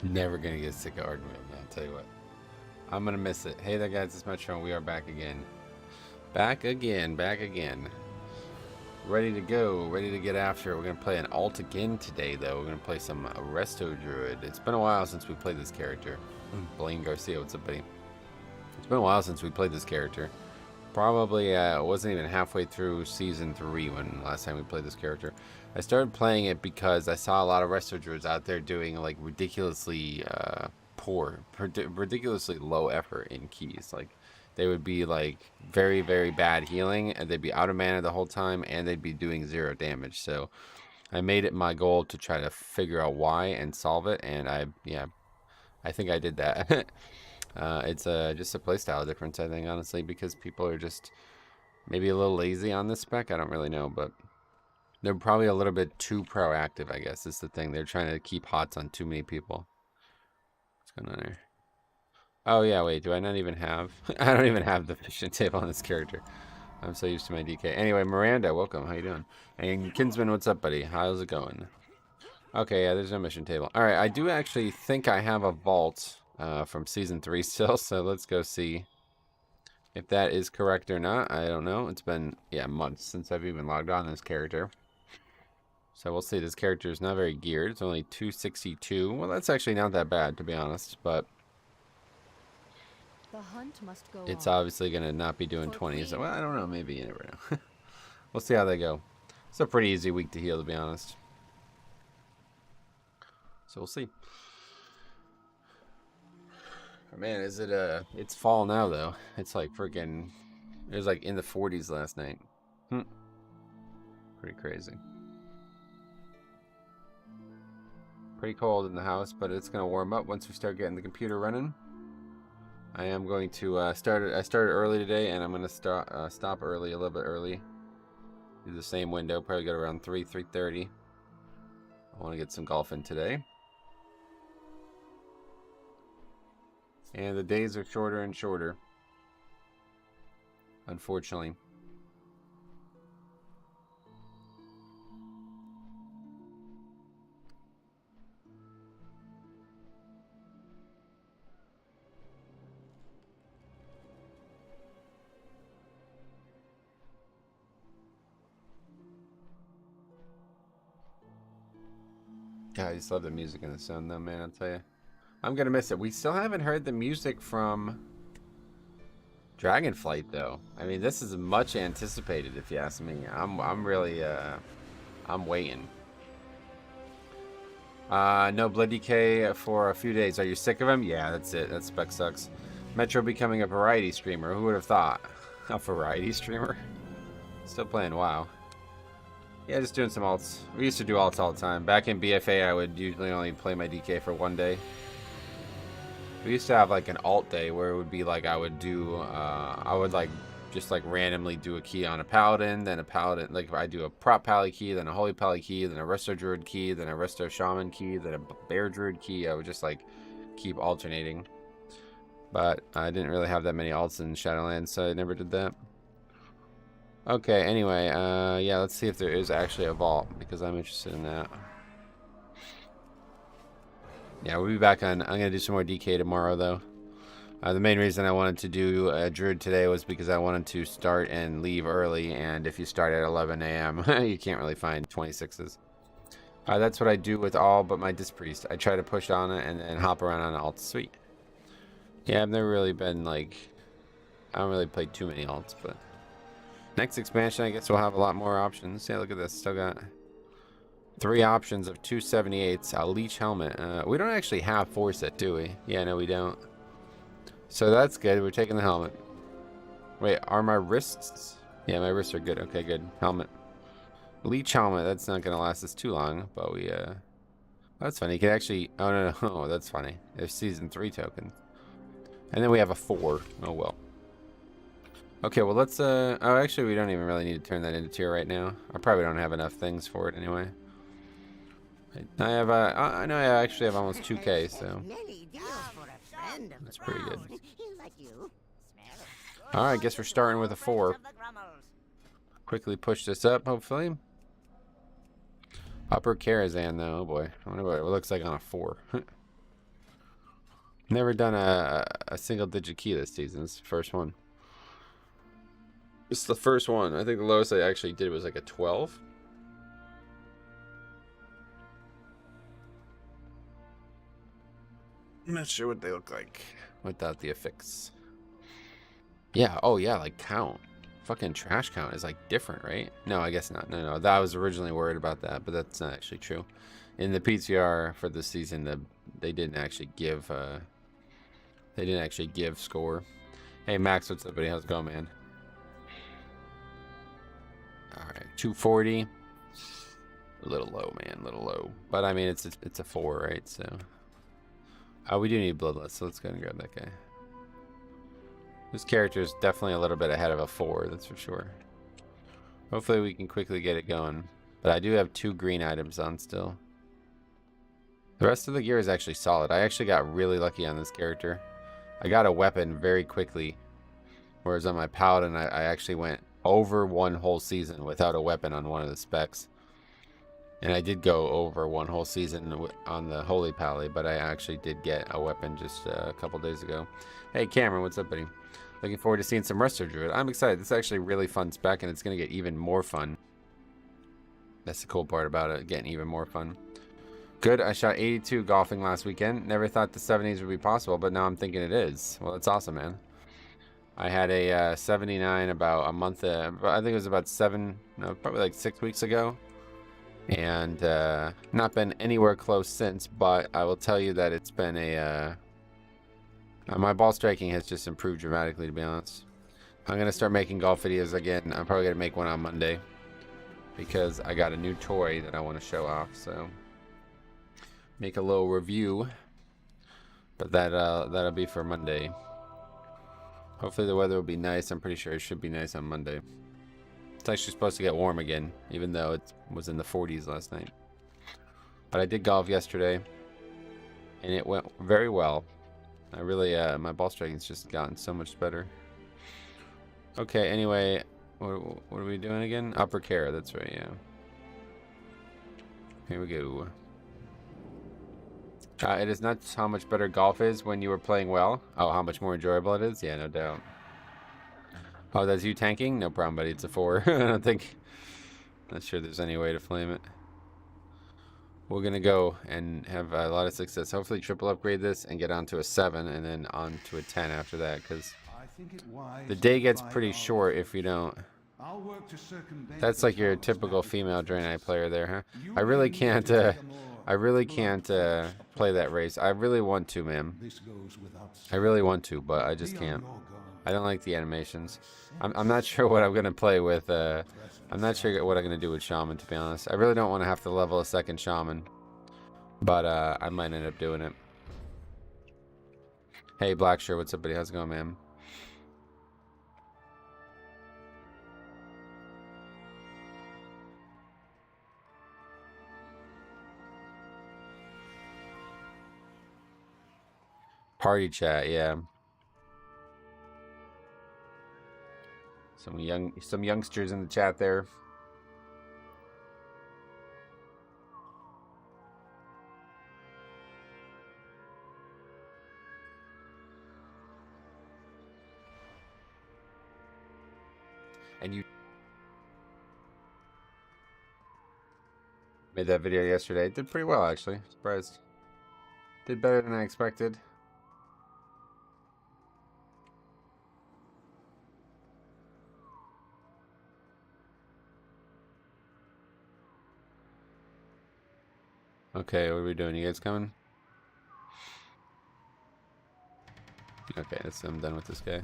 Never gonna get sick of arguing, man. I'll tell you what. I'm gonna miss it. Hey there, guys. It's Metro, and we are back again. Back again. Back again. Ready to go. Ready to get after it. We're gonna play an alt again today, though. We're gonna play some Resto Druid. It's been a while since we played this character. Blaine Garcia, what's up, buddy? It's been a while since we played this character. Probably wasn't even halfway through season 3 when last time we played this character. I started playing it because I saw a lot of Resto Druids out there doing like ridiculously ridiculously low effort in keys. Like they would be like very, very bad healing, and they'd be out of mana the whole time, and they'd be doing 0 damage. So I made it my goal to try to figure out why and solve it, and I think I did that. It's just a playstyle difference, I think, honestly, because people are just maybe a little lazy on this spec. I don't really know, but they're probably a little bit too proactive, I guess, is the thing. They're trying to keep hots on too many people. What's going on there? Oh, yeah, wait, do I not even have... I don't even have the fishing table on this character. I'm so used to my DK. Anyway, Miranda, welcome. How you doing? And Kinsman, what's up, buddy? How's it going? Okay, yeah, there's no mission table. All right, I do actually think I have a vault from season 3 still, so let's go see if that is correct or not. I don't know. It's been, yeah, months since I've even logged on this character. So we'll see. This character is not very geared. It's only 262. Well, that's actually not that bad, to be honest, but the hunt must go it's on. obviously going to not be doing 20. So, well, I don't know. Maybe. You never know. We'll see how they go. It's a pretty easy week to heal, to be honest. So we'll see. Man, is it it's fall now though. It's like freaking, it was like in the 40s last night. Pretty crazy. Pretty cold in the house, but it's gonna warm up once we start getting the computer running. I am going to I started early today, and I'm gonna stop early, a little bit early. Do the same window, probably get around 3:30. I want to get some golf in today. And the days are shorter and shorter, unfortunately. God, I just love the music and the sound though, man, I'll tell you. I'm gonna miss it. We still haven't heard the music from Dragonflight though. I mean, this is much anticipated, if you ask me. I'm really I'm waiting. No Blood DK for a few days. Are you sick of him? Yeah, that's it. That spec sucks. Metro becoming a variety streamer. Who would have thought? A variety streamer? Still playing WoW. Yeah, just doing some alts. We used to do alts all the time. Back in BFA, I would usually only play my DK for 1 day. We used to have like an alt day where it would be like I would do, I would like just like randomly do a key on a paladin, then a paladin, like if I do a prop pally key, then a holy pally key, then a resto druid key, then a resto shaman key, then a bear druid key. I would just like keep alternating. But I didn't really have that many alts in Shadowlands, so I never did that. Okay, anyway, yeah, let's see if there is actually a vault, because I'm interested in that. Yeah, we'll be back on. I'm going to do some more DK tomorrow, though. The main reason I wanted to do a Druid today was because I wanted to start and leave early, and if you start at 11 a.m., you can't really find 26s. That's what I do with all but my Dispriest. I try to push on it and then hop around on alt. Sweet. Yeah, I've never really been, like... I don't really play too many alts, but... Next expansion, I guess we'll have a lot more options. Yeah, look at this. Still got 3 options of 278s. A leech helmet. We don't actually have 4 set, do we? Yeah, no, we don't. So that's good. We're taking the helmet. Wait, are my wrists? Yeah, my wrists are good. Okay, good. Helmet. Leech helmet. That's not going to last us too long, but we, that's funny. You can actually... Oh, no, no. Oh, that's funny. There's season 3 tokens. And then we have a 4. Oh, well. Okay, well, let's, oh, actually, we don't even really need to turn that into tier right now. I probably don't have enough things for it anyway. I have, I know I actually have almost 2K, so that's pretty good. Alright, I guess we're starting with a 4. Quickly push this up, hopefully. Upper Karazhan, though, oh boy. I wonder what it looks like on a 4. Never done a single digit key this season. It's the first one. It's the first one. I think the lowest I actually did was like a 12. I'm not sure what they look like without the affix. Yeah, oh yeah, like count. Fucking trash count is like different, right? No, I guess not. No. I was originally worried about that, but that's not actually true. In the PTR for this season, they didn't actually give score. Hey Max, what's up, buddy? How's it going, man? All right, 240. A little low, man, a little low. But I mean, it's a 4, right? So, we do need bloodless, so let's go and grab that guy. This character is definitely a little bit ahead of a 4, that's for sure. Hopefully we can quickly get it going. But I do have 2 green items on still. The rest of the gear is actually solid. I actually got really lucky on this character. I got a weapon very quickly. Whereas on my paladin, I actually went over one whole season without a weapon on one of the specs. And I did go over one whole season on the Holy Pally, but I actually did get a weapon just a couple days ago. Hey Cameron, what's up, buddy? Looking forward to seeing some Resto Druid. I'm excited. This is actually a really fun spec, and it's going to get even more fun. That's the cool part about it, getting even more fun. Good, I shot 82 golfing last weekend. Never thought the 70s would be possible, but now I'm thinking it is. Well, that's awesome, man. I had a 79 about a month, I think it was about probably like 6 weeks ago. And not been anywhere close since, but I will tell you that it's been my ball striking has just improved dramatically, to be honest. I'm going to start making golf videos again. I'm probably going to make one on Monday because I got a new toy that I want to show off, so make a little review, but that'll be for Monday. Hopefully the weather will be nice. I'm pretty sure it should be nice on Monday. It's actually supposed to get warm again, even though it was in the 40s last night. But I did golf yesterday, and it went very well. I really, my ball striking's just gotten so much better. Okay, anyway, what are we doing again? Upper care, that's right, yeah. Here we go. It is nuts how much better golf is when you are playing well. Oh, how much more enjoyable it is? Yeah, no doubt. Oh, that's you tanking? No problem, buddy. It's a 4. I don't think... Not sure there's any way to flame it. We're going to go and have a lot of success. Hopefully triple upgrade this and get onto a 7 and then on to a 10 after that, because the day gets pretty short if you don't. That's like your typical female Dragonflight player there, huh? I really can't play that race. I really want to, man. I really want to, but I just can't. I don't like the animations. I'm not sure what I'm gonna play with. I'm not sure what I'm gonna do with Shaman, to be honest. I really don't want to have to level a second Shaman, but I might end up doing it. Hey Blackshirt, what's up, buddy? How's it going, man? Party chat, yeah. Some youngsters in the chat there. And you made that video yesterday. It did pretty well, actually. Surprised. Did better than I expected. Okay, what are we doing? You guys coming? Okay, I'm done with this guy.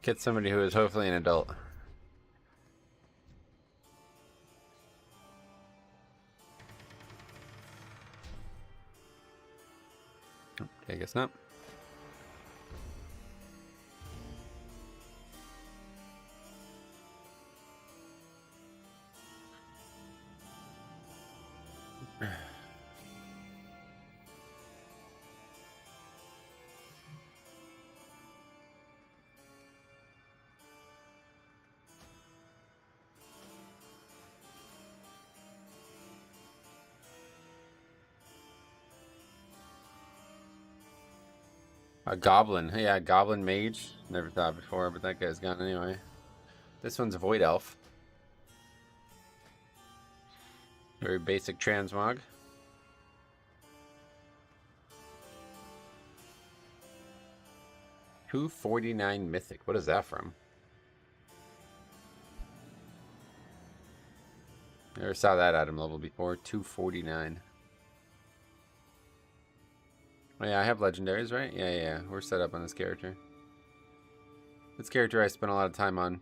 Get somebody who is hopefully an adult. Okay, I guess not. A goblin. Yeah, goblin mage. Never thought before, but that guy's gone anyway. This one's a void elf. Very basic transmog. $249 mythic. What is that from? Never saw that item level before. 249. Oh yeah, I have legendaries, right? Yeah. We're set up on this character. This character I spent a lot of time on.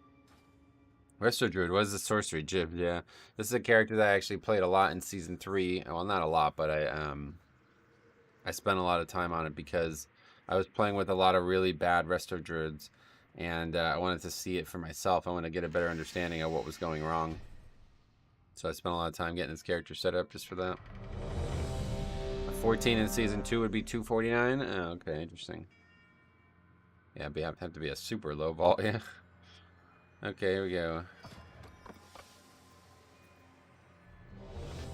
Resto Druid. What is the sorcery? Jib. Yeah. This is a character that I actually played a lot in season 3. Well, not a lot, but I spent a lot of time on it because I was playing with a lot of really bad Resto Druids, and I wanted to see it for myself. I want to get a better understanding of what was going wrong. So I spent a lot of time getting this character set up just for that. 14 in season 2 would be 249. Oh, okay, interesting. Yeah, have to be a super low vault. Yeah. Okay, here we go.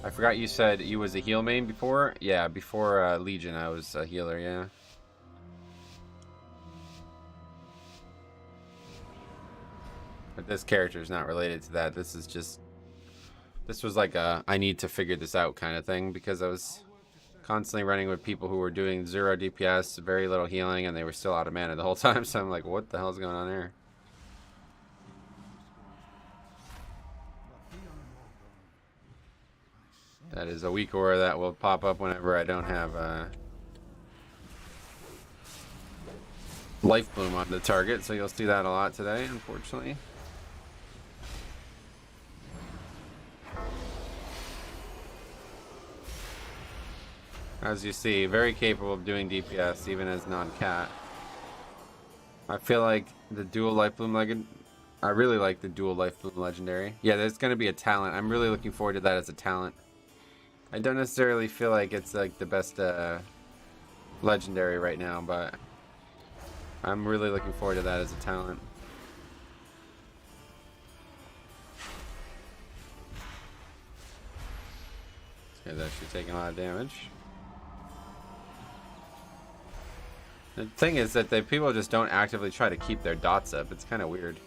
I forgot you said you was a heal main before. Yeah, before Legion, I was a healer. Yeah. But this character is not related to that. This is just. This was like a I need to figure this out kind of thing because I was constantly running with people who were doing 0 DPS, very little healing, and they were still out of mana the whole time. So I'm like, what the hell's going on there? That is a weak aura that will pop up whenever I don't have Life Bloom on the target. So you'll see that a lot today, unfortunately. As you see, very capable of doing DPS, even as non-cat. I feel like the dual Life Bloom legend. I really like the dual Life Bloom legendary. Yeah, there's going to be a talent. I'm really looking forward to that as a talent. I don't necessarily feel like it's like the best legendary right now, but I'm really looking forward to that as a talent. This guy's actually taking a lot of damage. The thing is that people just don't actively try to keep their dots up. It's kind of weird.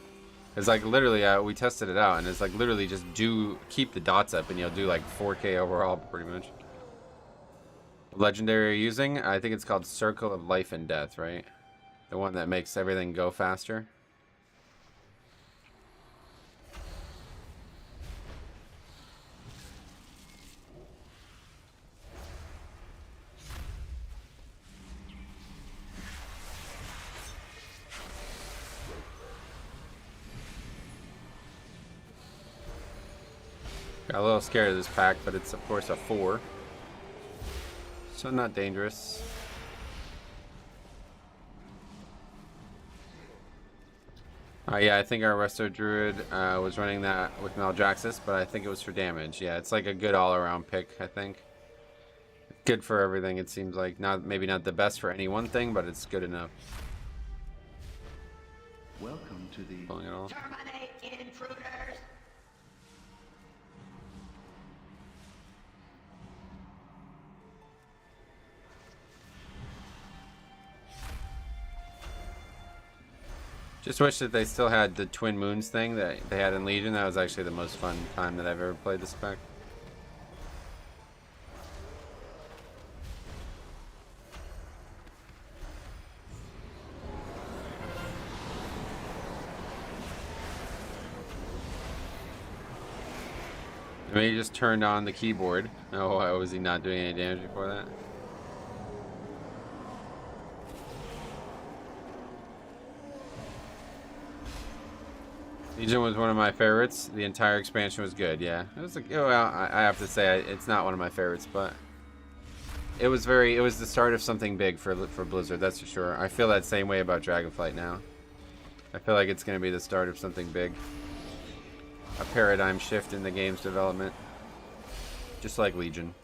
It's like literally, we tested it out, and it's like literally just keep the dots up, and you'll do like 4K overall, pretty much. Legendary you're using? I think it's called Circle of Life and Death, right? The one that makes everything go faster. Got a little scared of this pack, but it's of course a 4. So not dangerous. Yeah, I think our Resto Druid was running that with Maldraxxus, but I think it was for damage. Yeah, it's like a good all-around pick, I think. Good for everything, it seems like. Maybe not the best for any one thing, but it's good enough. Welcome to the Terminate intruders. Just wish that they still had the Twin Moons thing that they had in Legion. That was actually the most fun time that I've ever played the spec. I mean, he just turned on the keyboard. Oh, why was he not doing any damage before that? Legion was one of my favorites. The entire expansion was good. Yeah, it was. Well, I have to say it's not one of my favorites, but it was very. It was the start of something big for Blizzard. That's for sure. I feel that same way about Dragonflight now. I feel like it's going to be the start of something big. A paradigm shift in the game's development, just like Legion.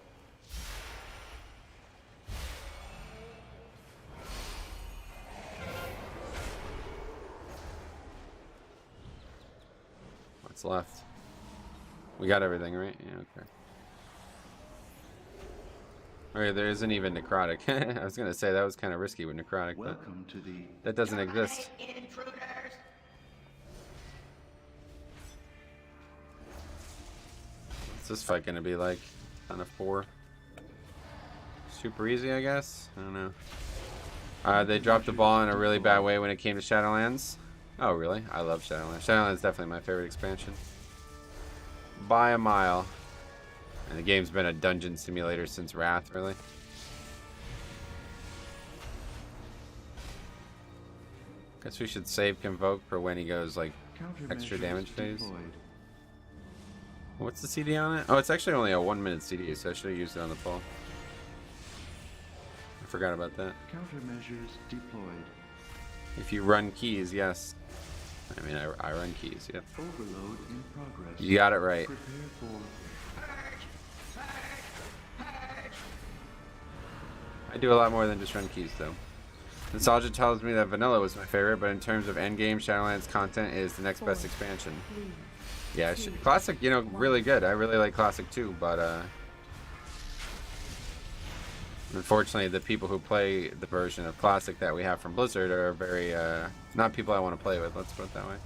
What's left? We got everything, right? Yeah, okay. Or there isn't even Necrotic. I was gonna say that was kind of risky with Necrotic, but that doesn't exist. Intruders. What's this fight gonna be like? On a 4. Super easy, I guess. I don't know. They dropped the ball in a really bad way when it came to Shadowlands. Oh, really? I love Shadowlands. Shadowlands is definitely my favorite expansion. By a mile. And the game's been a dungeon simulator since Wrath, really. Guess we should save Convoke for when he goes, like, extra damage phase. What's the CD on it? Oh, it's actually only a 1-minute CD, so I should have used it on the fall. I forgot about that. Countermeasures deployed. If you run keys, yes. I mean, I run keys, yep. Overload in progress. You got it right. Prepare for I do a lot more than just run keys, though. Nostalgia tells me that Vanilla was my favorite, but in terms of endgame, Shadowlands content is the next best expansion. Yeah, Classic, you know, really good. I really like Classic too, but unfortunately, the people who play the version of Classic that we have from Blizzard are very not people I want to play with. Let's put it that way.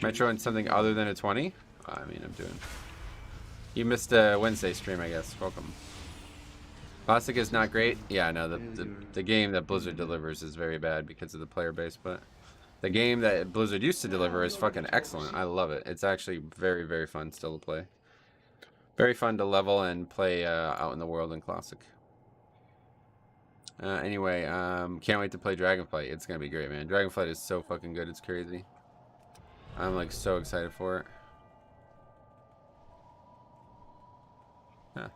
Metro and something other than a 20? I mean, I'm doing. You missed a Wednesday stream, I guess. Welcome. Classic is not great. Yeah, no, the game that Blizzard delivers is very bad because of the player base, but the game that Blizzard used to deliver is fucking excellent. I love it. It's actually very, very fun still to play. Very fun to level and play out in the world in Classic. Anyway, can't wait to play Dragonflight. It's gonna be great, man. Dragonflight is so fucking good. It's crazy. I'm like so excited for it. Huh.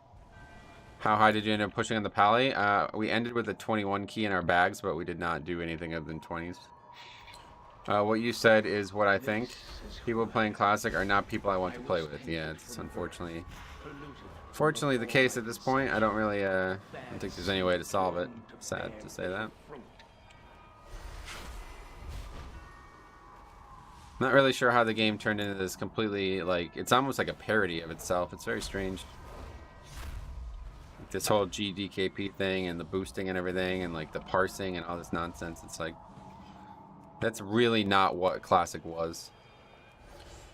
How high did you end up pushing on the pally? We ended with a 21 key in our bags, but we did not do anything other than 20s. What you said is what I think. People playing Classic are not people I want to play with. Yeah, it's unfortunately the case at this point. I don't really, I don't think there's any way to solve it. Sad to say that. Not really sure how the game turned into this completely, like, it's almost like a parody of itself. It's very strange. Like this whole GDKP thing and the boosting and everything and like the parsing and all this nonsense. It's like, that's really not what Classic was.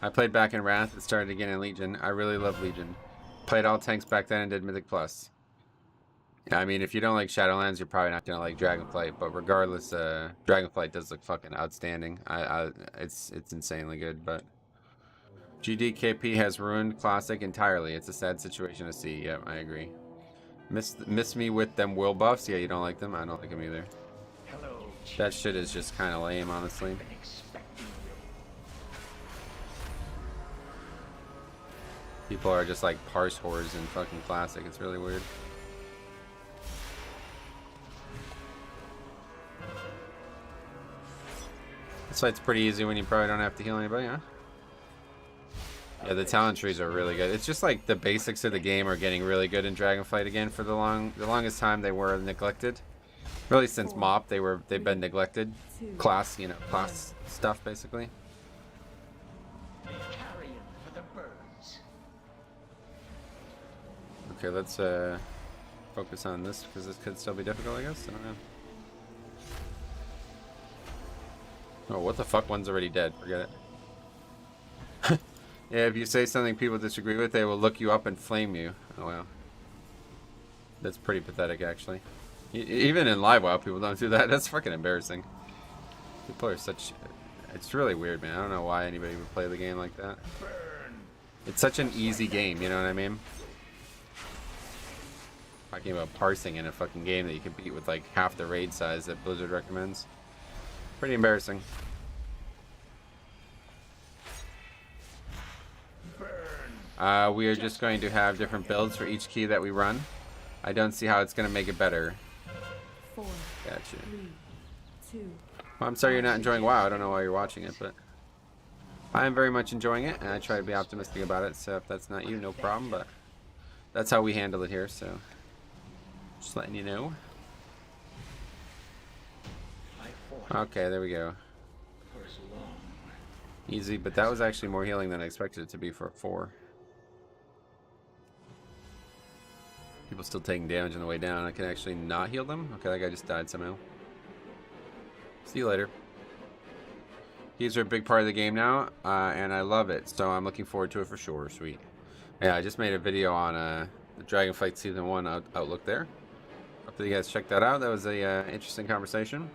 I played back in Wrath and started again in Legion. I really love Legion. Played all tanks back then and did Mythic Plus. I mean, if you don't like Shadowlands, you're probably not gonna like Dragonflight. But regardless, Dragonflight does look fucking outstanding. It's insanely good. But GDKP has ruined Classic entirely. It's a sad situation to see. Yep, I agree. Miss me with them will buffs. Yeah, you don't like them. I don't like them either. That shit is just kind of lame, honestly. People are just like parse whores in fucking Classic. It's really weird. This fight's pretty easy when you probably don't have to heal anybody, huh? Yeah, the talent trees are really good. It's just like the basics of the game are getting really good in Dragonflight again. For the longest time they were neglected. Really since MOP they've been neglected. Class, you know, class stuff basically. Okay, let's focus on this because this could still be difficult, I guess. I don't know. Oh, what the fuck? One's already dead. Forget it. Yeah, if you say something people disagree with, they will look you up and flame you. Oh, wow. That's pretty pathetic, actually. Even in live WoW, people don't do that. That's fucking embarrassing. People are such... It's really weird, man. I don't know why anybody would play the game like that. It's such an easy game, you know what I mean? Talking about parsing in a fucking game that you can beat with like half the raid size that Blizzard recommends. Pretty embarrassing. We are just going to have different builds for each key that we run. I don't see how it's going to make it better. 4, Gotcha. 3, 2. Well, I'm sorry you're not enjoying WoW. I don't know why you're watching it, but I am very much enjoying it, and I try to be optimistic about it. So if that's not you, no problem. But that's how we handle it here. So just letting you know. Okay, there we go. Easy, but that was actually more healing than I expected it to be for a 4. People still taking damage on the way down. I can actually not heal them. Okay, that guy just died somehow. See you later. He's a big part of the game now, and I love it. So I'm looking forward to it for sure. Sweet. Yeah, I just made a video on the Dragonflight Season 1 outlook there. Hope that you guys checked that out. That was a interesting conversation.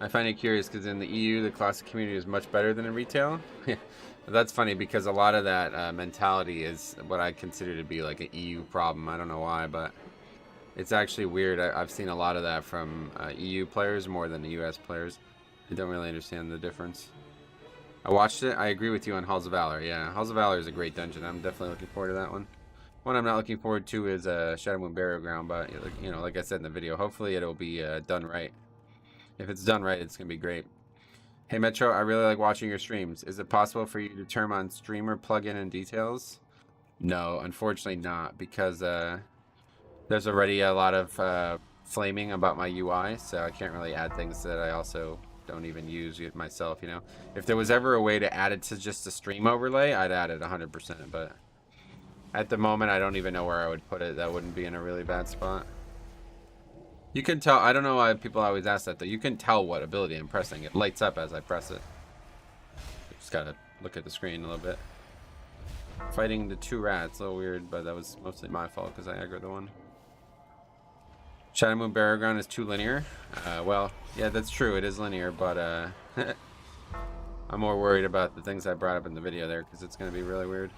I find it curious because in the EU, the classic community is much better than in retail. That's funny because a lot of that mentality is what I consider to be like an EU problem. I don't know why, but it's actually weird. I've seen a lot of that from EU players more than the US players. I don't really understand the difference. I watched it. I agree with you on Halls of Valor. Yeah, Halls of Valor is a great dungeon. I'm definitely looking forward to that one. One I'm not looking forward to is Shadow Moon Burial Ground, but you know, like I said in the video, hopefully it'll be done right. If it's done right, it's gonna be great. Hey Metro, I really like watching your streams. Is it possible for you to turn on streamer plugin and details? No, unfortunately not, because there's already a lot of flaming about my UI, so I can't really add things that I also don't even use myself, you know. If there was ever a way to add it to just a stream overlay, I'd add it 100%, but at the moment I don't even know where I would put it. That wouldn't be in a really bad spot. You can tell, I don't know why people always ask that though. You can tell what ability I'm pressing. It lights up as I press it. Just gotta look at the screen a little bit. Fighting the 2 rats, a little weird, but that was mostly my fault because I aggroed the one. Shadow Moon Burial Ground is too linear. Well, yeah, that's true. It is linear, but I'm more worried about the things I brought up in the video there because it's going to be really weird.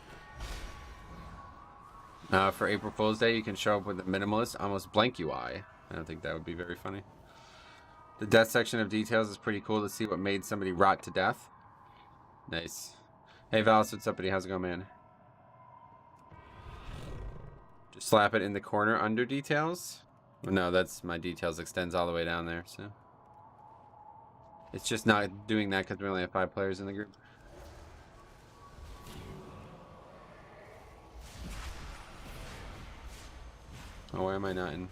For April Fool's Day, you can show up with a minimalist, almost blank UI. I don't think that would be very funny. The death section of details is pretty cool to see what made somebody rot to death. Nice. Hey Valis, what's up, buddy? How's it going, man? Just slap it in the corner under details. No, that's my details extends all the way down there, so it's just not doing that because we only have 5 players in the group. Oh, why am I not in?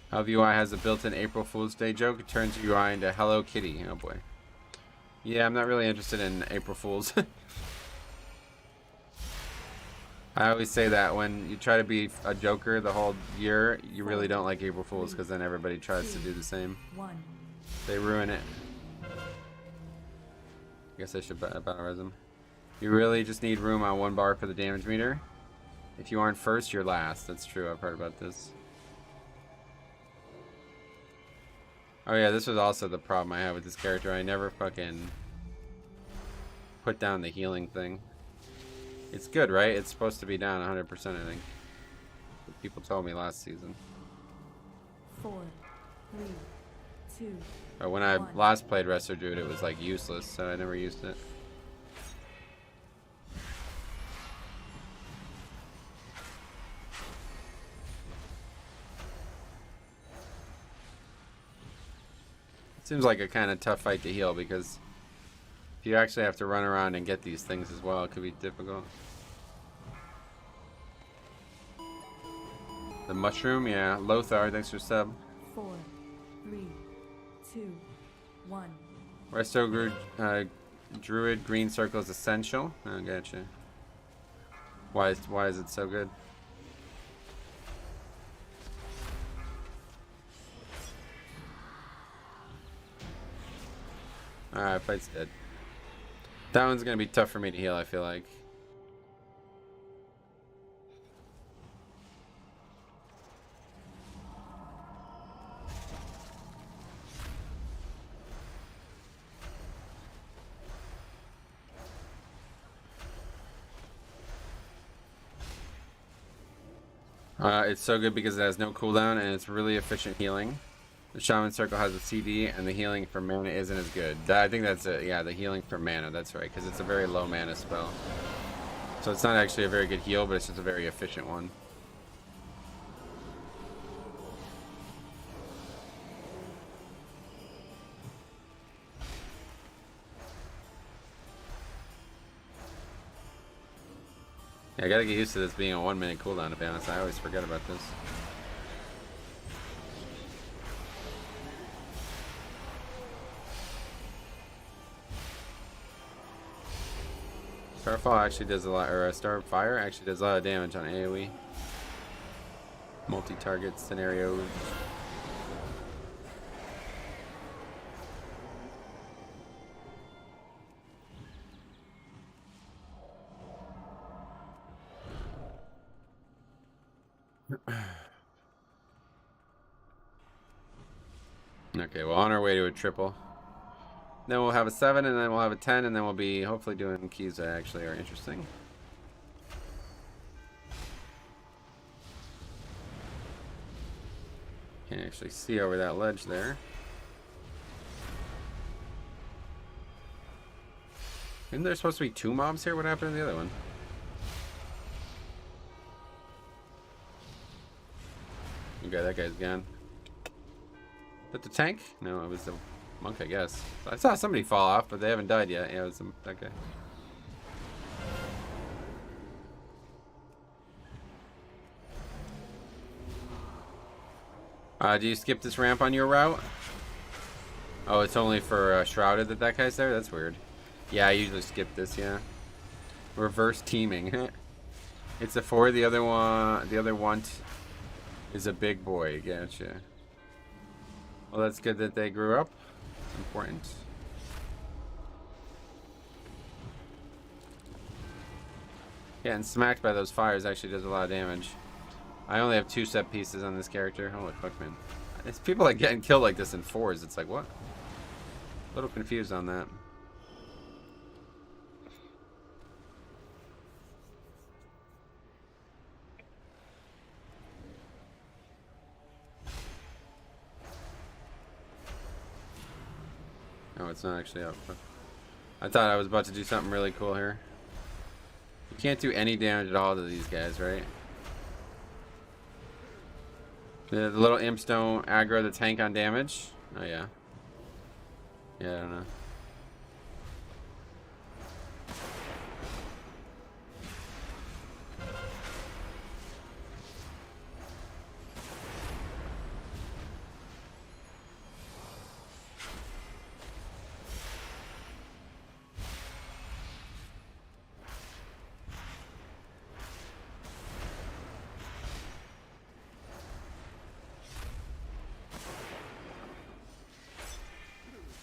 How UI has a built-in April Fool's Day joke. It turns UI into Hello Kitty. Oh boy. Yeah, I'm not really interested in April Fools. I always say that when you try to be a joker the whole year, you really don't like April Fools because then everybody tries to do the same. They ruin it. I guess I should battle res them. You really just need room on 1 bar for the damage meter. If you aren't first, you're last. That's true. I've heard about this. Oh yeah, this was also the problem I had with this character. I never fucking put down the healing thing. It's good, right? It's supposed to be down 100%, I think. People told me last season. 4, 3, 2. But when I last played Resto Druid, it was like useless, so I never used it. It seems like a kind of tough fight to heal because if you actually have to run around and get these things as well, it could be difficult. The mushroom, yeah. Lothar, thanks for sub. 4, 3, 2, 1. Resto Druid, green circle is essential. I gotcha. Why is it so good? Alright, fight's dead. That one's gonna be tough for me to heal, I feel like. It's so good because it has no cooldown and it's really efficient healing. The Shaman Circle has a CD and the healing for mana isn't as good. I think that's it. Yeah, the healing for mana, that's right, because it's a very low mana spell. So it's not actually a very good heal, but it's just a very efficient one. Yeah, I gotta get used to this being a 1 minute cooldown, to be honest. I always forget about this. Starfall actually does a lot, or Starfire actually does a lot of damage on AoE. Multi-target scenarios. Okay, well, on our way to a triple. Then we'll have a 7, and then we'll have a 10, and then we'll be hopefully doing keys that actually are interesting. Can't actually see over that ledge there. Isn't there supposed to be 2 mobs here? What happened to the other one? Okay, that guy's gone. Is that the tank? No, it was the monk, I guess. I saw somebody fall off, but they haven't died yet. Yeah, it was that guy. Do you skip this ramp on your route? Oh, it's only for Shrouded that guy's there? That's weird. Yeah, I usually skip this, yeah. Reverse teaming. It's a 4, the other one is a big boy. Gotcha. Well, that's good that they grew up. Important. Getting smacked by those fires actually does a lot of damage. I only have 2 set pieces on this character. Holy fuck, man. It's people like getting killed like this in 4s. It's like, what? A little confused on that. Oh, it's not actually up. I thought I was about to do something really cool here. You can't do any damage at all to these guys, right? The little imps don't aggro the tank on damage? Oh, yeah. Yeah, I don't know.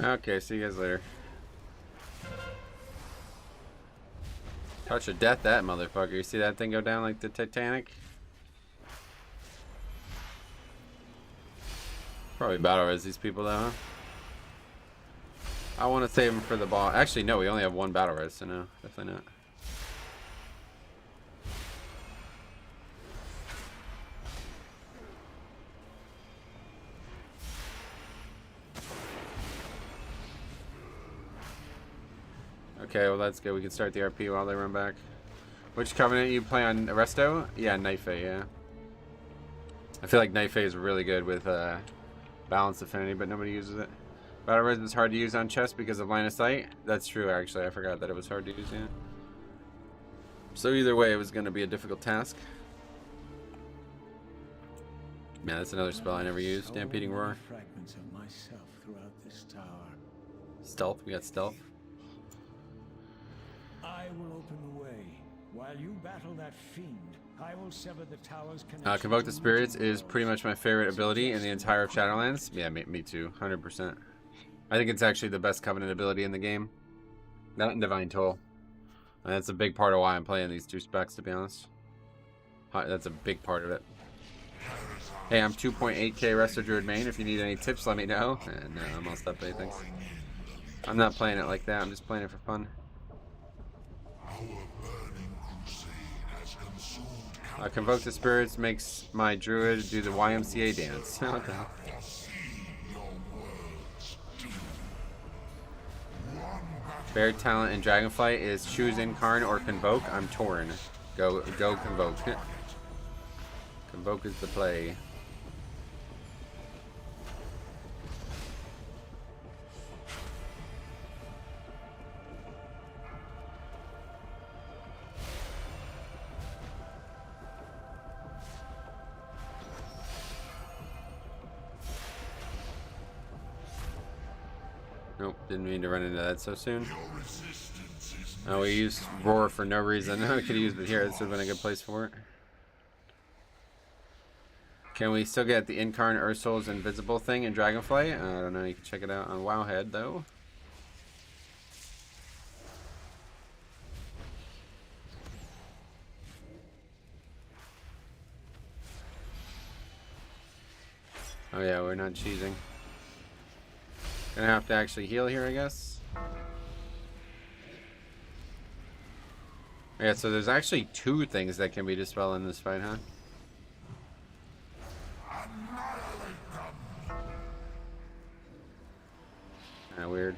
Okay, see you guys later. Touch of death, that motherfucker. You see that thing go down like the Titanic? Probably battle res these people though, huh? I want to save them for the ball. Actually, no, we only have 1 battle res, so no, definitely not. Okay, well that's good. We can start the RP while they run back. Which covenant you play on? Resto? Yeah, Night Fae, yeah. I feel like Night Fae is really good with Balanced Affinity, but nobody uses it. Battle Res is hard to use on chess because of line of sight. That's true, actually. I forgot that it was hard to use, yeah. So either way, it was going to be a difficult task. Man, that's another spell I never used. Stampeding Roar. Fragments of myself throughout this tower. Stealth. We got stealth. I will open the way. While you battle that fiend, I will sever the tower's connection. Convoke the Spirits is pretty much my favorite ability in the entire Shadowlands. Yeah, me too. 100%. I think it's actually the best Covenant ability in the game. That and Divine Toll. And that's a big part of why I'm playing these 2 specs, to be honest. That's a big part of it. Hey, I'm 2.8k Resto Druid main. If you need any tips, let me know. And I'm all stuff, thanks. I'm not playing it like that. I'm just playing it for fun. Convoke the Spirits makes my druid do the YMCA dance. What the hell? Bear talent in Dragonflight is choose Incarn or Convoke. I'm torn. Go Convoke. Convoke is the play. Nope, didn't mean to run into that so soon. Your resistance is Oh, we used Roar for no reason. I could have used it here. This would have been a good place for it. Can we still get the Incarnate Ursul's invisible thing in Dragonflight? I don't know. You can check it out on Wowhead, though. Oh yeah, we're not cheesing. Gonna have to actually heal here, I guess. Yeah, so there's actually 2 things that can be dispelled in this fight, huh? Kinda weird.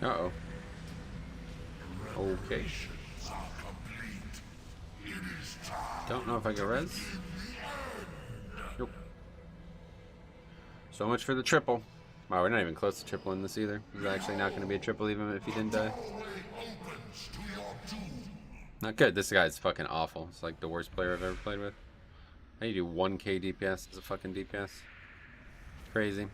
Uh-oh. Okay. Don't know if I can res. Nope. So much for the triple. Wow, we're not even close to triple in this either. This is actually not going to be a triple even if he didn't die. Not good. This guy's fucking awful. It's like the worst player I've ever played with. How do you do 1k DPS as a fucking DPS? Crazy.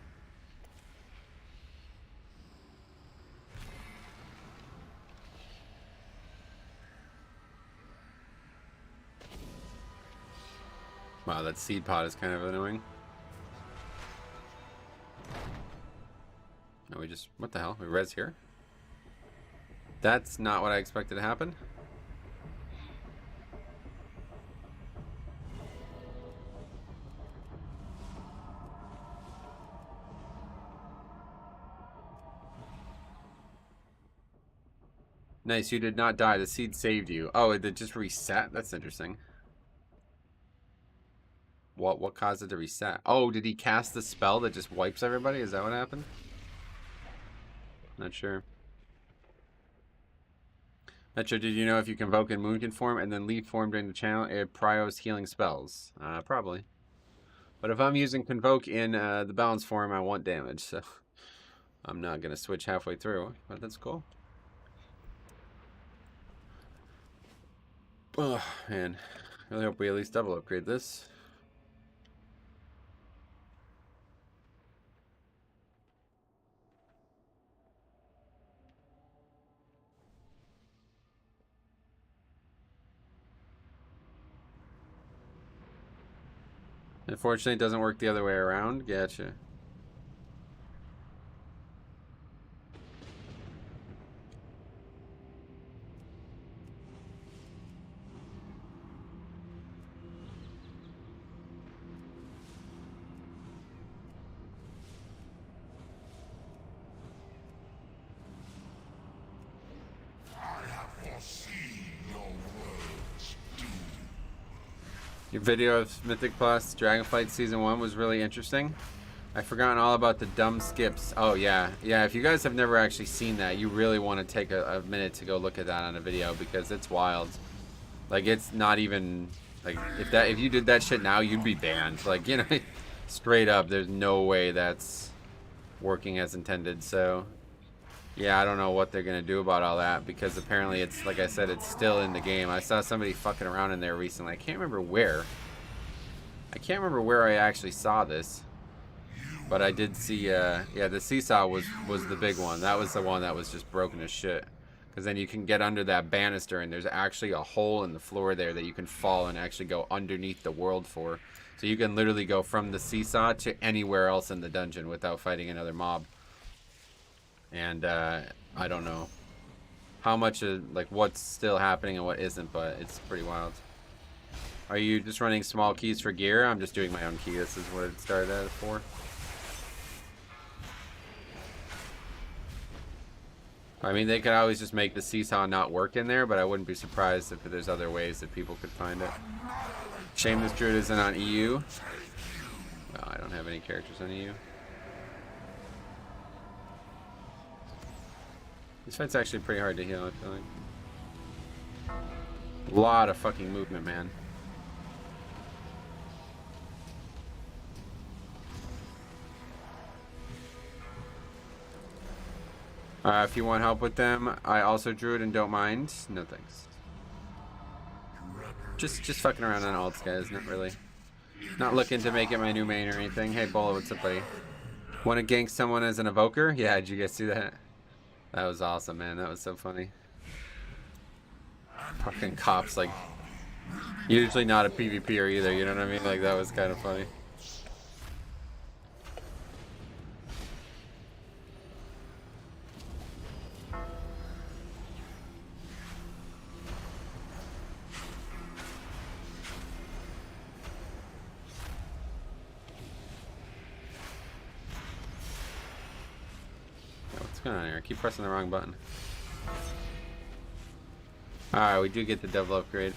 Wow, that seed pod is kind of annoying. No, we just... What the hell? We res here? That's not what I expected to happen. Nice, you did not die. The seed saved you. Oh, it just reset? That's interesting. What caused it to reset? Oh, did he cast the spell that just wipes everybody? Is that what happened? Not sure. Metro, did you know if you convoke in Moonkin form and then leave form during the channel, it prios healing spells? Probably. But if I'm using convoke in the balance form, I want damage, so I'm not going to switch halfway through, but that's cool. Oh, man. I really hope we at least double upgrade this. Unfortunately, it doesn't work the other way around. Gotcha. Your video of Mythic Plus Dragonflight Season 1 was really interesting. I've forgotten all about the dumb skips. Oh, yeah. Yeah, if you guys have never actually seen that, you really want to take a minute to go look at that on a video because it's wild. Like, it's not even... Like, if you did that shit now, you'd be banned. Like, you know, straight up, there's no way that's working as intended. So, yeah, I don't know what they're going to do about all that because apparently it's, like I said, it's still in the game. I saw somebody fucking around in there recently. I can't remember where. I can't remember where I actually saw this. But I did see, yeah, the seesaw was the big one. That was the one that was just broken as shit. Because then you can get under that banister and there's actually a hole in the floor there that you can fall and actually go underneath the world for. So you can literally go from the seesaw to anywhere else in the dungeon without fighting another mob. And I don't know how much like what's still happening and what isn't, but it's pretty wild. Are you just running small keys for gear? I'm just doing my own key. This is what it started as for. I mean, they could always just make the seesaw not work in there, but I wouldn't be surprised if there's other ways that people could find it. Shame this druid isn't on EU. Well, I don't have any characters on EU. This fight's actually pretty hard to heal, I feel like. A lot of fucking movement, man. If you want help with them, I also druid and don't mind. No thanks. Just fucking around on alts, guys, not really. Not looking to make it my new main or anything. Hey, Bolo, what's up, buddy? Want to gank someone as an evoker? Yeah, did you guys see that? That was awesome, man. That was so funny. Fucking cops, like, usually not a PvPer either, you know what I mean? Like, that was kind of funny. What's going on here? I keep pressing the wrong button. Alright, we do get the devil upgrade.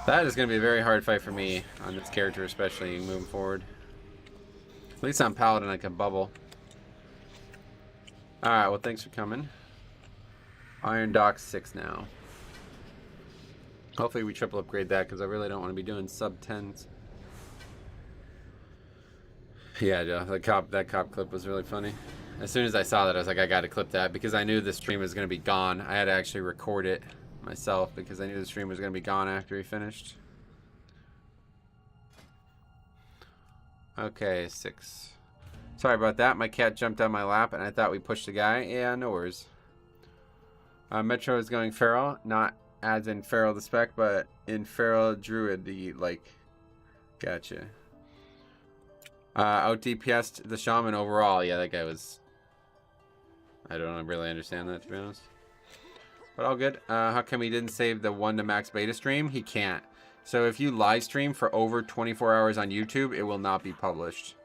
That is going to be a very hard fight for me on this character, especially moving forward. At least on Paladin I can bubble. Alright, well thanks for coming. Iron Dock 6 now. Hopefully we triple upgrade that because I really don't want to be doing sub 10s. Yeah, Joe, that cop clip was really funny. As soon as I saw that, I was like, I gotta clip that because I knew the stream was gonna be gone. I had to actually record it myself because I knew the stream was gonna be gone after he finished. Okay, 6. Sorry about that. My cat jumped on my lap and I thought we pushed the guy. Yeah, no worries. Metro is going feral, not as in feral the spec, but in feral druid the like. Gotcha. Out DPS'd the shaman overall. Yeah, that guy was. I don't really understand that, to be honest. But all good. How come he didn't save the 1 to max beta stream? He can't. So if you live stream for over 24 hours on YouTube, it will not be published.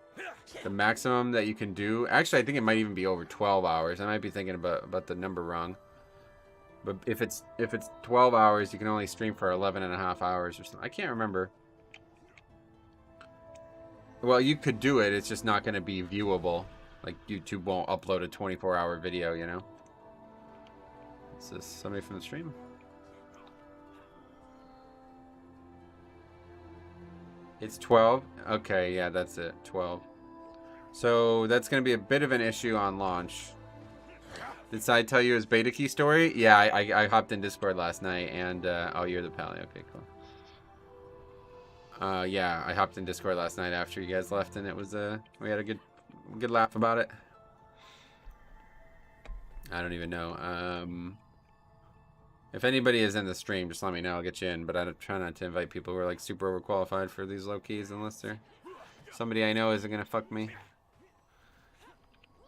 The maximum that you can do. Actually, I think it might even be over 12 hours. I might be thinking about the number wrong. But if it's 12 hours, you can only stream for 11.5 hours or something. I can't remember. Well, you could do it. It's just not going to be viewable. Like, YouTube won't upload a 24-hour video, you know? Is this somebody from the stream? It's 12? Okay, yeah, that's it. 12. So, that's going to be a bit of an issue on launch. Did Sai tell you his beta key story? Yeah, I hopped in Discord last night, and, oh, you're the pally. Okay, cool. Yeah, I hopped in Discord last night after you guys left, and it was, we had a good laugh about it. I don't even know. If anybody is in the stream, just let me know. I'll get you in. But I try not to invite people who are like super overqualified for these low keys unless they're somebody I know isn't gonna fuck me.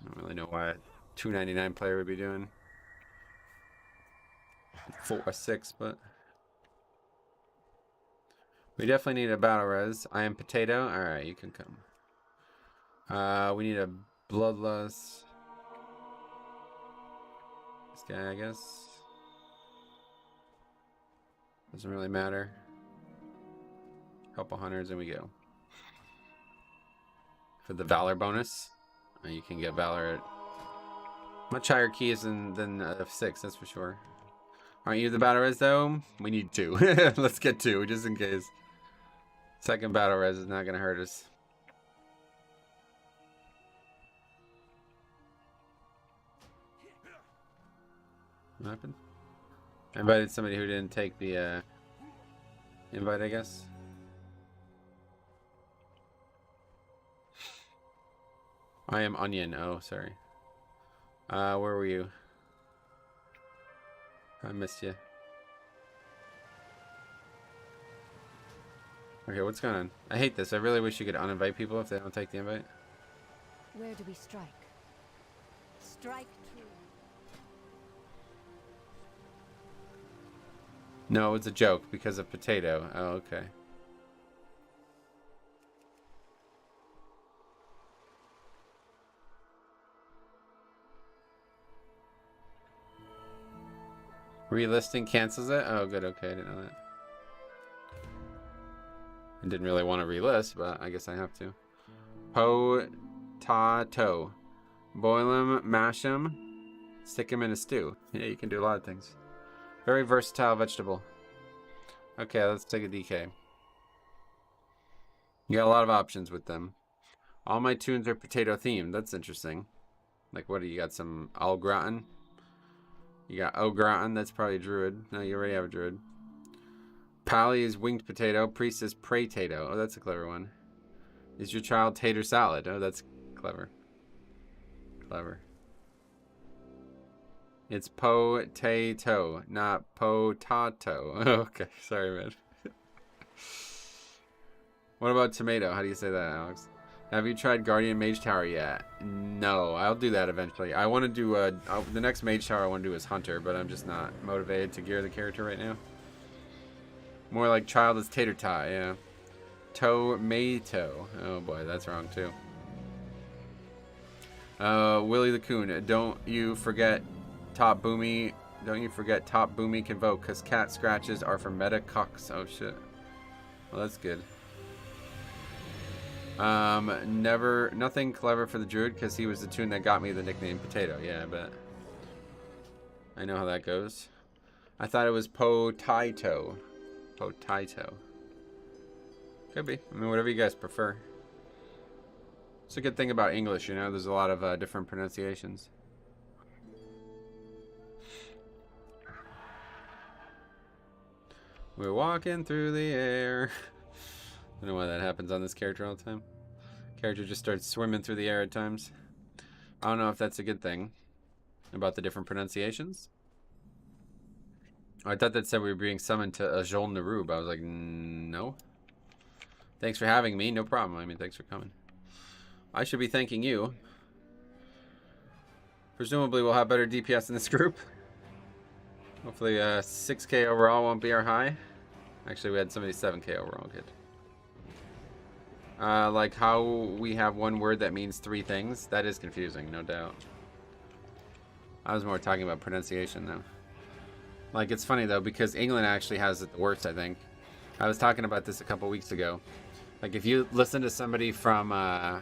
I don't really know why a $2.99 player would be doing 4 or 6, but we definitely need a battle res. I am potato. All right, you can come. We need a bloodlust. This guy, I guess. Doesn't really matter. Couple hunters and we go. For the valor bonus, you can get valor at much higher keys than F6, that's for sure. Aren't you the battle res though? We need 2. Let's get 2 just in case. Second battle res is not gonna hurt us. What happened? I invited somebody who didn't take the invite, I guess. I am onion. Oh, sorry. Where were you? I missed you. Okay, what's going on? I hate this. I really wish you could uninvite people if they don't take the invite. Where do we strike? Strike true. No, it's a joke because of potato. Oh, okay. Relisting cancels it? Oh, good. Okay, I didn't know that. I didn't really want to relist, but I guess I have to. Potato. Boil them, mash them, stick them in a stew. Yeah, you can do a lot of things. Very versatile vegetable. Okay, let's take a DK. You got a lot of options with them. All my tunes are potato themed. That's interesting. Like, what do you got? Some au gratin? You got au gratin. That's probably a druid. No, you already have a druid. Pally is winged potato. Priest is prey tato. Oh, that's a clever one. Is your child tater salad? Oh, that's clever. Clever. It's potato, not potato. Okay, sorry, man. What about tomato? How do you say that, Alex? Have you tried Guardian Mage Tower yet? No, I'll do that eventually. I want to do the next Mage Tower I want to do is Hunter, but I'm just not motivated to gear the character right now. More like child is tater tot, yeah. Tomato. Oh boy, that's wrong too. Willie the Coon, don't you forget Top Boomy can vote, because cat scratches are for meta cocks. Oh shit. Well, that's good. Nothing clever for the druid, because he was the tune that got me the nickname Potato. Yeah, I bet. I know how that goes. I thought it was Potato. Potato. Could be. I mean, whatever you guys prefer. It's a good thing about English, you know, there's a lot of different pronunciations. We're walking through the air. I don't know why that happens on this character all the time. Character just starts swimming through the air at times. I don't know if that's a good thing about the different pronunciations. I thought that said we were being summoned to Ajol Narub. I was like, no. Thanks for having me. No problem. I mean, thanks for coming. I should be thanking you. Presumably we'll have better DPS in this group. Hopefully 6k overall won't be our high. Actually, we had 77k overall. Good. Like how we have one word that means 3 things. That is confusing, no doubt. I was more talking about pronunciation though. Like, it's funny though, because England actually has it the worst, I think. I was talking about this a couple weeks ago. Like, if you listen to somebody from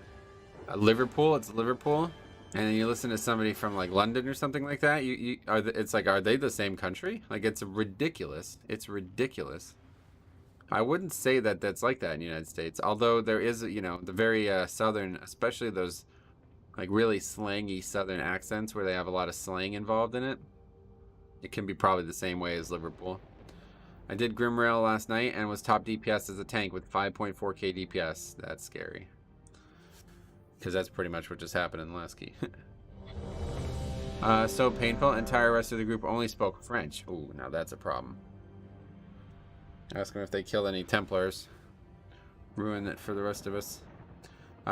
Liverpool, it's Liverpool, and then you listen to somebody from like London or something like that, it's like, are they the same country? Like, it's ridiculous. It's ridiculous. I wouldn't say that that's like that in the United States, although there is, you know, the very southern, especially those like really slangy southern accents where they have a lot of slang involved in it. It can be probably the same way as Liverpool. I did Grimrail last night and was top DPS as a tank with 5.4k DPS. That's scary. Because that's pretty much what just happened in the last key. So painful. Entire rest of the group only spoke French. Ooh, now that's a problem. Ask them if they killed any Templars. Ruin it for the rest of us.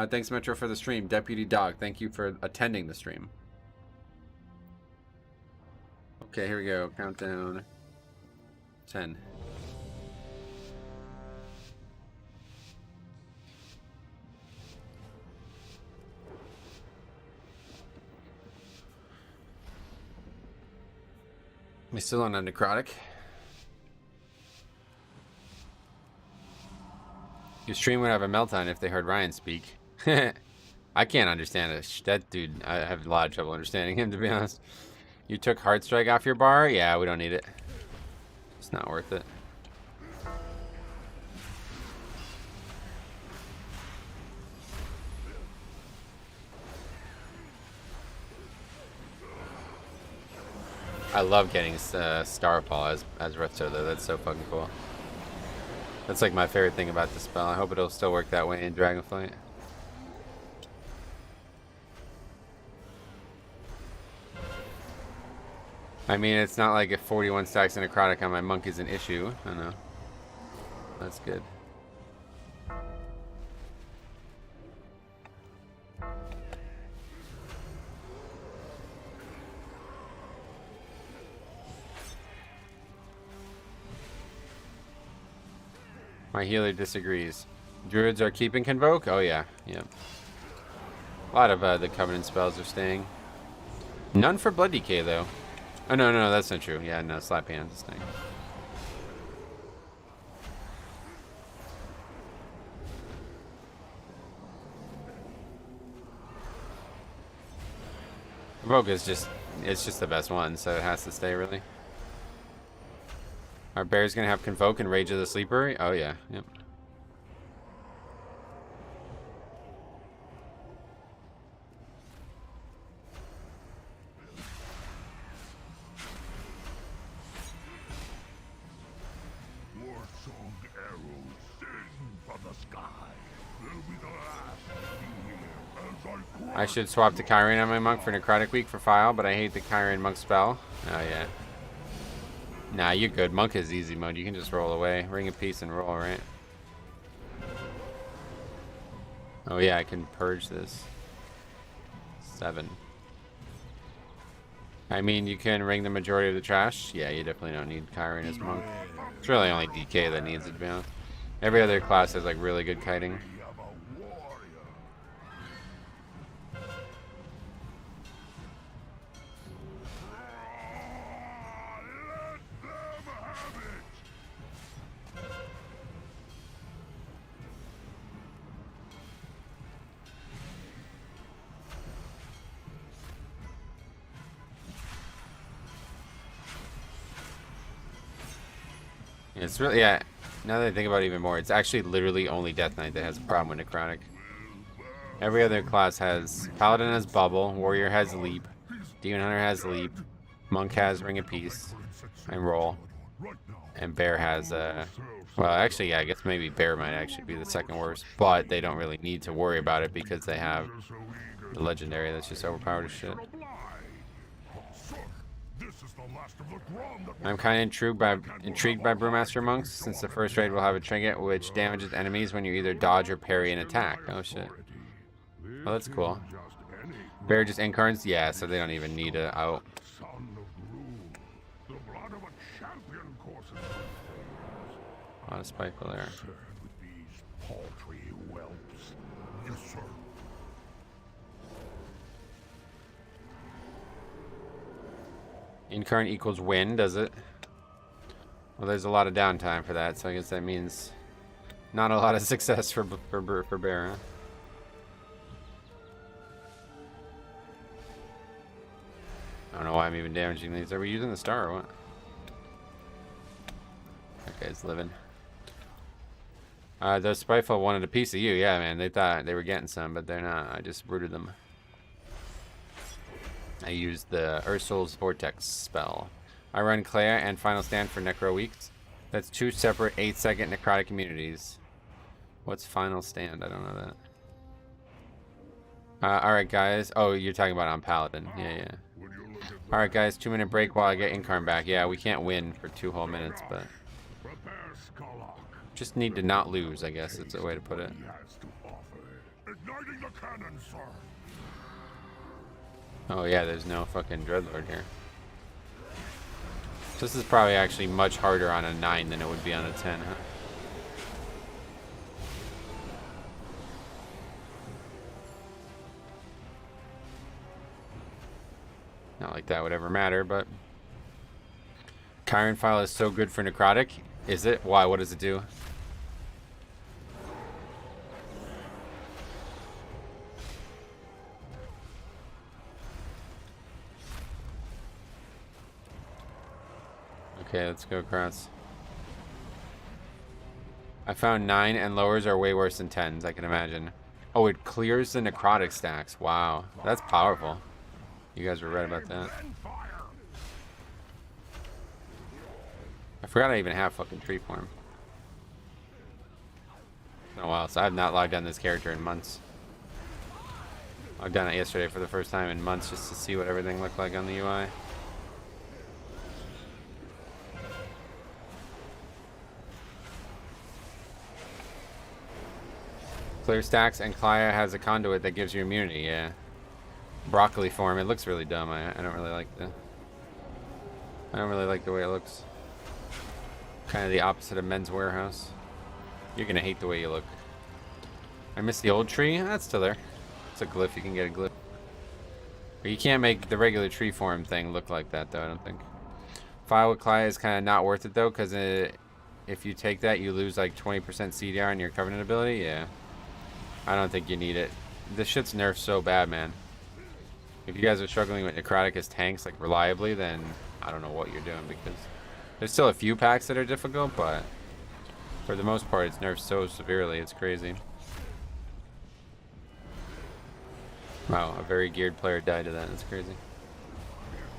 Thanks, Metro, for the stream. Deputy Dog, thank you for attending the stream. Okay, here we go. Countdown. 10. We still on a Necrotic. Your stream would have a meltdown if they heard Ryan speak. I can't understand it. That dude, I have a lot of trouble understanding him, to be honest. You took Heartstrike off your bar? Yeah, we don't need it. It's not worth it. I love getting Starfall as Resto though. That's so fucking cool. That's like my favorite thing about the spell. I hope it'll still work that way in Dragonflight. I mean, it's not like if 41 stacks in Necrotic on my monk is an issue. I know. That's good. My healer disagrees. Druids are keeping Convoke? Oh yeah, yep. A lot of the Covenant spells are staying. None for Blood Decay though. Oh no, that's not true. Yeah, no, Slap Hands is staying. Convoke is it's just the best one, so it has to stay really. Our bear's gonna have Convoke and Rage of the Sleeper? Oh yeah, yep. I should swap to Kyrian on my monk for Necrotic Week for file, but I hate the Kyrian monk spell. Oh yeah. Nah, you're good. Monk is easy mode. You can just roll away. Ring of Peace and roll, right? Oh yeah, I can purge this. 7. I mean, you can ring the majority of the trash. Yeah, you definitely don't need Kyrian as monk. It's really only DK that needs it, to be honest. Every other class has like really good kiting. It's really, yeah, now that I think about it even more, it's actually literally only Death Knight that has a problem with Necrotic. Every other class has, Paladin has Bubble, Warrior has Leap, Demon Hunter has Leap, Monk has Ring of Peace, and Roll, and Bear has, well actually yeah, I guess maybe Bear might actually be the second worst, but they don't really need to worry about it because they have the Legendary that's just overpowered as shit. I'm kind of intrigued by Brewmaster Monks, since the first raid will have a trinket which damages enemies when you either dodge or parry an attack. Oh shit. Oh, that's cool. Bear just incarns? Yeah, so they don't even need a out. A lot of spiteful there. Incarn equals win, does it? Well, there's a lot of downtime for that, so I guess that means not a lot of success for Bear, huh? I don't know why I'm even damaging these. Are we using the star or what? Okay, it's living. Those Spiteful wanted a piece of you. Yeah, man, they thought they were getting some, but they're not. I just rooted them. I used the Ursul's Vortex spell. I run Clea and Final Stand for Necro Weeks. That's 2 separate 8-second necrotic immunities. What's Final Stand? I don't know that. Alright, guys. Oh, you're talking about on Paladin. Yeah, yeah. Alright, guys. 2-minute break while I get Incarn back. Yeah, we can't win for 2 whole minutes, but just need to not lose, I guess. That's a way to put it. Oh yeah, there's no fucking Dreadlord here. This is probably actually much harder on a 9 than it would be on a 10, huh? Not like that would ever matter, but Kyrian file is so good for Necrotic. Is it? Why? What does it do? Okay, let's go across. I found 9 and lowers are way worse than 10s, I can imagine. Oh, it clears the necrotic stacks. Wow, that's powerful. You guys were right about that. I forgot I even have fucking tree form. It's been a while, so I have not logged on this character in months. Logged on it yesterday for the first time in months just to see what everything looked like on the UI. Clear stacks, and Clea has a conduit that gives you immunity, yeah. Broccoli form, it looks really dumb. I don't really like the way it looks. Kind of the opposite of Men's Warehouse. You're gonna hate the way you look. I miss the old tree. That's still there. It's a glyph, you can get a glyph. But you can't make the regular tree form thing look like that though, I don't think. File with Clea is kind of not worth it though, because if you take that you lose like 20% CDR on your Covenant ability, yeah. I don't think you need it. This shit's nerfed so bad, man. If you guys are struggling with Necrotic as tanks, like, reliably, then I don't know what you're doing, because there's still a few packs that are difficult, but for the most part, it's nerfed so severely, it's crazy. Wow, a very geared player died to that, that's crazy.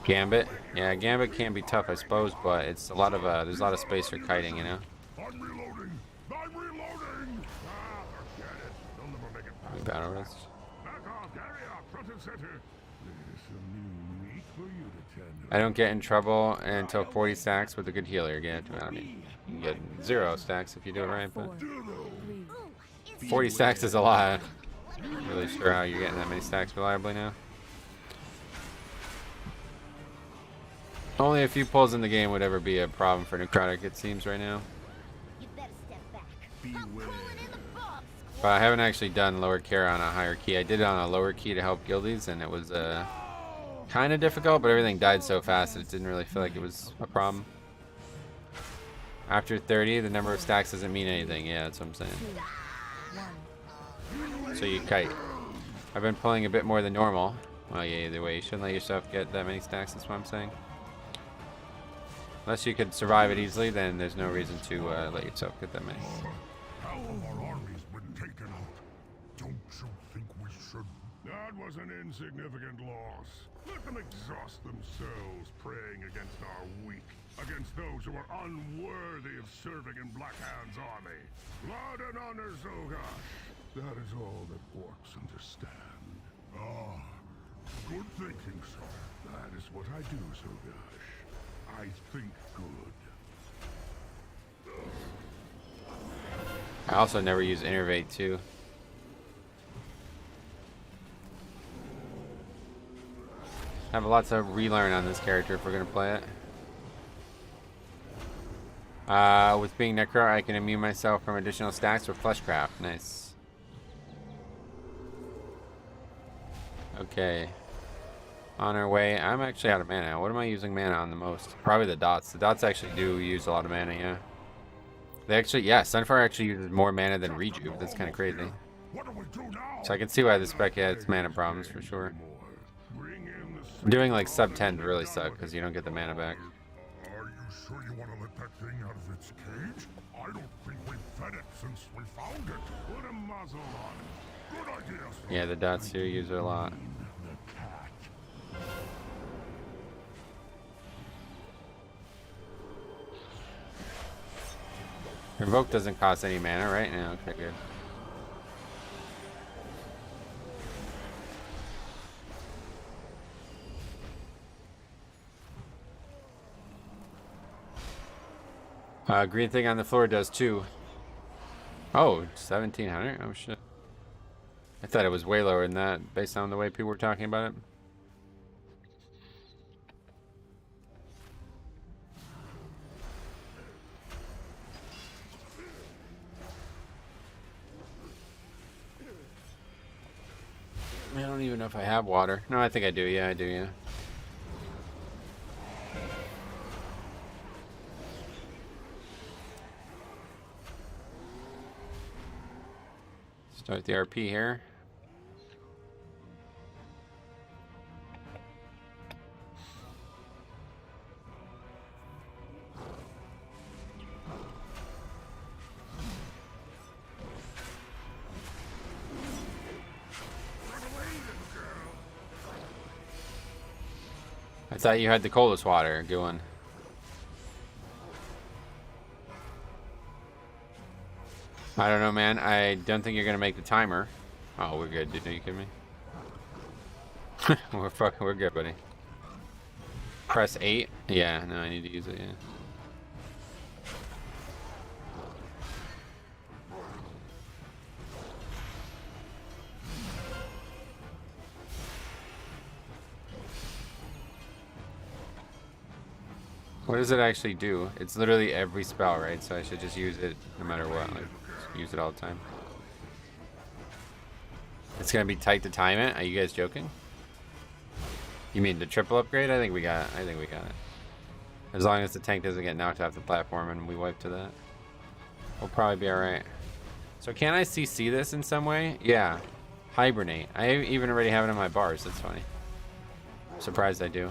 Gambit? Yeah, Gambit can be tough, I suppose, but it's a lot of, there's a lot of space for kiting, you know? Battle rest. front and center. There's some new meat for you to tend. I don't get in trouble until 40 stacks with a good healer. I mean, you can get 0 stacks if you do it right, but 40 stacks is a lot. I'm not really sure how you're getting that many stacks reliably now. Only a few pulls in the game would ever be a problem for Necrotic, it seems, right now. You better step back. Beware. But I haven't actually done lower care on a higher key. I did it on a lower key to help guildies, and it was kind of difficult, but everything died so fast that it didn't really feel like it was a problem. After 30, the number of stacks doesn't mean anything. Yeah, that's what I'm saying. So you kite. I've been pulling a bit more than normal. Well, yeah, either way, you shouldn't let yourself get that many stacks, that's what I'm saying. Unless you could survive it easily, then there's no reason to let yourself get that many. How have our armies been taken out? Don't you think we should? That was an insignificant loss. Let them exhaust themselves praying against our weak, against those who are unworthy of serving in Blackhand's army. Blood and honor, Zogash. That is all that orcs understand. Ah, good thinking, sir. That is what I do, Zogash. I think good. I also never use Innervate too. I have a lot to relearn on this character if we're gonna play it. With being Necro, I can immune myself from additional stacks with Fleshcraft. Nice. Okay. On our way. I'm actually out of mana. What am I using mana on the most? Probably the dots. The dots actually do use a lot of mana, yeah. They actually, yeah, Sunfire actually uses more mana than Rejuve. That's kind of crazy. What do we do now? So I can see why this spec has mana problems for sure. Doing like sub 10 really suck because you don't get the mana back. Are you sure you want to let that thing out of its cage? I don't think we've fed it since we found it. Put a muzzle on it. Good idea, sir. Yeah, the dots do use it a lot. The cat. Invoke doesn't cost any mana, right? No, okay, good. Green thing on the floor does too. Oh, 1700? Oh shit. I thought it was way lower than that based on the way people were talking about it. I don't even know if I have water. No, I think I do. Yeah, I do, yeah. Start the RP here. I thought you had the coldest water. Good one. I don't know, man. I don't think you're gonna make the timer. Oh, we're good, dude. Are you kidding me? We're good, buddy. Press 8. Yeah, no, I need to use it. Yeah. What does it actually do? It's literally every spell, right? So I should just use it no matter what. Like, use it all the time. It's gonna be tight to time it. Are you guys joking? You mean the triple upgrade? I think we got it. I think we got it. As long as the tank doesn't get knocked off the platform and we wipe to that, we'll probably be all right. So can I CC this in some way? Yeah. Hibernate. I even already have it in my bars. That's funny. I'm surprised I do.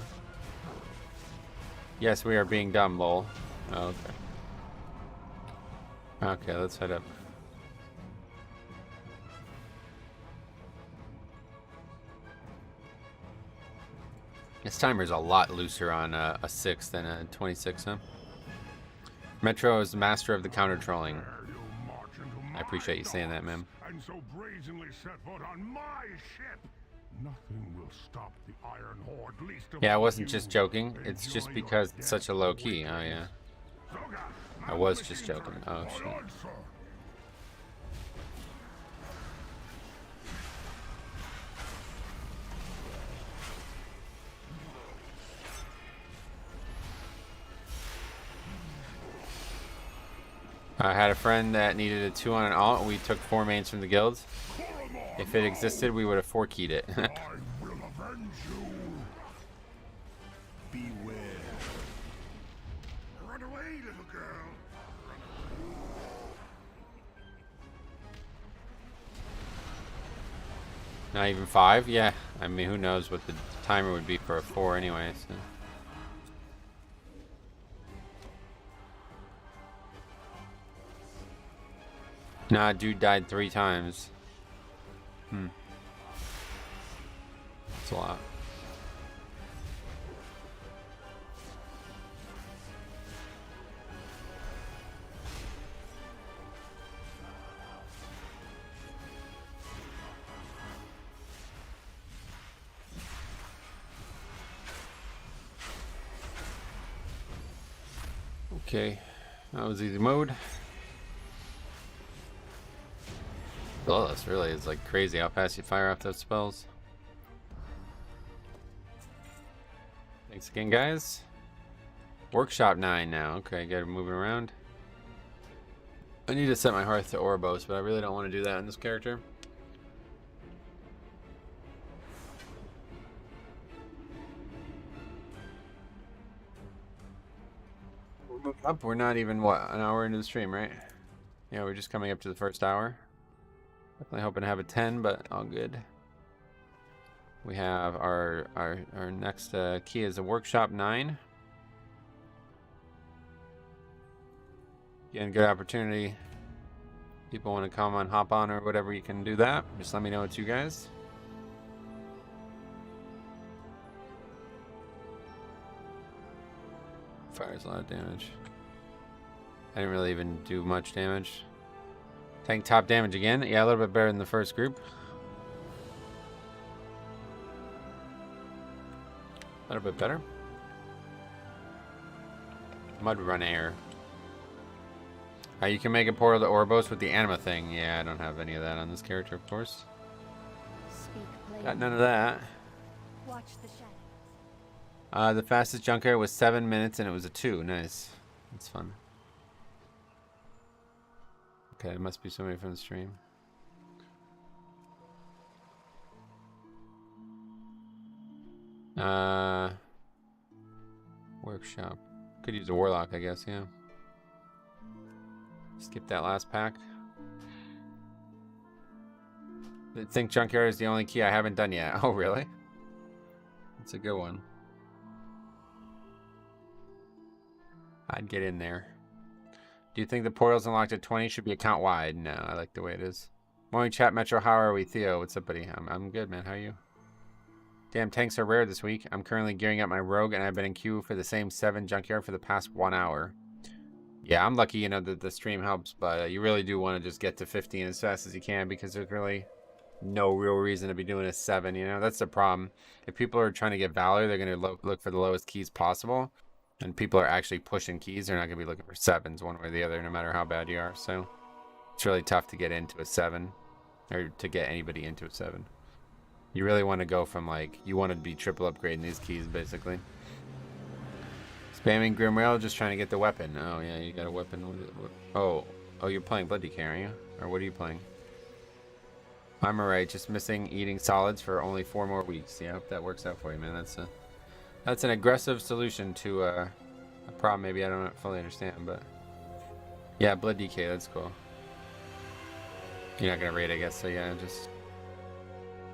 Yes, we are being dumb, lol. Oh, okay. Okay, let's head up. This timer's a lot looser on a 6 than a 26, huh? Metro is the master of the counter trolling. I appreciate you saying that, man. And so brazenly set foot on my ship. Nothing will stop the Iron Horde, least of Yeah, I all wasn't you. just joking. It's Enjoy just your because it's death, such a low key. Oh, warriors. yeah. Zoga, I man was the just machine joking. gun. Oh, Aye, shit. aye, sir. I had a friend that needed a 2 on an alt. We took 4 mains from the guild. If it existed, we would have 4-keyed it. I will avenge you. Beware. Run away, little girl. Not even 5? Yeah. I mean, who knows what the timer would be for a 4 anyway. So. Nah, dude died 3 times. That's a lot. Okay, that was easy mode. Oh, this really is like crazy how fast you fire off those spells. Thanks again, guys. Workshop 9 now. Okay, got it moving around. I need to set my hearth to Ouroboros, but I really don't want to do that in this character. We're moving up. We're not even, what, an hour into the stream, right? Yeah, we're just coming up to the first hour. Definitely hoping to have a 10, but all good. We have our next key is a Workshop 9. Again, good opportunity. People want to come on, hop on, or whatever, you can do that. Just let me know it's you guys. Fires a lot of damage. I didn't really even do much damage. Tank top damage again. Yeah, a little bit better than the first group. A little bit better. Mud run air. You can make a portal to Ouroboros with the anima thing. Yeah, I don't have any of that on this character, of course. Speak plainly. Got none of that. Watch the shadows. The fastest junker was 7 minutes and it was a 2. Nice. That's fun. Okay, it must be somebody from the stream. Workshop. Could use a warlock, I guess, yeah. Skip that last pack. I think Junkyard is the only key I haven't done yet. Oh, really? That's a good one. I'd get in there. Do you think the portals unlocked at 20 should be account wide? No, I like the way it is. Morning chat, Metro. How are we? Theo, what's up, buddy? I'm good, man. How are you? Damn, tanks are rare this week. I'm currently gearing up my rogue, and I've been in queue for the same 7 junkyard for the past 1 hour. Yeah, I'm lucky, you know, that the stream helps, but you really do want to just get to 15 as fast as you can because there's really no real reason to be doing a 7, you know? That's the problem. If people are trying to get Valor, they're going to look for the lowest keys possible. And people are actually pushing keys. They're not going to be looking for 7s one way or the other, no matter how bad you are. So it's really tough to get into a 7 or to get anybody into a 7. You really want to go from, like, you want to be triple upgrading these keys, basically. Spamming Grim Rail, just trying to get the weapon. Oh, yeah, you got a weapon. Oh, you're playing Blood DK, aren't you? Or what are you playing? I'm alright, just missing eating solids for only 4 more weeks. Yeah, I hope that works out for you, man. That's an aggressive solution to a problem maybe I don't fully understand, but... Yeah, Blood DK, that's cool. You're not gonna raid, I guess, so yeah, just...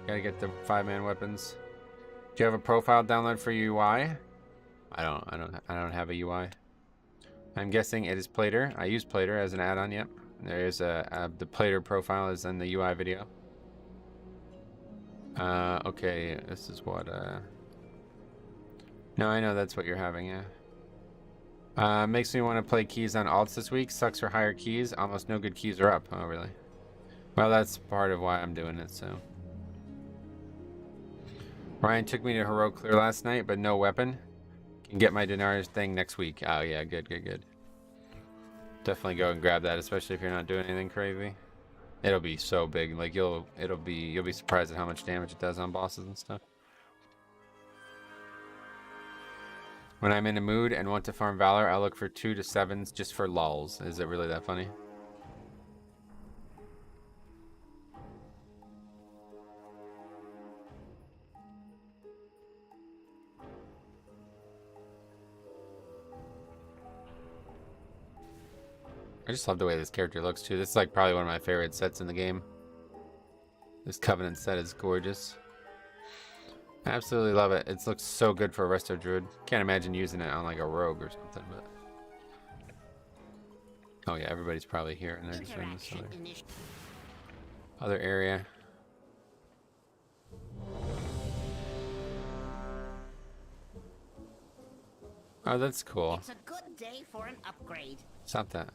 Gotta get the 5-man weapons. Do you have a profile download for UI? I don't have a UI. I'm guessing it is Plater. I use Plater as an add-on, yep. There is the Plater profile is in the UI video. Okay, this is what, No, I know that's what you're having, yeah. Makes me want to play keys on alts this week. Sucks for higher keys. Almost no good keys are up. Oh, really? Well, that's part of why I'm doing it, so. Ryan took me to heroic clear last night, but no weapon. Can get my Dinar's thing next week. Oh yeah, good, good, good. Definitely go and grab that, especially if you're not doing anything crazy. It'll be so big, like you'll be surprised at how much damage it does on bosses and stuff. When I'm in a mood and want to farm Valor, I look for 2 to 7s just for lulls. Is it really that funny? I just love the way this character looks too. This is like probably one of my favorite sets in the game. This Covenant set is gorgeous. I absolutely love it. It looks so good for a Resto Druid. Can't imagine using it on like a rogue or something, but... Oh yeah, everybody's probably here and they're just in this other area. Oh, that's cool. It's a good day for an upgrade. Stop that.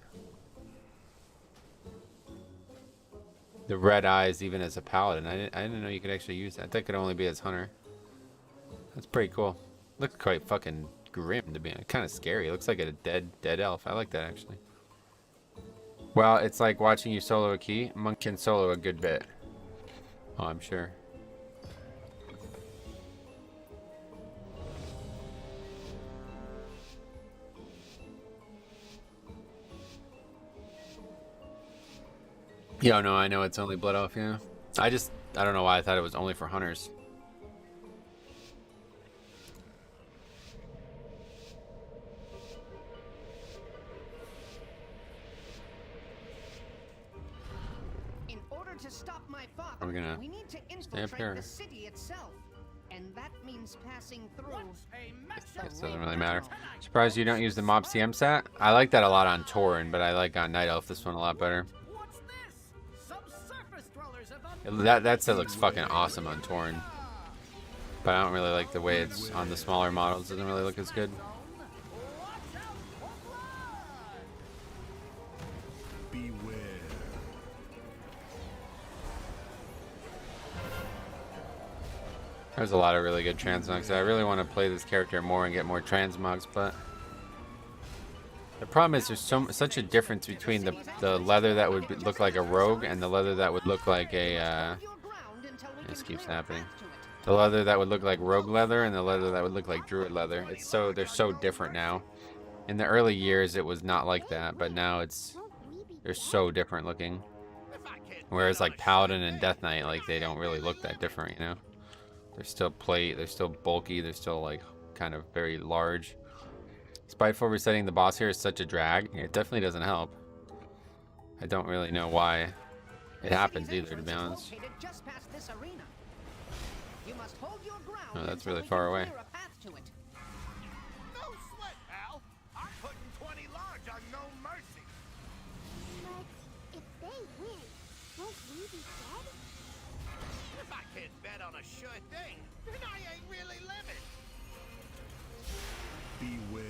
The red eyes even as a paladin. I didn't know you could actually use that. That could only be as hunter. That's pretty cool. Looks quite fucking grim to be kind of scary. It looks like a dead elf. I like that actually. Well, it's like watching you solo a key. Monk can solo a good bit. Oh, I'm sure. Yeah, no, I know it's only blood elf, yeah. I don't know why I thought it was only for hunters. In order to stop my father, Are we gonna we need to stay up here? infiltrate the city itself. And that means passing through. This doesn't really matter. Surprised you don't use the Mob CM set? I like that a lot on Tauren, but I like on Night Elf this one a lot better. That set looks fucking awesome on Tauren. But I don't really like the way it's on the smaller models. It doesn't really look as good. There's a lot of really good transmogs. I really want to play this character more and get more transmogs, but the problem is there's such a difference between the leather that would look like a rogue and the leather that would look like a this keeps happening. The leather that would look like rogue leather and the leather that would look like druid leather. They're so different now. In the early years it was not like that, but now they're so different looking. Whereas like Paladin and Death Knight, like they don't really look that different, you know. They're still plate, they're still bulky, they're still like kind of very large. Spiteful resetting the boss here is such a drag. It definitely doesn't help. I don't really know why it happens either, to be honest. Oh, that's really far away. No sweat, pal. I'm putting 20 large on no mercy. But if they win, won't we be dead? If I can't bet on a sure thing, then I ain't really living. Beware.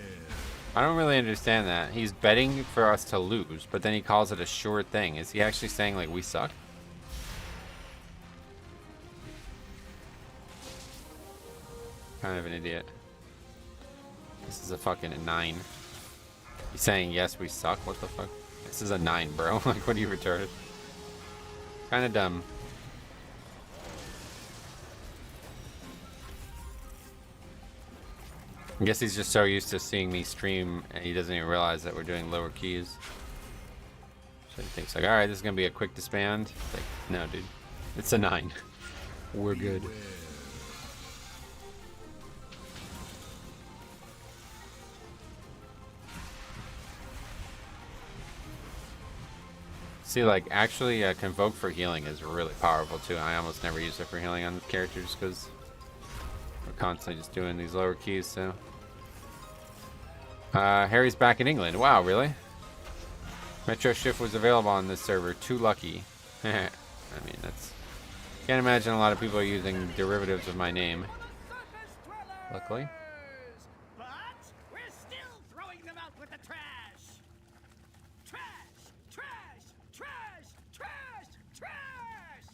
I don't really understand that. He's betting for us to lose, but then he calls it a sure thing. Is he actually saying like we suck? Kind of an idiot. This is a fucking 9. He's saying yes, we suck. What the fuck? This is a 9, bro. Like, what are you retarded? Kind of dumb. I guess he's just so used to seeing me stream and he doesn't even realize that we're doing lower keys. So he thinks like, alright, this is gonna be a quick disband. It's like, no dude. It's a 9. We're good. See, like, actually Convoke for healing is really powerful too. I almost never use it for healing on the character just because we're constantly just doing these lower keys, so. Harry's back in England. Wow, really? Metro Shift was available on this server. Too lucky. I mean, that's... Can't imagine a lot of people are using derivatives of my name. Luckily. But we're still throwing them out with the trash. Trash, trash, trash, trash, trash.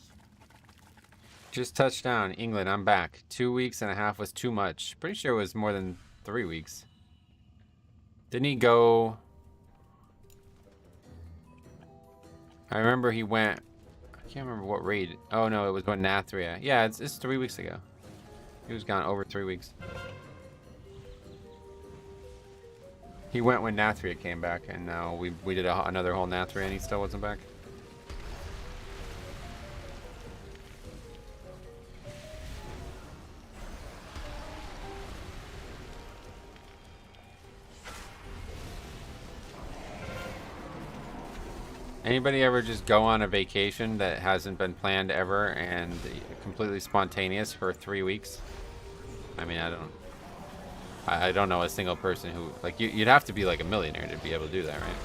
Just touched down. England, I'm back. 2 weeks and a half was too much. Pretty sure it was more than 3 weeks. Didn't he go... I remember he went... I can't remember what raid. Oh no, it was going Nathria. Yeah, it's 3 weeks ago. He was gone over 3 weeks. He went when Nathria came back, and now we did another whole Nathria and he still wasn't back. Anybody ever just go on a vacation that hasn't been planned ever and completely spontaneous for 3 weeks? I mean, I don't know a single person who, like, you'd have to be like a millionaire to be able to do that, right?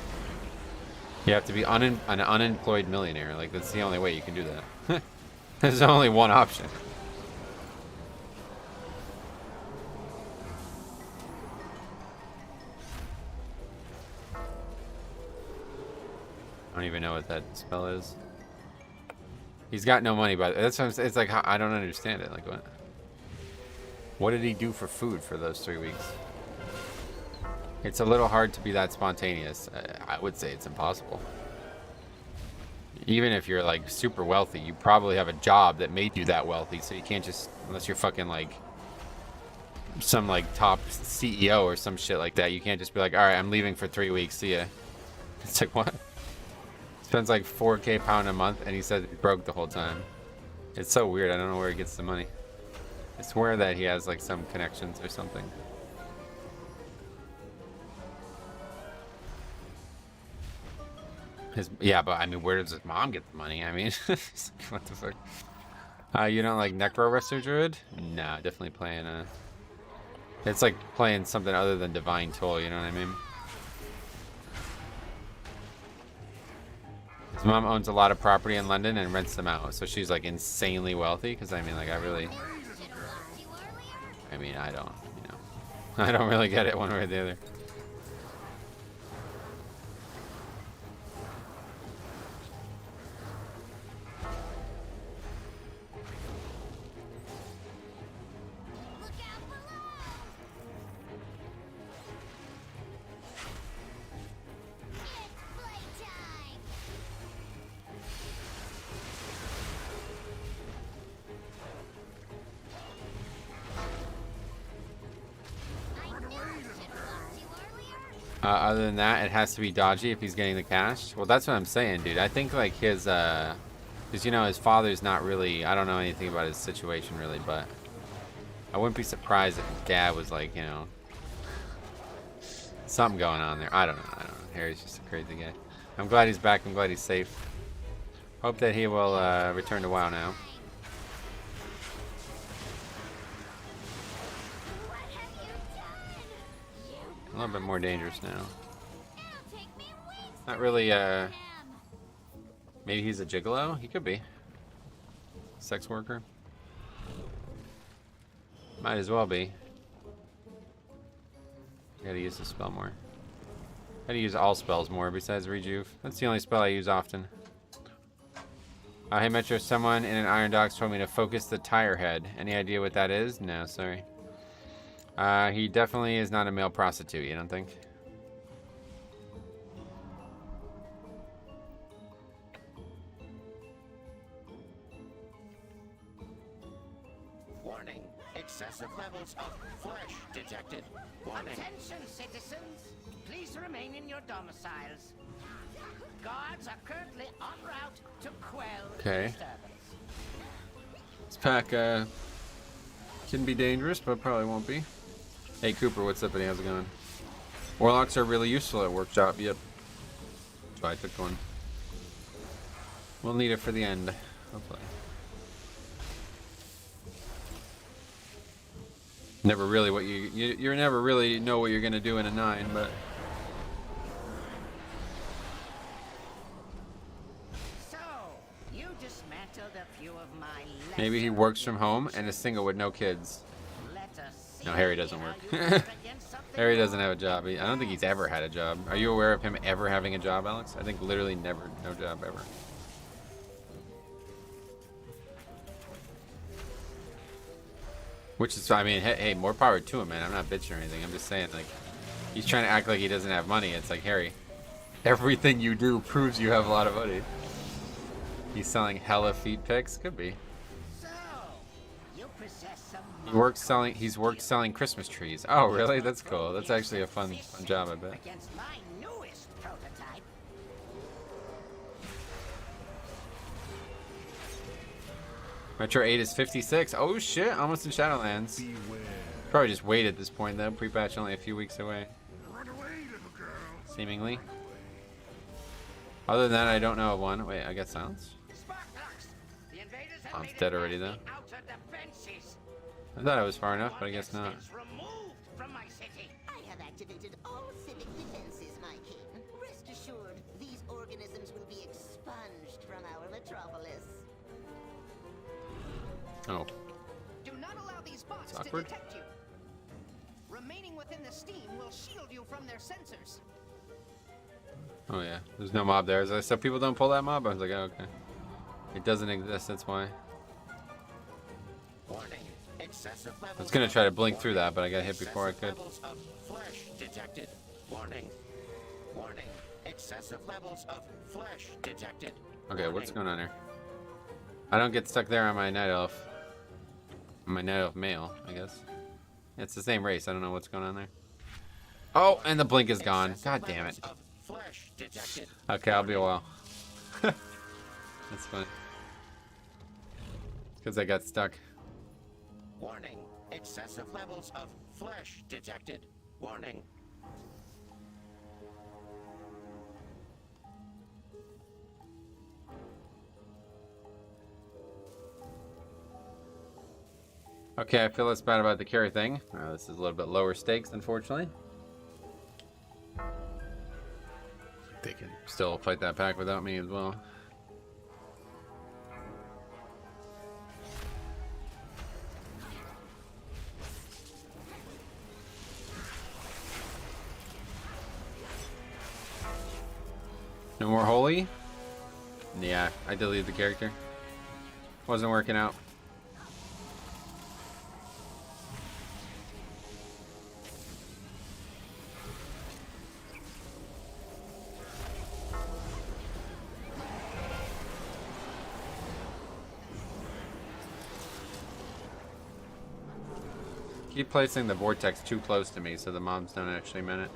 You have to be an unemployed millionaire. Like, that's the only way you can do that. There's only one option. I don't even know what that spell is. He's got no money, but that's what I'm saying. It's like, I don't understand it. Like, what did he do for food for those 3 weeks? It's a little hard to be that spontaneous. I would say it's impossible. Even if you're like super wealthy, you probably have a job that made you that wealthy, so you can't just, unless you're fucking like some like top CEO or some shit like that, you can't just be like, all right, I'm leaving for 3 weeks, see ya. It's like, what? Spends like 4K pound a month, and he said he's broke the whole time. It's so weird. I don't know where he gets the money. I swear that he has like some connections or something. Yeah, but I mean, where does his mom get the money? I mean, what the fuck? You don't like Resto Druid? Nah, definitely playing it's like playing something other than Divine Toll. You know what I mean? His mom owns a lot of property in London and rents them out, so she's like insanely wealthy. Because I mean, like, I don't, you know, I don't really get it one way or the other. Other than that, it has to be dodgy if he's getting the cash. Well, that's what I'm saying, dude. I think like his, because you know his father's not really. I don't know anything about his situation really, but I wouldn't be surprised if his dad was like, you know, something going on there. I don't know. Harry's just a crazy guy. I'm glad he's back. I'm glad he's safe. Hope that he will return to WoW now. A little bit more dangerous now. Not really, maybe he's a gigolo? He could be. Sex worker? Might as well be. Gotta use the spell more. Gotta use all spells more besides Rejuve. That's the only spell I use often. Hey Metro, someone in an Iron Dogs told me to focus the tire head. Any idea what that is? No, sorry. He definitely is not a male prostitute, you don't think? Warning, excessive levels of flesh detected. Warning. Attention, citizens. Please remain in your domiciles. Guards are currently en route to quell Okay. disturbance. This pack can be dangerous, but probably won't be. Hey Cooper, what's up, buddy? How's it going? Warlocks are really useful at workshop. Yep. So I took one. We'll need it for the end, hopefully. Never really what you never really know what you're gonna do in a 9, but. So, you dismantled a few of my Maybe he works from home and is single with no kids. No, Harry doesn't work. Harry doesn't have a job. I don't think he's ever had a job. Are you aware of him ever having a job, Alex? I think literally never. No job ever. Which is, I mean, hey, more power to him, man. I'm not bitching or anything. I'm just saying, like, he's trying to act like he doesn't have money. It's like, Harry, everything you do proves you have a lot of money. He's selling hella feet picks. Could be. So, you possess some He's worked selling Christmas trees. Oh, really? That's cool. That's actually a fun job, I bet. against my newest prototype. Metro 8 is 56. Oh shit, almost in Shadowlands. Probably just wait at this point though. Pre-patch only a few weeks away. Run away, little girl. Seemingly. Other than that, I don't know of one. Wait, I got silence. Sparklocks, the invaders have Oh, made it's it dead already past though. the outer defenses. I thought I was far enough, but I guess not. Distance removed from my city. I have activated all civic defenses, my king. Rest assured, these organisms will be expunged from our metropolis. Oh, Do not allow these bots It's to awkward. detect you. Remaining within the steam will shield you from their sensors. oh yeah. There's no mob there. As I said, people don't pull that mob. I was like, oh, okay. It doesn't exist. That's why. Warning. Excessive levels I was gonna of- try to blink through that, but I got hit before I could. Levels of flesh detected. Warning. Warning. Excessive levels of flesh detected. Okay, what's going on here? I don't get stuck there on my night elf. My night elf male, I guess. It's the same race. I don't know what's going on there. Oh, and the blink is gone. God damn it. Of flesh detected. Okay, I'll be a while. That's funny. Because I got stuck. Warning. Excessive levels of flesh detected. Warning. Okay, I feel less bad about the carry thing. This is a little bit lower stakes, unfortunately. They can still fight that pack without me as well. No more holy? Yeah, I deleted the character. Wasn't working out. Keep placing the vortex too close to me so the mobs don't actually min it.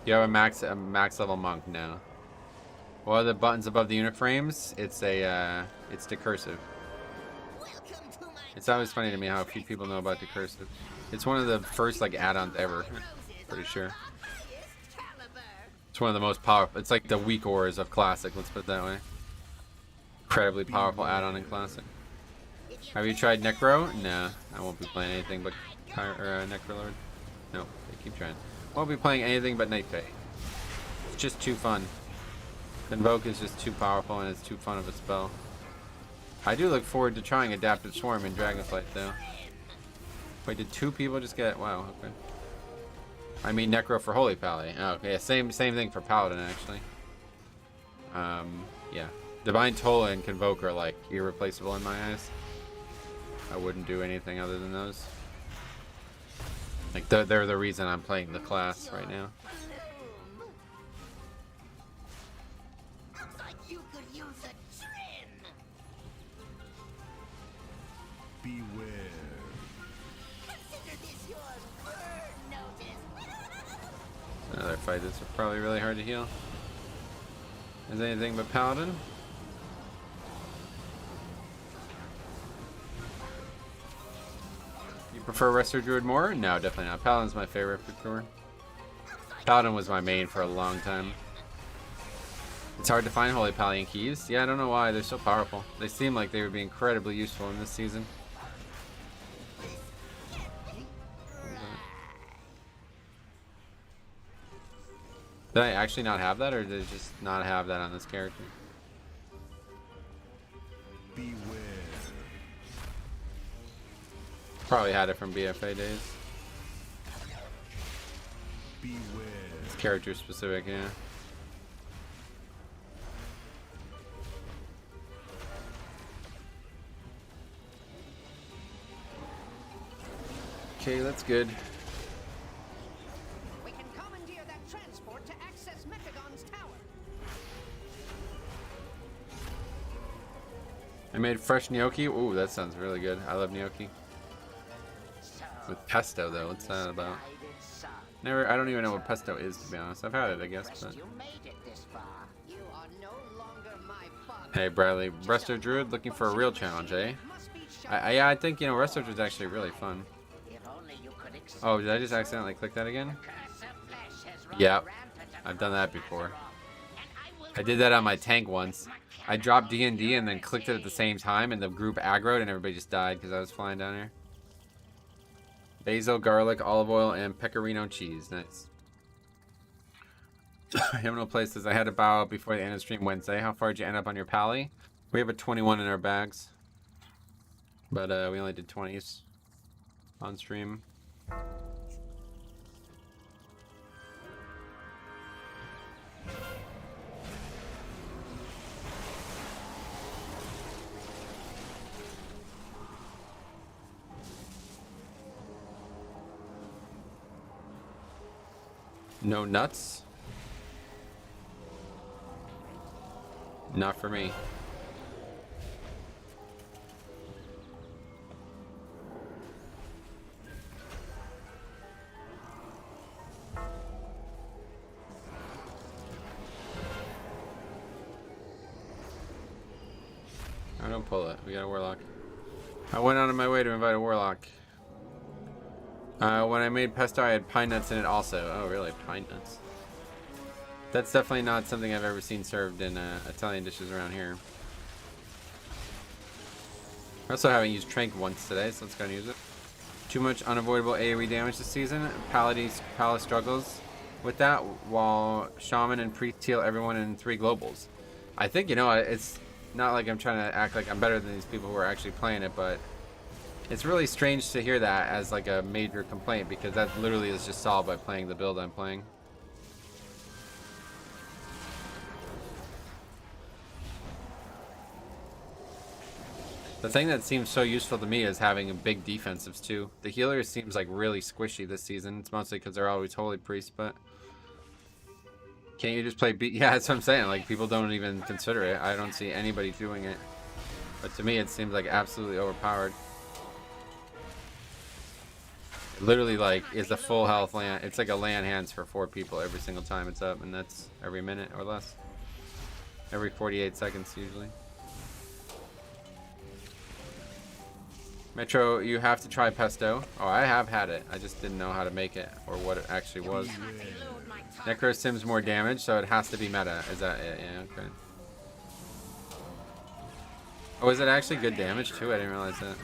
Do you have a max level monk? No. What are the buttons above the unit frames? It's decursive. It's always funny to me how few people know about decursive. It's one of the first like add-ons ever. Pretty sure. It's one of the most powerful. It's like the weak auras of Classic. Let's put it that way. Incredibly powerful add-on in Classic. Have you tried Necro? No, I won't be playing anything but Necrolord. No, they keep trying. Won't be playing anything but Night Fae. It's just too fun. Invoke is just too powerful and it's too fun of a spell. I do look forward to trying Adaptive Swarm in Dragonflight though. Wait, did two people just get? Wow, okay. I mean Necro for Holy Pally. Oh, okay, yeah, same thing for Paladin actually. Yeah. Divine Toll and Convoke are like irreplaceable in my eyes. I wouldn't do anything other than those. Like they're the reason I'm playing the class right now. Looks like you could use a trim. Beware. Consider this your burn notice. Another fight that's probably really hard to heal. Is anything but Paladin? You prefer Resto Druid more? No, definitely not. Paladin's my favorite for sure. Paladin was my main for a long time. It's hard to find Holy Pally and keys. Yeah, I don't know why. They're so powerful. They seem like they would be incredibly useful in this season. Did I actually not have that, or did it just not have that on this character? Beware. Probably had it from BFA days. Beware. It's character specific, yeah. Okay, that's good. We can commandeer that transport to access Mechagon's tower. I made fresh gnocchi. Ooh, that sounds really good. I love gnocchi. With pesto though, what's that about? Never. I don't even know what pesto is, to be honest. I've had it, I guess, but. You made it this far. You are no longer my father. Hey Bradley, Resto Druid looking for a real challenge, eh? Yeah, I think, you know, Resto Druid's actually really fun. Oh, did I just accidentally click that again? Yep, I've done that before. I did that on my tank once. I dropped D&D and then clicked it at the same time, and the group aggroed and everybody just died because I was flying down here. Basil, garlic, olive oil, and pecorino cheese. Nice. Hymnal places. I had to bow out before the end of stream Wednesday. How far did you end up on your pally? We have a 21 in our bags, but we only did 20s on stream. No nuts? Not for me. I don't pull it. We got a warlock. I went out of my way to invite a warlock. When I made pesto, I had pine nuts in it also. Oh, really? Pine nuts? That's definitely not something I've ever seen served in Italian dishes around here. I also haven't used Trank once today, so let's go and use it. Too much unavoidable AoE damage this season. Palace struggles with that, while Shaman and Priest heal everyone in 3 globals. I think, you know, it's not like I'm trying to act like I'm better than these people who are actually playing it, but it's really strange to hear that as like a major complaint, because that literally is just solved by playing the build I'm playing. The thing that seems so useful to me is having a big defensives too. The healer seems like really squishy this season. It's mostly because they're always holy priests, but can't you just play B? Yeah, that's what I'm saying. Like, people don't even consider it. I don't see anybody doing it, but to me it seems like absolutely overpowered. It literally, like, is a full health land. It's like a land hands for 4 people every single time it's up, and that's every minute or less. Every 48 seconds usually. Metro, you have to try pesto. Oh, I have had it. I just didn't know how to make it or what it actually was. Necro sims more damage, so it has to be meta. Is that it? Yeah, okay. Oh, is it actually good damage too? I didn't realize that.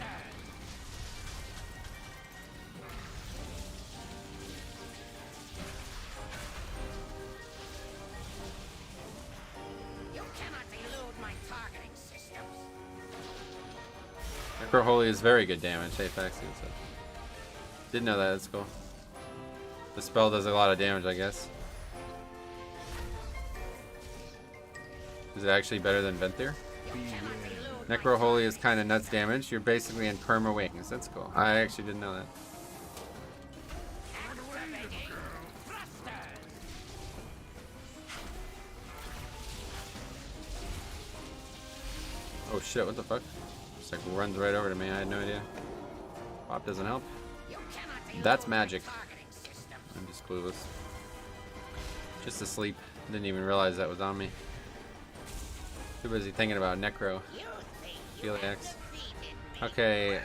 Necro Holy is very good damage. Hey, Faxi, what's up? Didn't know that. That's cool. The spell does a lot of damage, I guess. Is it actually better than Venthyr? Necro Holy is kind of nuts damage. You're basically in perma wings. That's cool. I actually didn't know that. Oh shit, what the fuck? Just like runs right over to me. I had no idea. Pop doesn't help. That's magic. I'm just clueless. Just asleep. Didn't even realize that was on me. Too busy thinking about Necro. Heliax. Okay,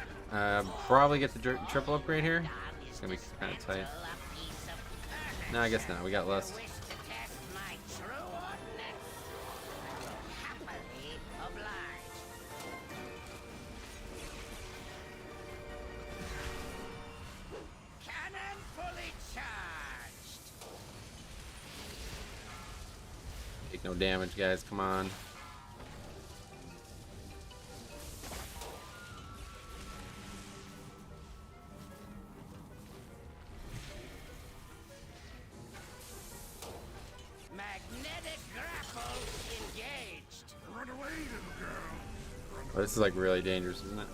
probably get the triple upgrade here. It's gonna be kind of tight. No, I guess not. We got less. Take no damage, guys. Come on. Magnetic grapple engaged. Run away, little girl. Oh, this is like really dangerous, isn't it?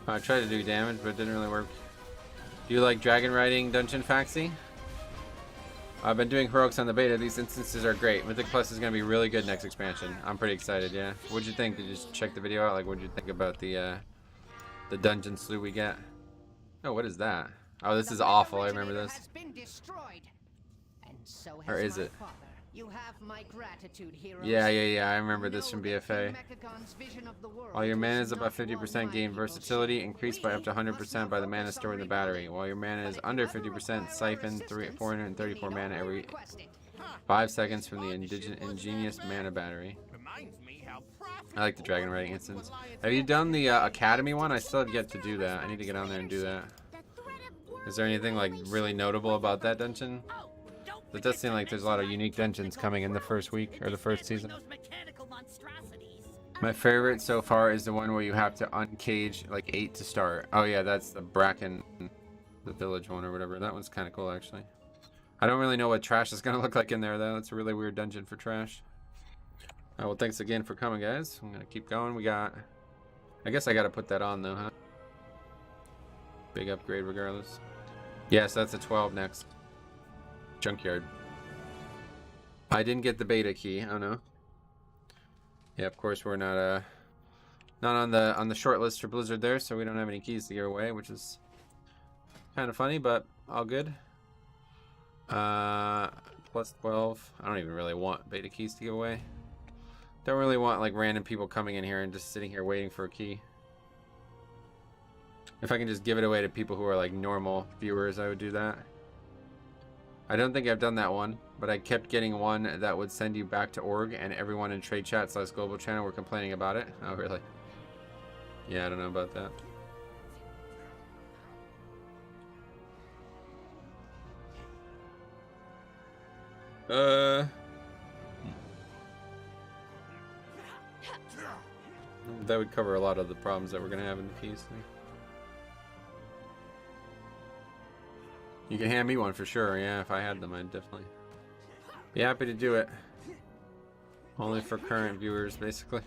I tried to do damage, but it didn't really work. Do you like dragon riding dungeon Faxi? I've been doing heroics on the beta. These instances are great. Mythic Plus is going to be really good next expansion. I'm pretty excited, yeah. What'd you think? Did you just check the video out? Like, what'd you think about the dungeon slew we get? Oh, what is that? Oh, this is awful. I remember this. Has been destroyed. And so has Or is my it? father. You have my gratitude, heroes. Yeah. I remember this from BFA. Mechagon's vision of the world While your mana is is above not 50%, what gain my versatility, heroes increased show. by up to We must 100% not by the mana focus stored in the on battery. rebuilding. While your mana is But if under you ever 50%, require our siphon assistance, 434 you need mana only every request it. 5 seconds from the ingenious mana battery. Reminds me how I like the dragon riding instance. Have you done the Academy one? I still have yet to do that. I need to get on there and do that. Is there anything like really notable about that dungeon? It does seem like there's a lot of unique dungeons coming in the first week or the first season. My favorite so far is the one where you have to uncage like 8 to start. Oh yeah, that's the Bracken, the village one or whatever. That one's kind of cool actually. I don't really know what trash is gonna look like in there though. It's a really weird dungeon for trash. Well, thanks again for coming, guys. I'm gonna keep going. We got, I guess I gotta put that on though, huh? Big upgrade regardless. Yes, that's a 12 next. Junkyard. I didn't get the beta key. Oh no. Yeah, of course we're not on the short list for Blizzard there, so we don't have any keys to give away, which is kind of funny, but all good. Plus 12. I don't even really want beta keys to give away. Don't really want like random people coming in here and just sitting here waiting for a key. If I can just give it away to people who are like normal viewers, I would do that. I don't think I've done that one, but I kept getting one that would send you back to org, and everyone in trade chat / global channel were complaining about it. Oh, really? Yeah, I don't know about that. That would cover a lot of the problems that we're gonna have in the keys thing. You can hand me one for sure. Yeah, if I had them, I'd definitely be happy to do it. Only for current viewers, basically.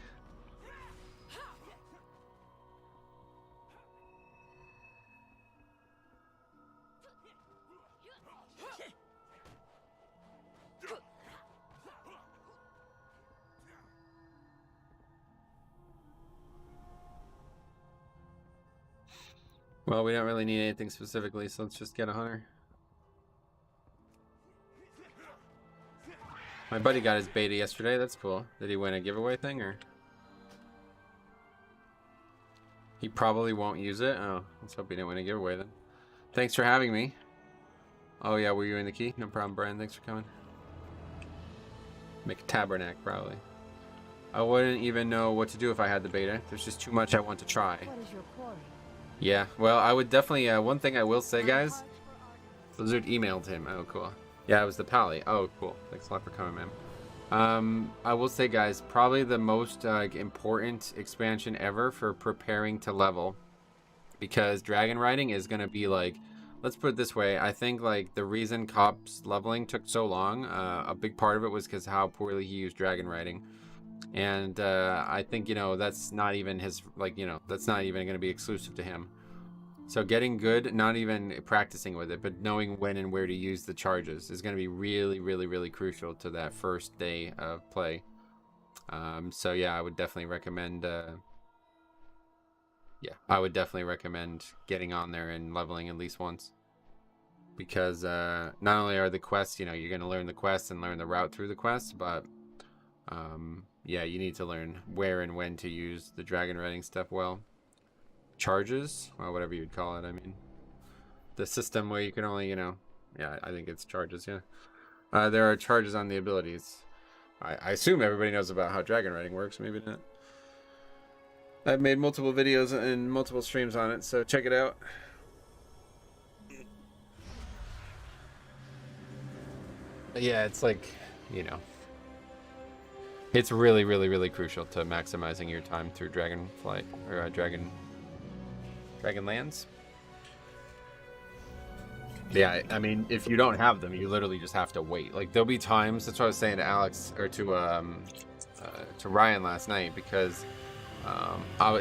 Well, we don't really need anything specifically, so let's just get a hunter. My buddy got his beta yesterday. That's cool. Did he win a giveaway thing, or? He probably won't use it. Oh, let's hope he didn't win a giveaway then. Thanks for having me. Oh yeah, were you in the key? No problem, Brian. Thanks for coming. Make a tabernacle, probably. I wouldn't even know what to do if I had the beta. There's just too much I want to try. What is your quarry? Yeah, well, I would definitely, one thing I will say, guys, Blizzard emailed him. Oh, cool. Yeah, it was the Pally. Oh, cool. Thanks a lot for coming, man. I will say, guys, probably the most important expansion ever for preparing to level, because dragon riding is going to be like, let's put it this way, I think like the reason Cop's leveling took so long, a big part of it was because how poorly he used dragon riding. And I think, you know, that's not even his, like, you know, that's not even going to be exclusive to him. So getting good, not even practicing with it, but knowing when and where to use the charges is going to be really, really, really crucial to that first day of play. So yeah, I would definitely recommend, getting on there and leveling at least once. Because not only are the quests, you know, you're going to learn the quests and learn the route through the quests, but yeah, you need to learn where and when to use the dragon riding stuff well. Charges, well, whatever you'd call it. I mean, the system where you can only, you know, yeah, I think it's charges. Yeah, there are charges on the abilities. I assume everybody knows about how dragon riding works. Maybe not. I've made multiple videos and multiple streams on it, so check it out. Yeah, it's like, you know, it's really, really, really crucial to maximizing your time through Dragonflight or Dragonlands. Yeah, I mean, if you don't have them, you literally just have to wait. Like, there'll be times. That's what I was saying to Alex or to Ryan last night, because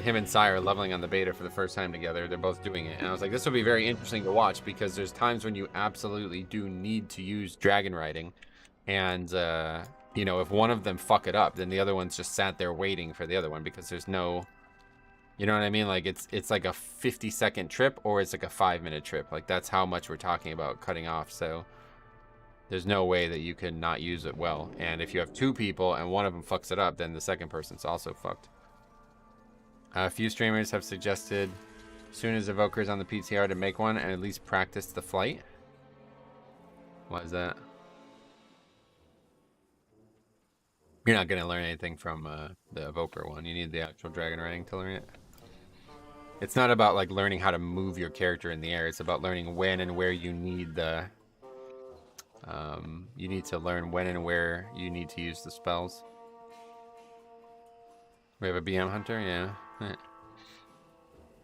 him and Sai are leveling on the beta for the first time together. They're both doing it, and I was like, this will be very interesting to watch because there's times when you absolutely do need to use dragon riding, and you know, if one of them fuck it up, then the other one's just sat there waiting for the other one because there's no, you know what I mean? Like it's like a 50-second trip or it's like a 5-minute trip. Like that's how much we're talking about cutting off. So there's no way that you can not use it well. And if you have 2 people and one of them fucks it up, then the second person's also fucked. A few streamers have suggested as soon as Evoker's on the PTR to make one and at least practice the flight. Why is that? You're not going to learn anything from the Evoker one. You need the actual dragon riding to learn it. It's not about like learning how to move your character in the air. It's about learning when and where you need the... you need to learn when and where you need to use the spells. We have a BM hunter? Yeah.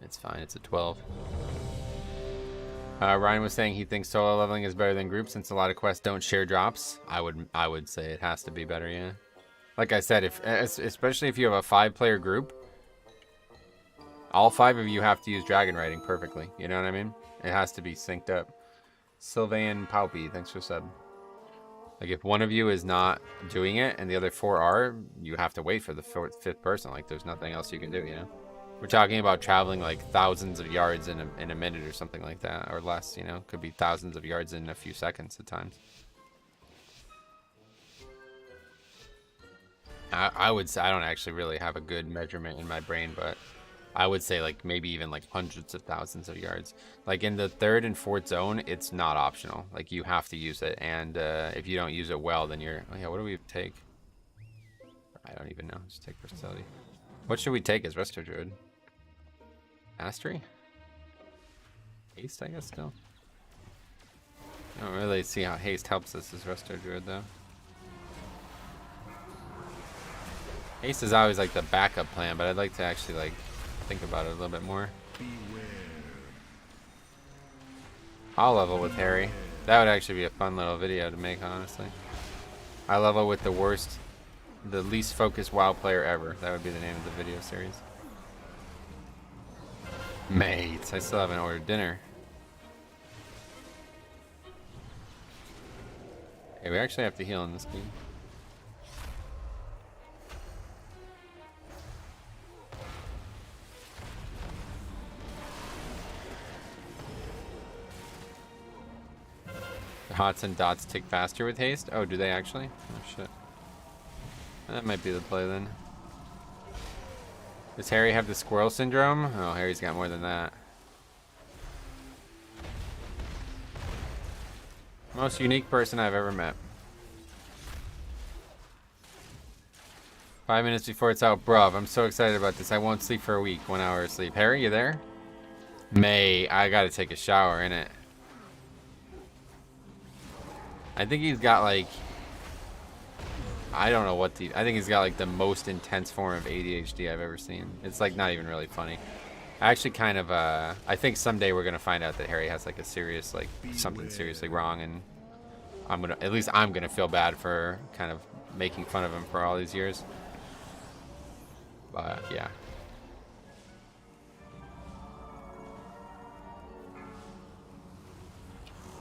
It's fine. It's a 12. Ryan was saying he thinks solo leveling is better than group since a lot of quests don't share drops. I would say it has to be better, yeah. Like I said, especially if you have a 5-player group, all 5 of you have to use dragon riding perfectly. You know what I mean? It has to be synced up. Sylvain Paupy, thanks for sub. Like if one of you is not doing it and the other 4 are, you have to wait for the 5th person. Like there's nothing else you can do, you know? We're talking about traveling like thousands of yards in a minute or something like that, or less, you know? Could be thousands of yards in a few seconds at times. I would say, I don't actually really have a good measurement in my brain, but I would say like maybe even like hundreds of thousands of yards. Like in the 3rd and 4th zone, it's not optional. Like you have to use it, and if you don't use it well, then you're... Oh yeah, what do we take? I don't even know. Just take versatility. What should we take as Resto Druid? Mastery? Haste, I guess, still? I don't really see how haste helps us as Resto Druid, though. Haste is always like the backup plan, but I'd like to actually like think about it a little bit more. I'll level with Harry. That would actually be a fun little video to make, honestly. I level with the least focused WoW player ever. That would be the name of the video series. Mate, I still haven't ordered dinner. Hey, we actually have to heal in this game. Hots and dots tick faster with haste? Oh, do they actually? Oh, shit. That might be the play then. Does Harry have the squirrel syndrome? Oh, Harry's got more than that. Most unique person I've ever met. 5 minutes before it's out. Bruv, I'm so excited about this. I won't sleep for a week. 1 hour of sleep. Harry, you there? May, I gotta take a shower, innit? I think he's got like... I don't know what I think he's got like the most intense form of ADHD I've ever seen. It's like not even really funny. I actually kind of, I think someday we're gonna find out that Harry has like a serious, like something seriously wrong, and at least I'm gonna feel bad for kind of making fun of him for all these years. But yeah.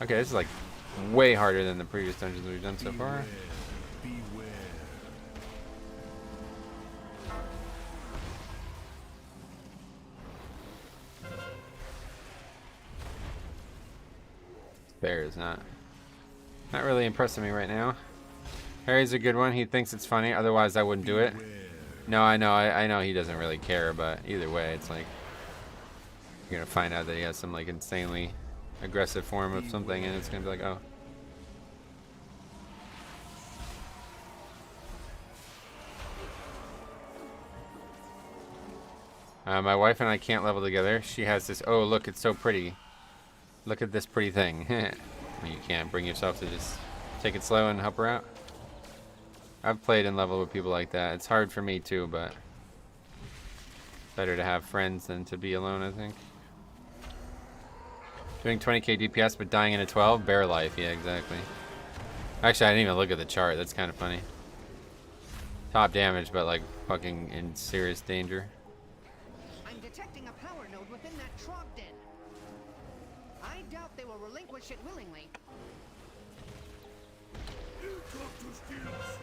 Okay, this is like way harder than the previous dungeons we've done so far. Bear is not really impressing me right now. Harry's a good one. He thinks it's funny. Otherwise, I wouldn't do it. No, I know he doesn't really care, but either way, it's like you're gonna find out that he has some like insanely aggressive form of something, and it's gonna be like, oh. My wife and I can't level together. She has this, oh look, it's so pretty. Look at this pretty thing. You can't bring yourself to just take it slow and help her out. I've played and leveled with people like that. It's hard for me too, but better to have friends than to be alone, I think. Doing 20k DPS but dying in a 12? Bear life, yeah, exactly. Actually, I didn't even look at the chart. That's kind of funny. Top damage, but like fucking in serious danger. detecting a power node within that trog den. I doubt they will relinquish it willingly. You come to steal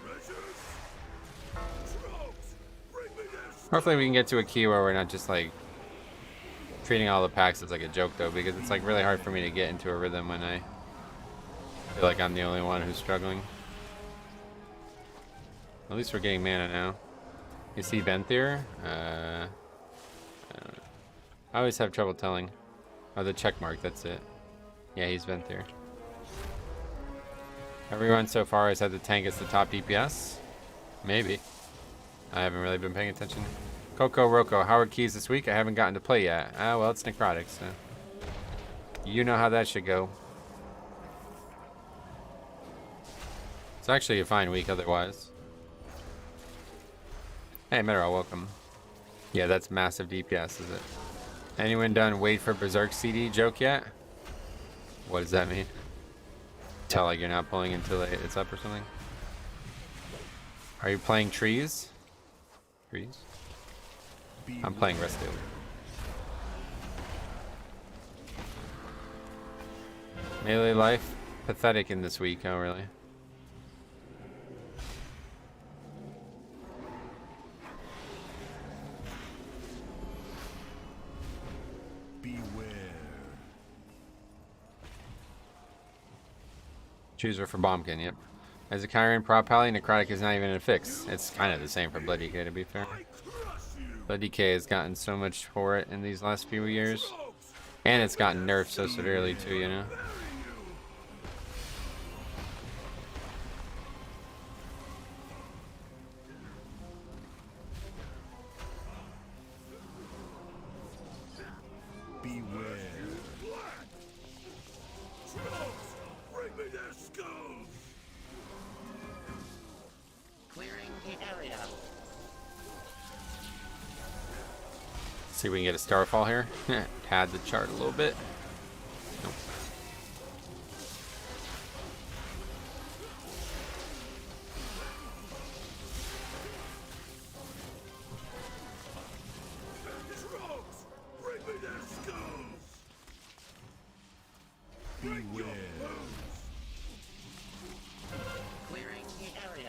treasures? Trogs, bring me their Hopefully we can get to a key where we're not just like treating all the packs as like a joke though, because it's like really hard for me to get into a rhythm when I feel like I'm the only one who's struggling. At least we're getting mana now. You see Venthyr? I don't know. I always have trouble telling. Oh, the check mark, that's it. Yeah, he's Venthyr. Everyone so far has had the tank as the top DPS? Maybe. I haven't really been paying attention. Coco Roco, how are keys this week? I haven't gotten to play yet. Ah, well, it's Necrotic, so you know how that should go. It's actually a fine week otherwise. Hey, Metro, welcome. Yeah, that's massive DPS, is it? Anyone done wait for Berserk CD joke yet? What does that mean? Tell like you're not pulling until it's up or something? Are you playing trees? Trees? I'm playing Resto. Melee life pathetic in this week. Oh, really? Chooser for Bombkin, yep. As a Kyrian prop pally, Necrotic is not even a fix. It's kind of the same for Blood DK, to be fair. Blood DK has gotten so much for it in these last few years. And it's gotten nerfed so severely too, you know? See if we can get a Starfall here. Pad the chart a little bit. Nope.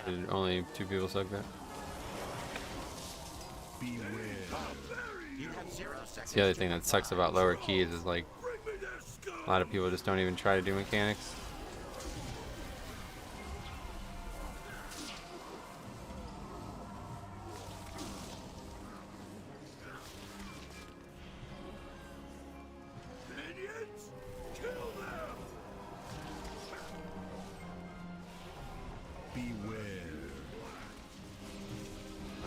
Did only 2 people suck that? That's the other thing that sucks about lower keys is like a lot of people just don't even try to do mechanics.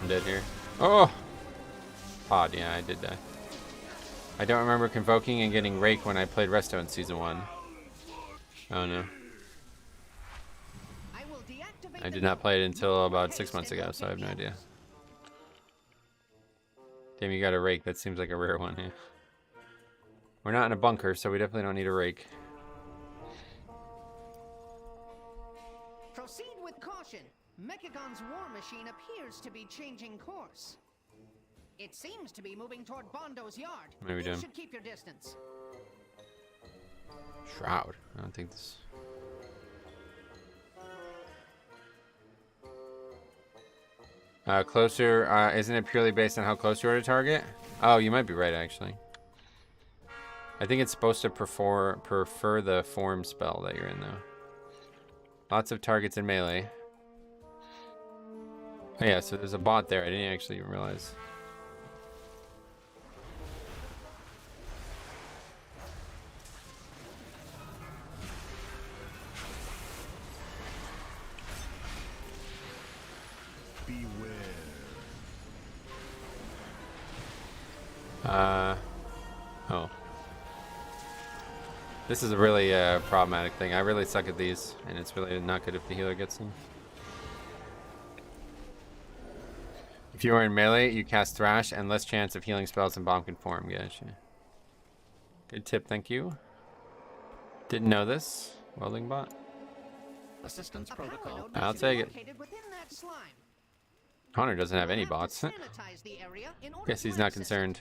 I'm dead here. Oh! Pod, yeah, I did die. I don't remember convoking and getting Rake when I played Resto in Season 1. Oh no. I did not play it until about 6 months ago, so I have no idea. Damn, you got a Rake. That seems like a rare one, yeah. We're not in a bunker, so we definitely don't need a Rake. Proceed with caution. Mechagon's war machine appears to be changing course. It seems to be moving toward Bondo's yard. What are we doing? You should keep your distance. Shroud. I don't think this. Closer. Isn't it purely based on how close you are to target? Oh, you might be right, actually. I think it's supposed to prefer the form spell that you're in, though. Lots of targets in melee. Oh, yeah, so there's a bot there. I didn't actually even realize. Oh. This is a really problematic thing. I really suck at these, and it's really not good if the healer gets them. If you are in melee, you cast Thrash and less chance of healing spells in bomb can form. Gotcha. Good tip, thank you. Didn't know this. Welding bot. Assistance protocol. I'll take it. Connor doesn't have any bots. Guess he's not concerned.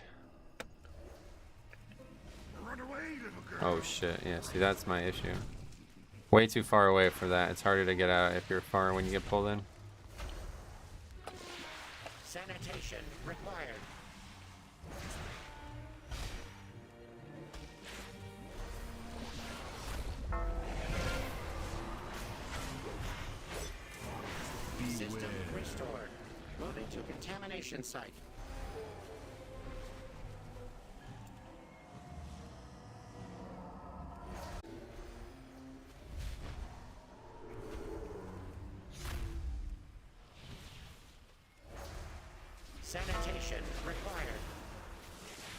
Oh shit, yeah, see that's my issue. Way too far away for that. It's harder to get out if you're far when you get pulled in. Sanitation required. System restored. Moving to contamination site. Sanitation required.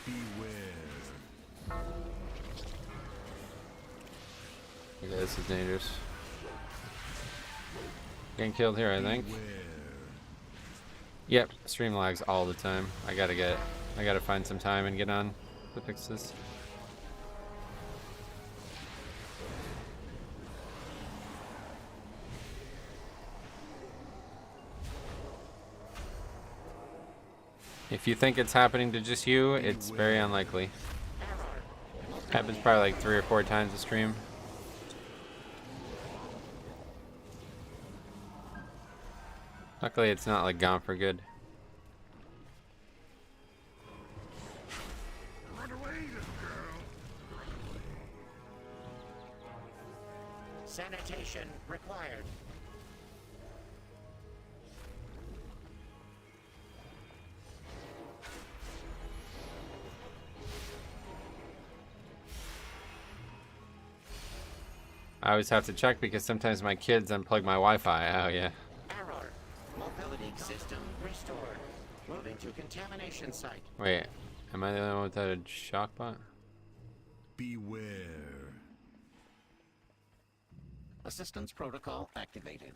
Beware. Okay, this is dangerous. Getting killed here, I think. Yep, stream lags all the time. I gotta find some time and get on to fix this. If you think it's happening to just you, it's very unlikely. Happens probably like 3 or 4 times a stream. Luckily, it's not like gone for good. Sanitation required. I always have to check because sometimes my kids unplug my Wi-Fi. Oh yeah. Error. Mobility system restored. Moving to contamination site. Wait, am I the only one without a shock bot? Beware. Assistance protocol activated.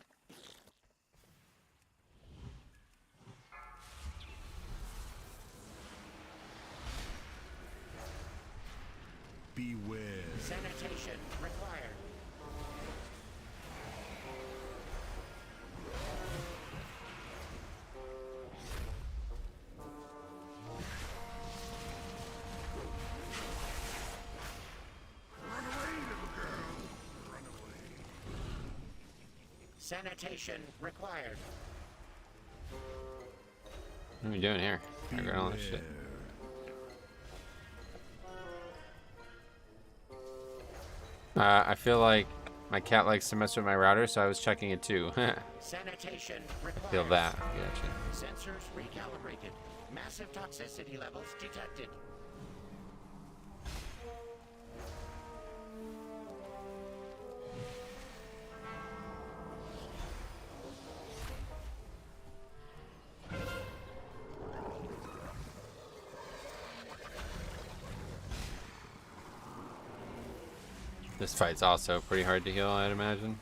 Beware. Sanitation required. Sanitation required. What are we doing here? I got all that shit. I feel like my cat likes to mess with my router, so I was checking it too. Sanitation required. Feel that. Gotcha. Sensors recalibrated. Massive toxicity levels detected. This fight's also pretty hard to heal, I'd imagine.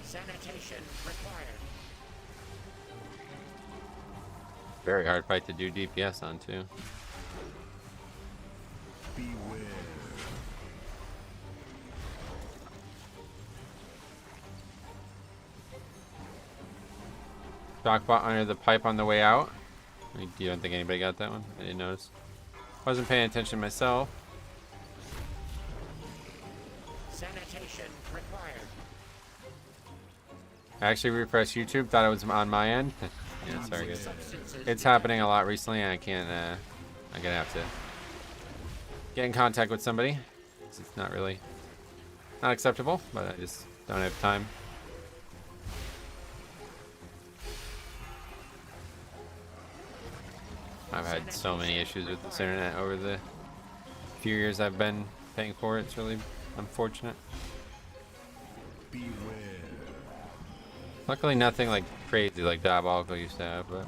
Sanitation required. Very hard fight to do DPS on too. Beware. Shockbot under the pipe on the way out. You don't think anybody got that one? I didn't notice. Wasn't paying attention myself. Sanitation required. I actually refreshed YouTube, thought it was on my end. Yeah, sorry guys. It's happening a lot recently and I can't, I'm gonna have to get in contact with somebody. It's not acceptable, but I just don't have time. I've had so many issues with this internet over the few years I've been paying for it. It's really unfortunate. Beware. Luckily nothing like crazy like Diabolical used to have, but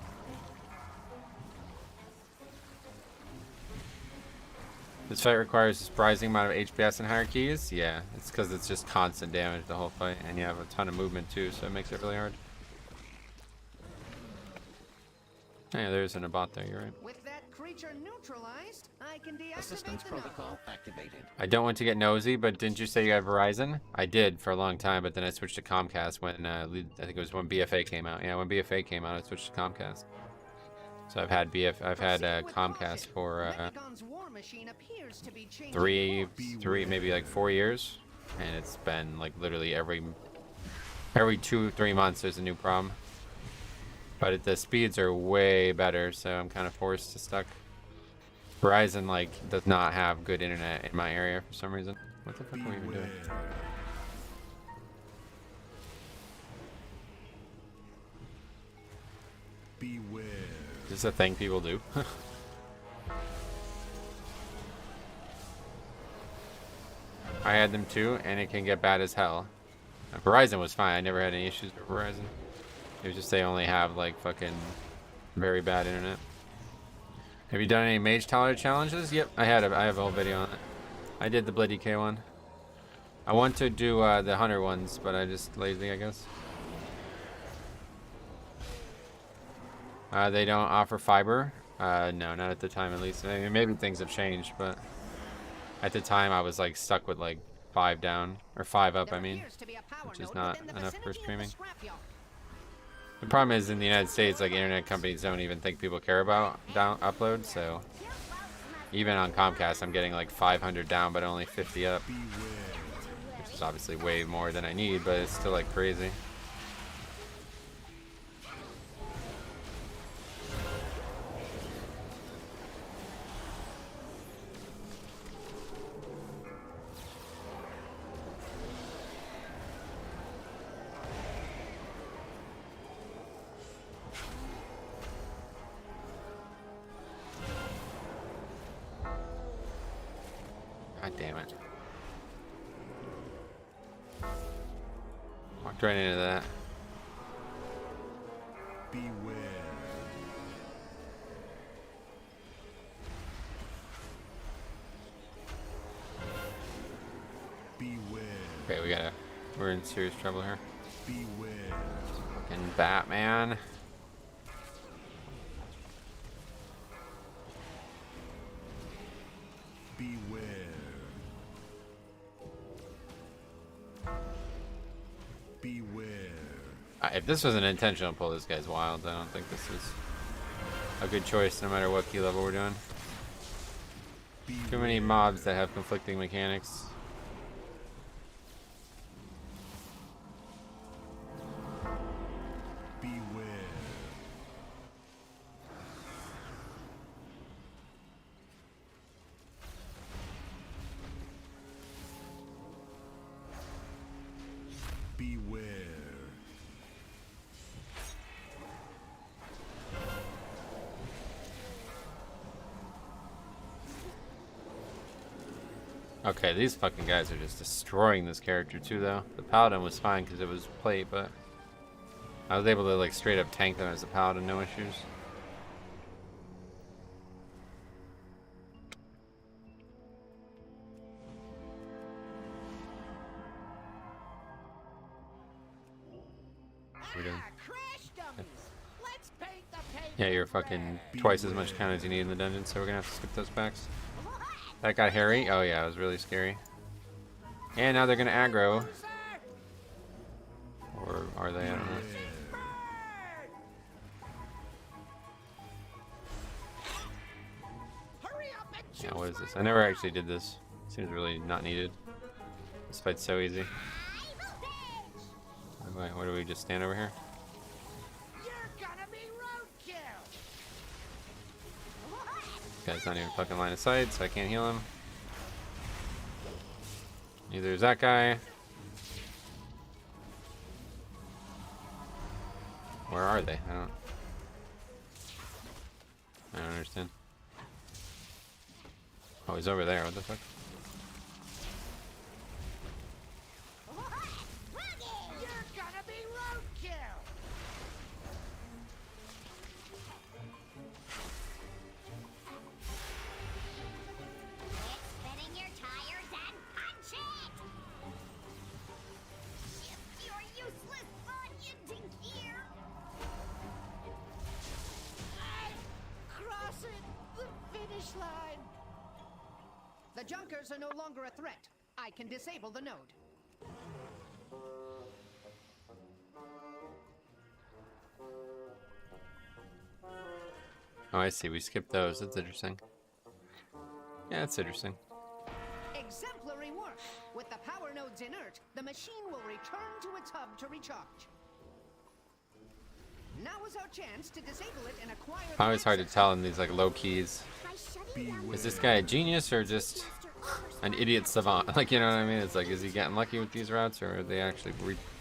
this fight requires a surprising amount of HPS and higher keys. Yeah, it's because it's just constant damage the whole fight, and you have a ton of movement too, so it makes it really hard. Yeah, there isn't a bot there, you're right. With that creature neutralized, I can deactivate Assistance the protocol node. activated. I don't want to get nosy, but didn't you say you had Verizon? I did for a long time, but then I switched to Comcast when I think it was when BFA came out. Yeah, when BFA came out, I switched to Comcast. So I've had Comcast for Mechagon's war machine appears to be changing three, maybe like 4 years, and it's been like literally every 2-3 months there's a new problem. But the speeds are way better, so I'm kind of forced to stuck. Verizon like does not have good internet in my area for some reason. What the fuck are we even doing? Beware. Is this a thing people do? I had them too, and it can get bad as hell. Verizon was fine. I never had any issues with Verizon. It was just they only have like fucking very bad internet. Have you done any Mage Tower challenges? Yep, I have a whole video on it. I did the Bloody K one. I want to do the Hunter ones, but I just lazy, I guess. They don't offer fiber. No, not at the time at least. I mean, maybe things have changed, but at the time I was like stuck with like 5 down or 5 up. I mean, which is not enough for streaming. The problem is in the United States, like internet companies don't even think people care about uploads. So even on Comcast, I'm getting like 500 down, but only 50 up, which is obviously way more than I need, but it's still like crazy. God damn it. Walked right into that. Beware. Beware. Okay, we're in serious trouble here. Beware. Fucking Batman. Beware. Beware. If this was an intentional pull, this guy's wild. I don't think this is a good choice no matter what key level we're doing. Too many mobs that have conflicting mechanics. Beware. Beware. Okay, these fucking guys are just destroying this character too, though. The Paladin was fine because it was plate, but I was able to like straight up tank them as a Paladin, no issues. Yeah, you're fucking twice as much count as you need in the dungeon, so we're gonna have to skip those packs. That got hairy. Oh yeah, it was really scary. And now they're gonna aggro. Or are they? I don't know. Yeah, what is this? I never actually did this. Seems really not needed. This fight's so easy. Wait, what do we just stand over here? Guy's not even fucking line of sight, so I can't heal him. Neither is that guy. Where are they? I don't understand. Oh, he's over there. What the fuck? The Junkers are no longer a threat. I can disable the node. Oh, I see. We skipped those. That's interesting. Yeah, that's interesting. Exemplary work. With the power nodes inert, the machine will return to its hub to recharge. Now is our chance to disable it and acquire. Always hard to tell in these like low keys. Is this guy a genius or just an idiot savant? Like, you know what I mean? It's like, is he getting lucky with these routes, or are they actually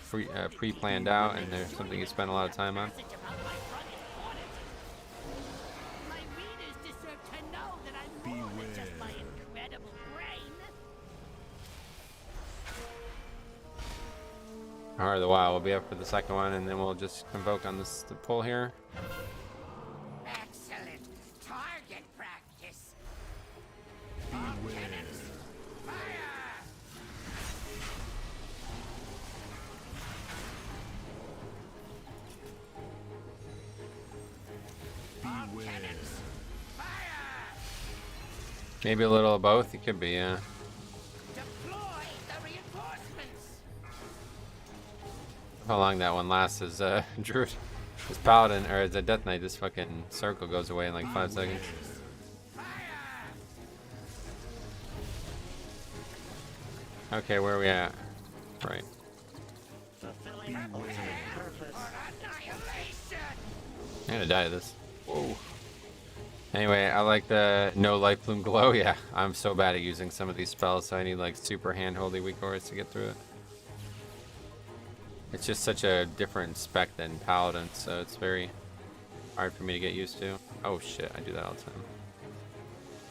pre-planned out and there's something you spend a lot of time on? My readers deserve to know that I'm more than just my incredible brain. Heart of the Wild will be up for the second one, and then we'll just convoke on this the pull here. Excellent. Target practice. Cannons, fire! Cannons, fire! Maybe a little of both. It could be, yeah. Deploy the reinforcements. How long that one lasts is Druid. This Paladin, or as a Death Knight, this fucking circle goes away in like 5 seconds. Okay, where are we at? Right. Fulfilling our purpose or annihilation. I'm gonna die to this. Whoa. Anyway, I like the no life plume glow. Yeah, I'm so bad at using some of these spells, so I need like super handholdy weak auras to get through it. It's just such a different spec than Paladin, so it's very hard for me to get used to. Oh shit, I do that all the time.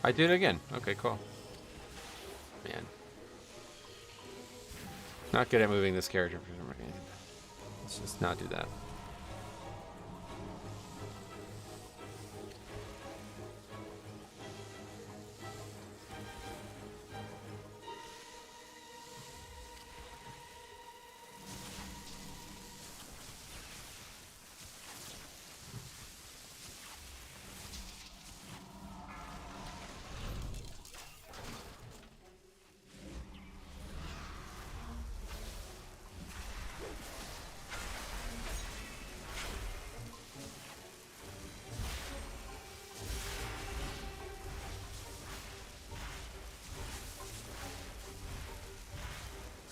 I do it again. Okay, cool. Man. Not good at moving this character for some reason. Let's just not do that.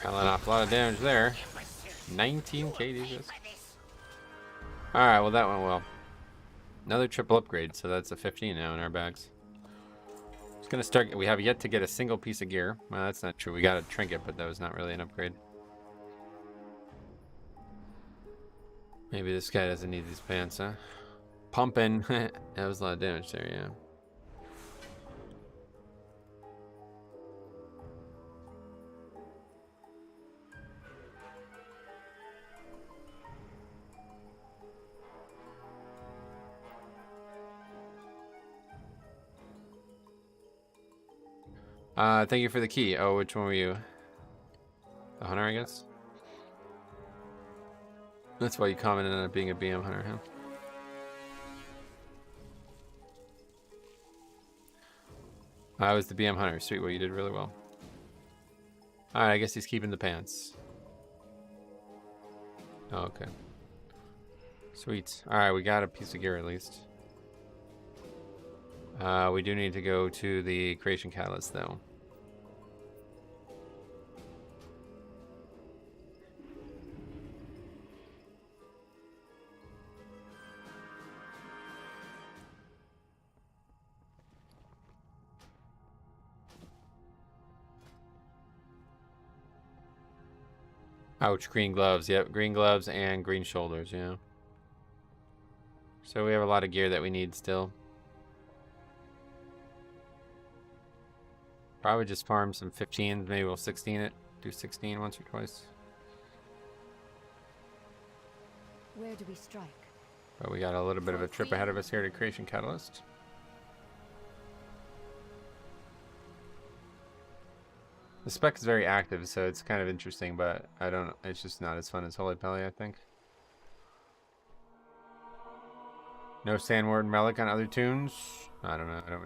Piling off a lot of damage there. 19k DPS. Alright, well that went well. Another triple upgrade, so that's a 15 now in our bags. It's gonna start. We have yet to get a single piece of gear. Well, that's not true. We got a trinket, but that was not really an upgrade. Maybe this guy doesn't need these pants, huh? Pumping. That was a lot of damage there, yeah. Thank you for the key. Oh, which one were you? The hunter, I guess? That's why you commented on it being a BM hunter, huh? I was the BM hunter. Sweet, well, you did really well. Alright, I guess he's keeping the pants. Oh, okay. Sweet. Alright, we got a piece of gear at least. We do need to go to the creation catalyst, though. Ouch, green gloves. Yep, green gloves and green shoulders, yeah. So we have a lot of gear that we need still. Probably just farm some 15s, maybe we'll 16 it. Do 16 once or twice. Where do we strike? But we got a little bit of a trip ahead of us here to Creation Catalyst. The spec is very active, so it's kind of interesting, but it's just not as fun as Holy Pally, I think. No Sandward Relic on other tunes? I don't know, I don't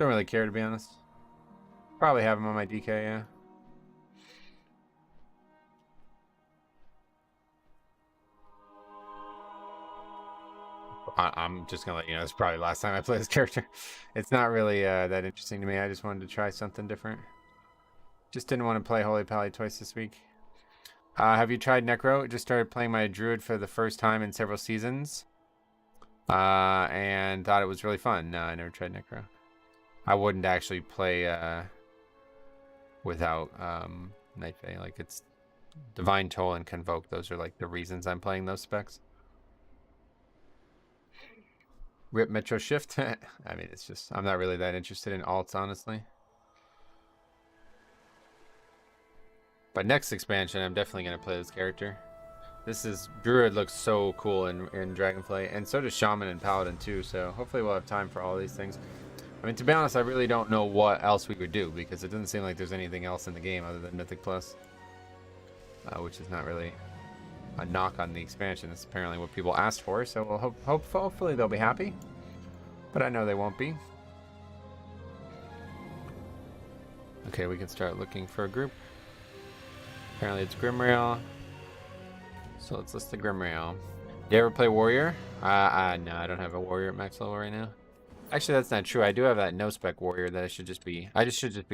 really care, to be honest. Probably have them on my DK, yeah. I'm just gonna let you know, it's probably the last time I play this character. It's not really that interesting to me. I just wanted to try something different. Just didn't want to play Holy Pally twice this week. Have you tried Necro? Just started playing my Druid for the first time in several seasons. And thought it was really fun. No, I never tried Necro. I wouldn't actually play without Night Fae. Like, it's Divine Toll and Convoke. Those are like the reasons I'm playing those specs. Rip Metro Shift. I mean, it's just, I'm not really that interested in alts, honestly. But next expansion, I'm definitely going to play this character. This is, Druid looks so cool in Dragonflight, and so does Shaman and Paladin too, so hopefully we'll have time for all these things. I mean, to be honest, I really don't know what else we would do, because it doesn't seem like there's anything else in the game other than Mythic Plus. Which is not really a knock on the expansion. It's apparently what people asked for, so we'll hopefully they'll be happy. But I know they won't be. Okay, we can start looking for a group. Apparently it's Grimrail. So let's list the Grimrail. Do you ever play Warrior? No, I don't have a Warrior at max level right now. Actually, that's not true. I do have that no-spec Warrior that I should just be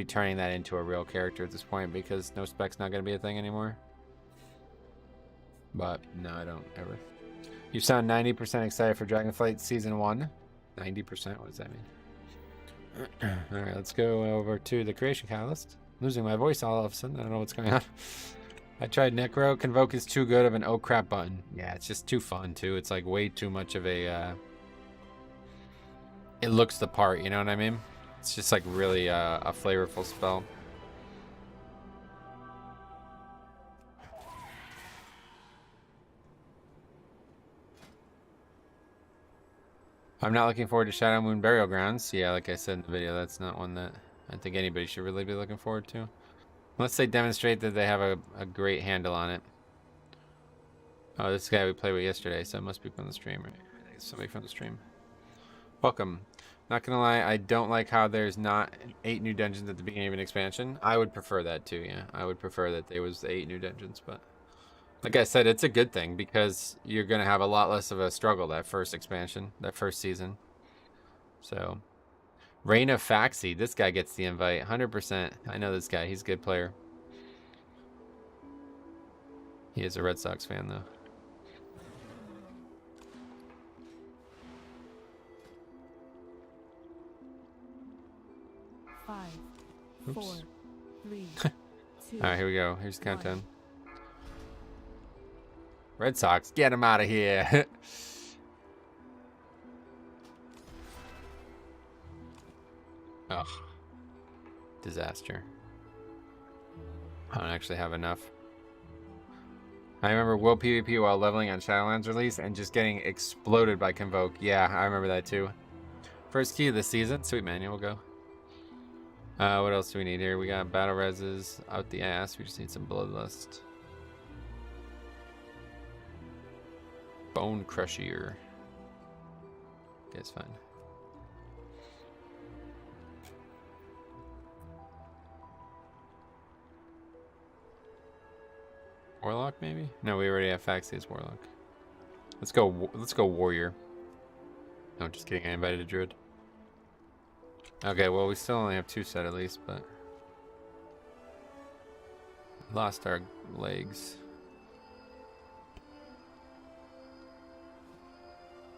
turning that into a real character at this point, because no-spec's not going to be a thing anymore. But no, I don't ever. You sound 90% excited for Dragonflight Season 1. 90%? What does that mean? Alright, let's go over to the Creation Catalyst. Losing my voice all of a sudden. I don't know what's going on. I tried Necro. Convoke is too good of an oh crap button. Yeah, it's just too fun too. It's like way too much of a it looks the part, you know what I mean? It's just like really a flavorful spell. I'm not looking forward to Shadow Moon Burial Grounds. Yeah, like I said in the video, that's not one that I think anybody should really be looking forward to. Unless they demonstrate that they have a great handle on it. Oh, this guy we played with yesterday, so it must be from the stream, right? I think it's somebody from the stream. Welcome. Not gonna lie, I don't like how there's not 8 new dungeons at the beginning of an expansion. I would prefer that too, yeah. I would prefer that there was 8 new dungeons, but like I said, it's a good thing because you're gonna have a lot less of a struggle that first expansion, that first season. So, Reign of Faxi, this guy gets the invite, 100%. I know this guy, he's a good player. He is a Red Sox fan though. Five, Oops. 4, 3, 2. Alright, here we go. Here's the countdown. Red Sox, get him out of here. Ugh. Disaster. I don't actually have enough. I remember Will PvP while leveling on Shadowlands release and just getting exploded by Convoke. Yeah, I remember that too. First key of the season. Sweet man, we'll go. What else do we need here? We got battle reses out the ass. We just need some bloodlust. Bone Crusher. Okay, it's fine. Warlock maybe? No, we already have Faxi as Warlock. Let's go Warrior. No, just kidding. I invited a Druid. Okay, well we still only have 2 set at least, but lost our legs.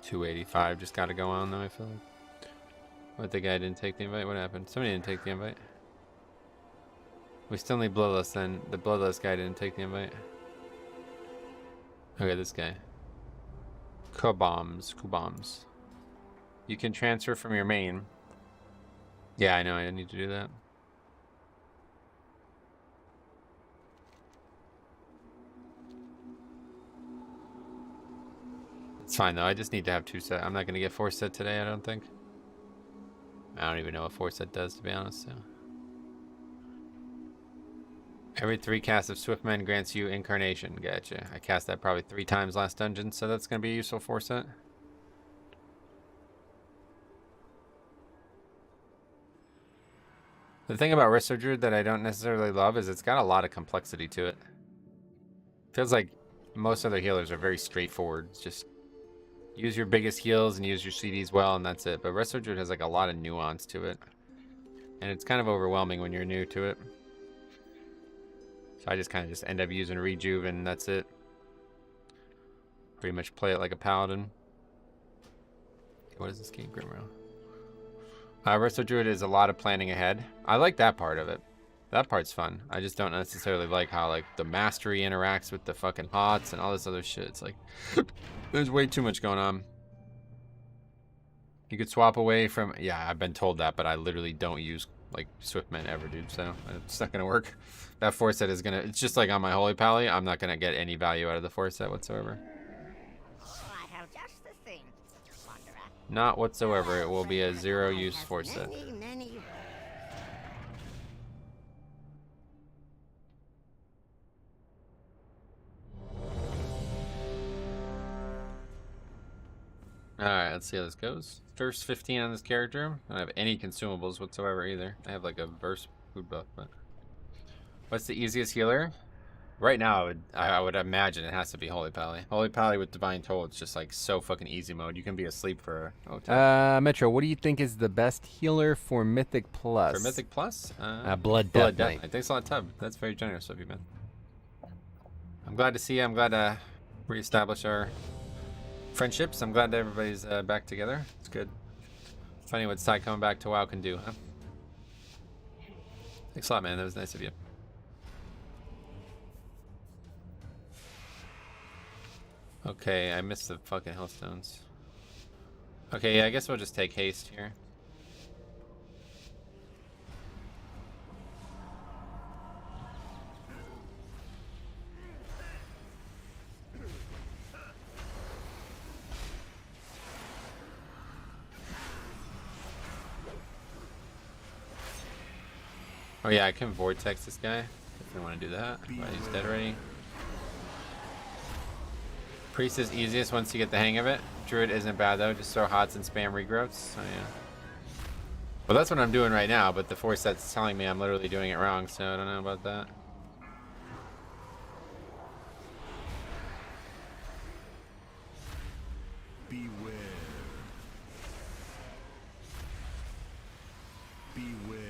285 just got to go on though, I feel like. What, the guy didn't take the invite? What happened? Somebody didn't take the invite. We still need Bloodlust then. The Bloodlust guy didn't take the invite. Okay, this guy. Kubombs. You can transfer from your main. Yeah, I know, I need to do that. It's fine though, I just need to have 2 set. I'm not going to get 4 set today, I don't think. I don't even know what 4 set does, to be honest. So. Every 3 casts of Swiftman grants you Incarnation. Gotcha. I cast that probably 3 times last dungeon, so that's going to be a useful 4 set. The thing about Resto Druid that I don't necessarily love is it's got a lot of complexity to it. Feels like most other healers are very straightforward. It's just Use your biggest heals and use your CDs well, and that's it. But Resto Druid has like a lot of nuance to it. And it's kind of overwhelming when you're new to it. So I just kind of just end up using Rejuve and that's it. Pretty much play it like a paladin. What is this game, Grimrow? Resto Druid is a lot of planning ahead. I like that part of it. That part's fun. I just don't necessarily like how like the mastery interacts with the fucking HOTS and all this other shit. It's like there's way too much going on. You could swap away from, yeah, I've been told that, but I literally don't use like Swiftman ever, dude. So it's not gonna work. That force set is gonna, it's just like on my Holy Pally. I'm not gonna get any value out of the force set whatsoever. I have just the thing. Wanderer. Not whatsoever. It will be a zero use force set. Many Alright, let's see how this goes. First 15 on this character. I don't have any consumables whatsoever either. I have like a verse food buff, but what's the easiest healer? Right now I would imagine it has to be Holy Pally. Holy Pally with Divine Toll, it's just like so fucking easy mode. You can be asleep for Metro, what do you think is the best healer for Mythic Plus? For Mythic Plus? Blood Death Knight. Thanks a lot, Tub. That's very generous of you, man. I'm glad to see you. I'm glad to reestablish our friendships. I'm glad that everybody's back together. It's good. Funny what Sai coming back to WoW can do, huh? Thanks a lot, man. That was nice of you. Okay, I missed the fucking Hellstones. Okay, yeah, I guess we'll just take haste here. Oh yeah, I can vortex this guy if I want to do that. Right, he's dead already. Priest is easiest once you get the hang of it. Druid isn't bad though, just throw HOTS and spam regrowths. Oh yeah. Well, that's what I'm doing right now, but the force set's telling me I'm literally doing it wrong, so I don't know about that. Beware. Beware.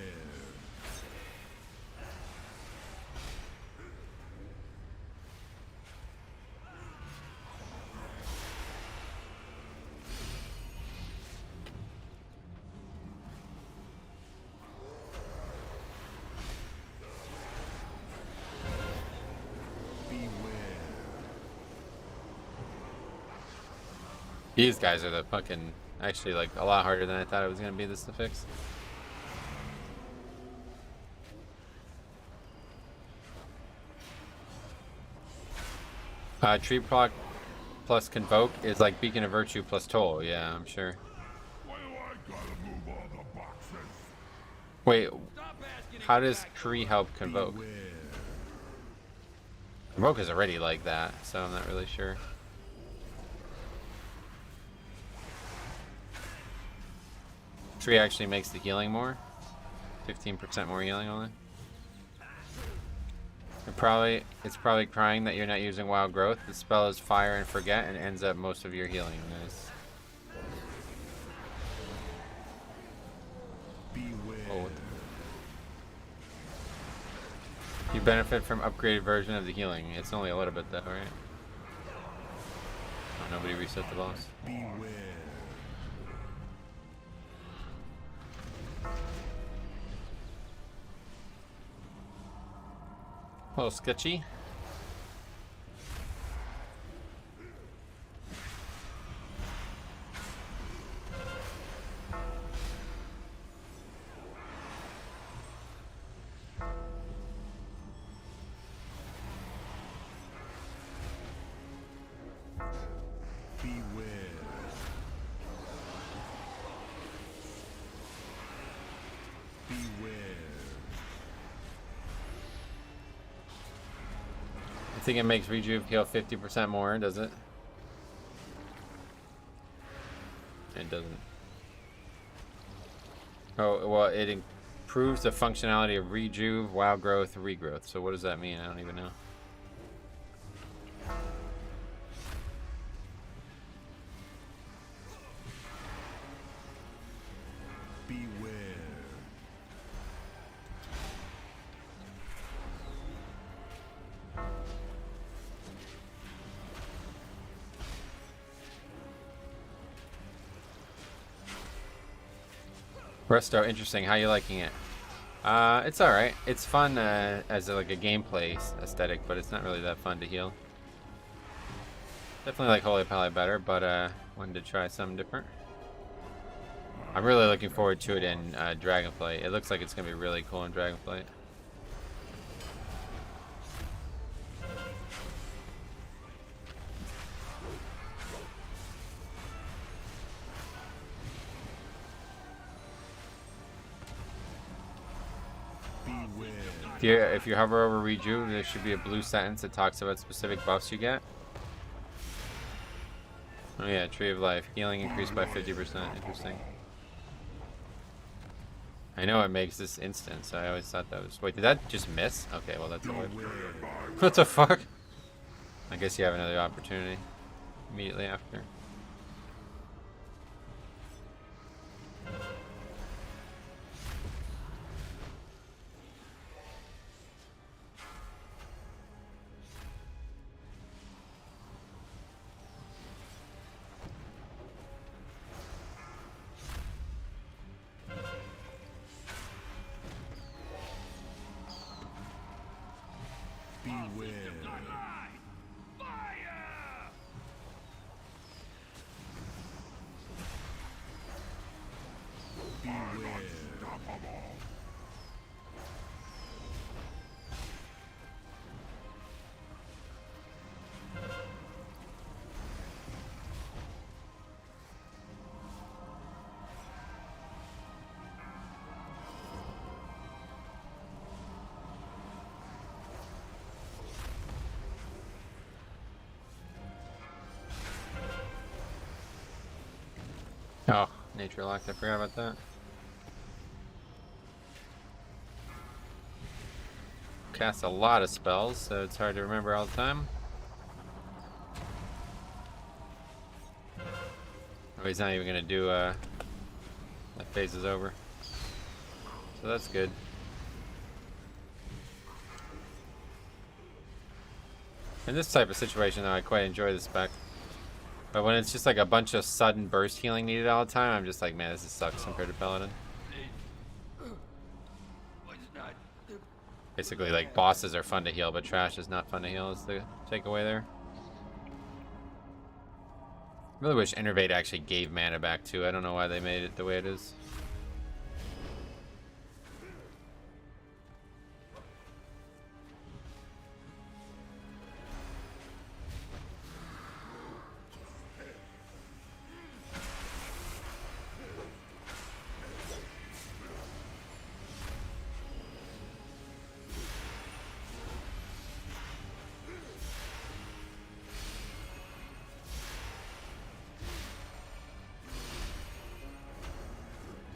These guys are the fucking, actually like a lot harder than I thought it was gonna be this to fix. Tree proc plus Convoke is like Beacon of Virtue plus Toll, yeah, I'm sure. Wait, how does Tree help Convoke? Convoke is already like that, so I'm not really sure. Tree actually makes the healing more. 15% more healing only. It's probably crying that you're not using Wild Growth. The spell is Fire and Forget and ends up most of your healing. Nice. Oh, you benefit from upgraded version of the healing. It's only a little bit though, right? Oh, nobody reset the boss. Beware. A little sketchy. Beware. Beware. I think it makes Rejuve heal 50% more, does it? It doesn't. Oh, well, it improves the functionality of Rejuve, Wild Growth, Regrowth. So what does that mean? I don't even know. Beware. Resto, interesting. How you liking it? It's alright. It's fun as like a gameplay aesthetic, but it's not really that fun to heal. Definitely like Holy Pally better, but wanted to try something different. I'm really looking forward to it in Dragonflight. It looks like it's going to be really cool in Dragonflight. If you hover over Reju, there should be a blue sentence that talks about specific buffs you get. Oh yeah, Tree of Life. Healing increased by 50%. Interesting. I know it makes this instant, so I always thought that was... Wait, did that just miss? Okay, well that's weird. What the fuck? I guess you have another opportunity immediately after. Oh, nature locked. I forgot about that. Cast a lot of spells, so it's hard to remember all the time. Oh, he's not even gonna do that phase is over. So that's good. In this type of situation though, I quite enjoy the spec. But when it's just like a bunch of sudden burst healing needed all the time, I'm just like, man, this sucks compared to Paladin. Basically, like, bosses are fun to heal, but trash is not fun to heal, is the takeaway there. I really wish Innervate actually gave mana back too. I don't know why they made it the way it is.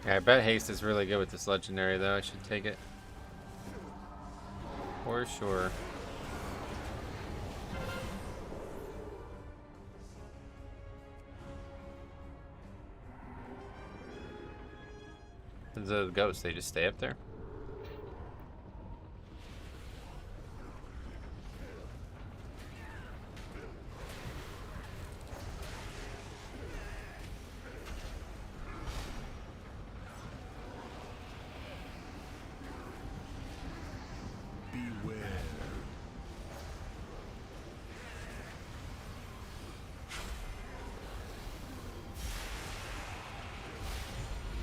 Yeah, I bet haste is really good with this legendary though. I should take it. For sure. The ghosts, they just stay up there?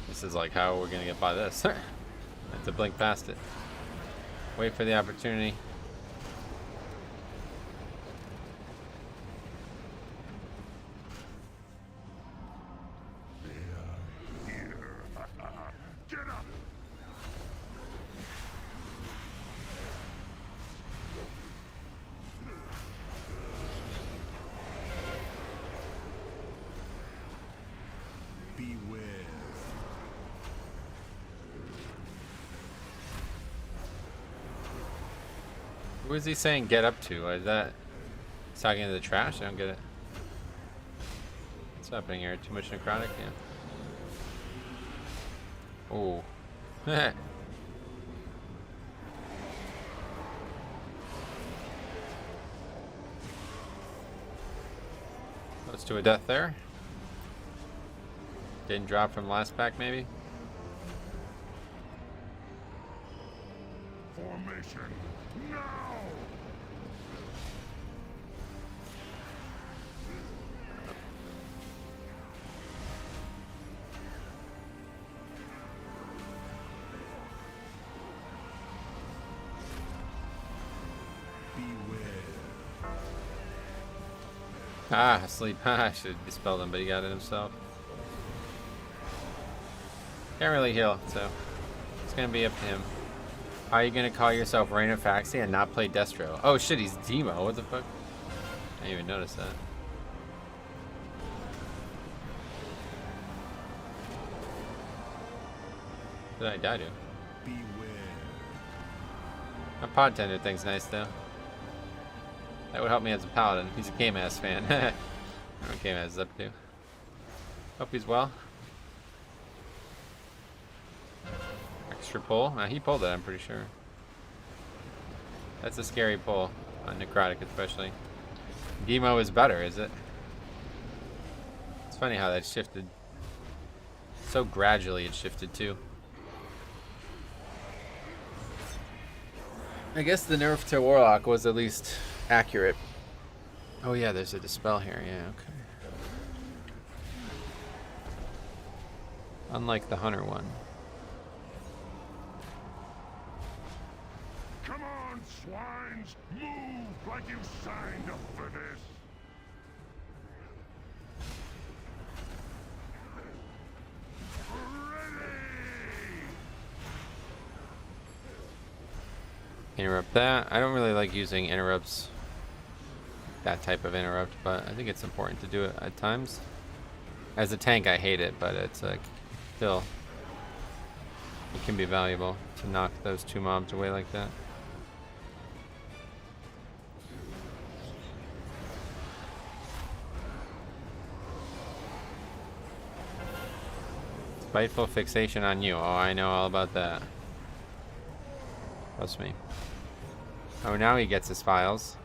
This is like how we're gonna get by this. Have to blink past it. Wait for the opportunity. Get up! Beware. What is he saying get up to? Is that he's talking to the trash? I don't get it. What's happening here? Too much necrotic? Yeah. Oh. Let's do a death there. Didn't drop from last pack, maybe? Formation, now! Ah, asleep. I should have dispelled him, but he got it himself. Can't really heal, so it's gonna be up to him. How are you gonna call yourself Reina Faxi and not play Destro? Oh shit, he's Demo. What the fuck? I didn't even notice that. What did I die to? My pod tender thing's nice though. That would help me as a paladin. He's a K-Mass fan. I don't know what K-Mass is up to. Hope he's well. Extra pull. He pulled it, I'm pretty sure. That's a scary pull on Necrotic especially. Demo is better, is it? It's funny how that shifted. So gradually it shifted too. I guess the nerf to Warlock was at least accurate. Oh yeah, there's a dispel here. Yeah, okay. Unlike the Hunter one. Come on, swines! Move like you signed up for this! Interrupt that. I don't really like using interrupts. That type of interrupt, but I think it's important to do it at times. As a tank, I hate it, but it's like still, it can be valuable to knock those two mobs away like that. Spiteful fixation on you. Oh, I know all about that. Trust me. Oh, now he gets his files.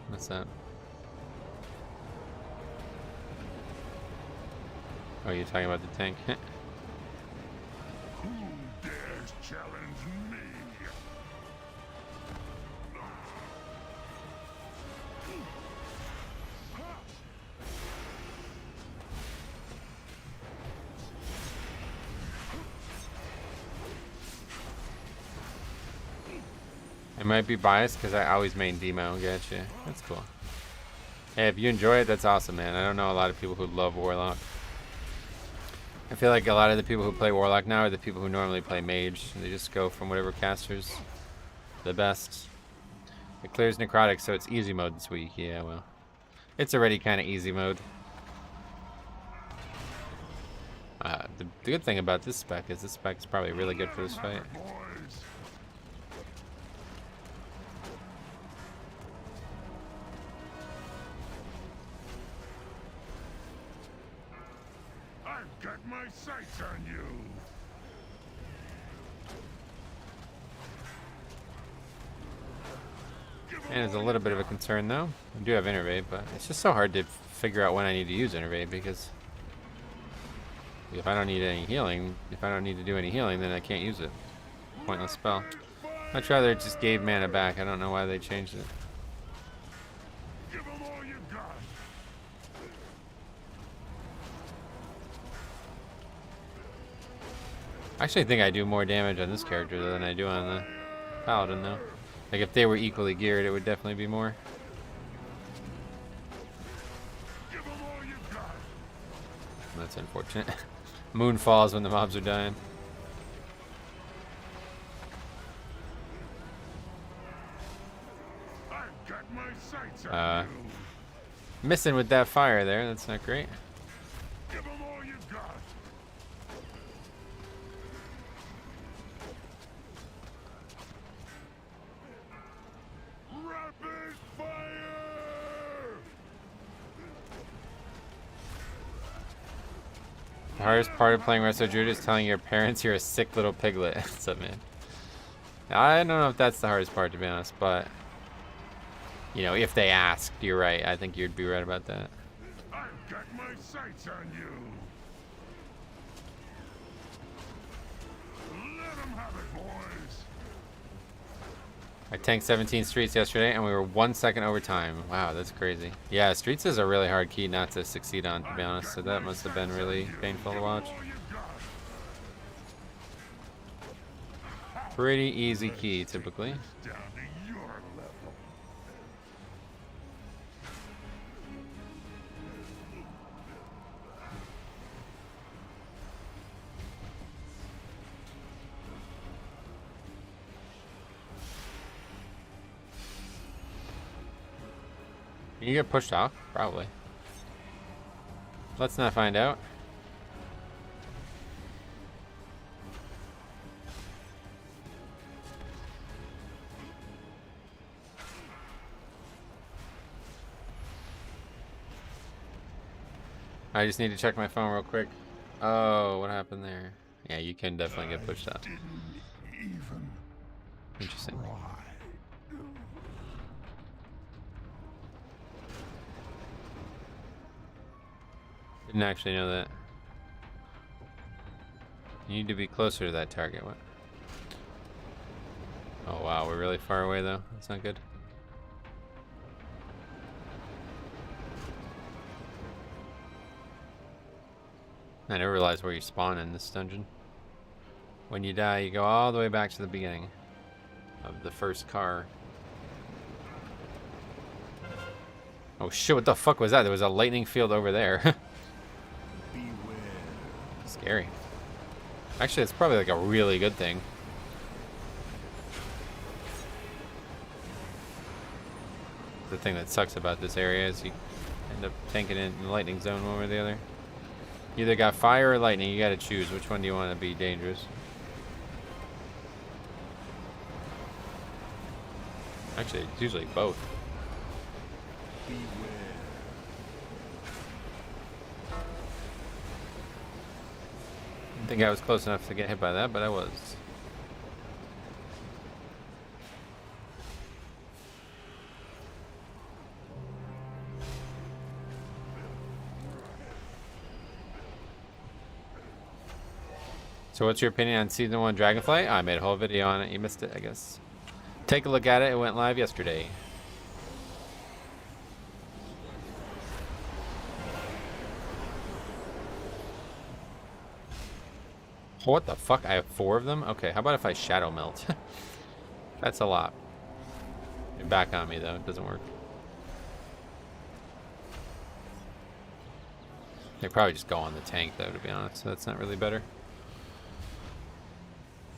What's that? Oh, you're talking about the tank. Who dares challenge me? I might be biased because I always main Demo. Gotcha. That's cool. Hey, if you enjoy it, that's awesome, man. I don't know a lot of people who love Warlock. I feel like a lot of the people who play Warlock now are the people who normally play Mage. They just go from whatever caster's the best. It clears Necrotic, so it's easy mode this week. Yeah, well. It's already kind of easy mode. The good thing about this spec is this spec is probably really good for this fight. I've got my sights on you. And it's a little bit of a concern though. I do have Innervate, but it's just so hard to figure out when I need to use Innervate because if I don't need any healing, if I don't need to do any healing, then I can't use it. Pointless spell. Much rather it just gave mana back. I don't know why they changed it. Give 'em all you got. I actually think I do more damage on this character than I do on the Paladin though. Like if they were equally geared, it would definitely be more. Give 'em all you got. That's unfortunate. Moon falls when the mobs are dying. I've got my sights on you. Missing with that fire there. That's not great. Give 'em all you got. Rapid fire! hardest part of playing Resto Druid is telling your parents you're a sick little piglet. What's up, man? I don't know if that's the hardest part, to be honest, but you know, if they asked, you're right. I think you'd be right about that. I've got my sights on you. Let them have it, boys. I tanked 17 streets yesterday, and we were 1 second over time. Wow, that's crazy. Yeah, streets is a really hard key not to succeed on, to be honest. So that must have been really painful to watch. Pretty easy key, typically. Down to your level. Can you get pushed off? Probably. Let's not find out. I just need to check my phone real quick. Oh, what happened there? Yeah, you can definitely get pushed off. Interesting. Didn't actually know that. You need to be closer to that target. What? Oh wow, we're really far away though. That's not good. I never realized where you spawn in this dungeon. When you die, you go all the way back to the beginning of the first car. Oh shit, what the fuck was that? There was a lightning field over there. Scary. Actually, it's probably like a really good thing. The thing that sucks about this area is you end up tanking it in the lightning zone one way or the other. You either got fire or lightning, you gotta choose which one do you want to be dangerous. Actually, it's usually both. I think I was close enough to get hit by that, but I was. So what's your opinion on Season 1 Dragonflight? I made a whole video on it. You missed it, I guess. Take a look at it. It went live yesterday. What the fuck? I have 4 of them? Okay, how about if I shadow melt? That's a lot. You're back on me though. It doesn't work. They probably just go on the tank though, to be honest. So that's not really better.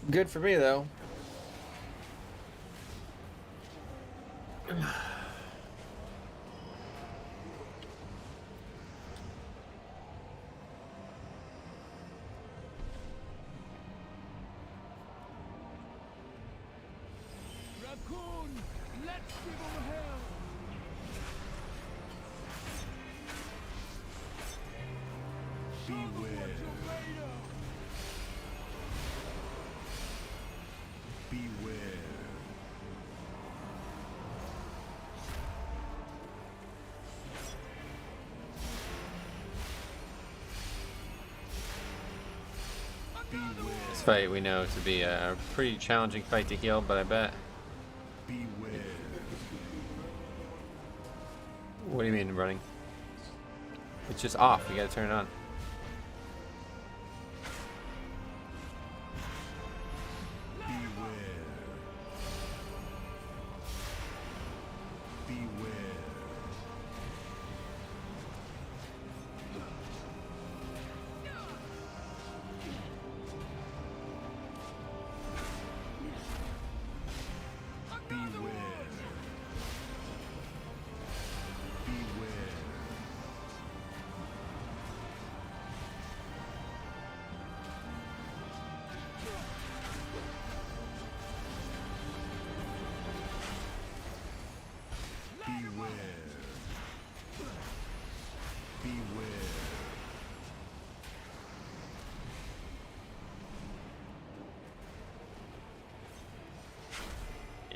Good for me though. Raccoon, let's give him hell. Beware. Beware. This fight we know to be a pretty challenging fight to heal, but I bet. Beware. What do you mean running? It's just off. You gotta turn it on.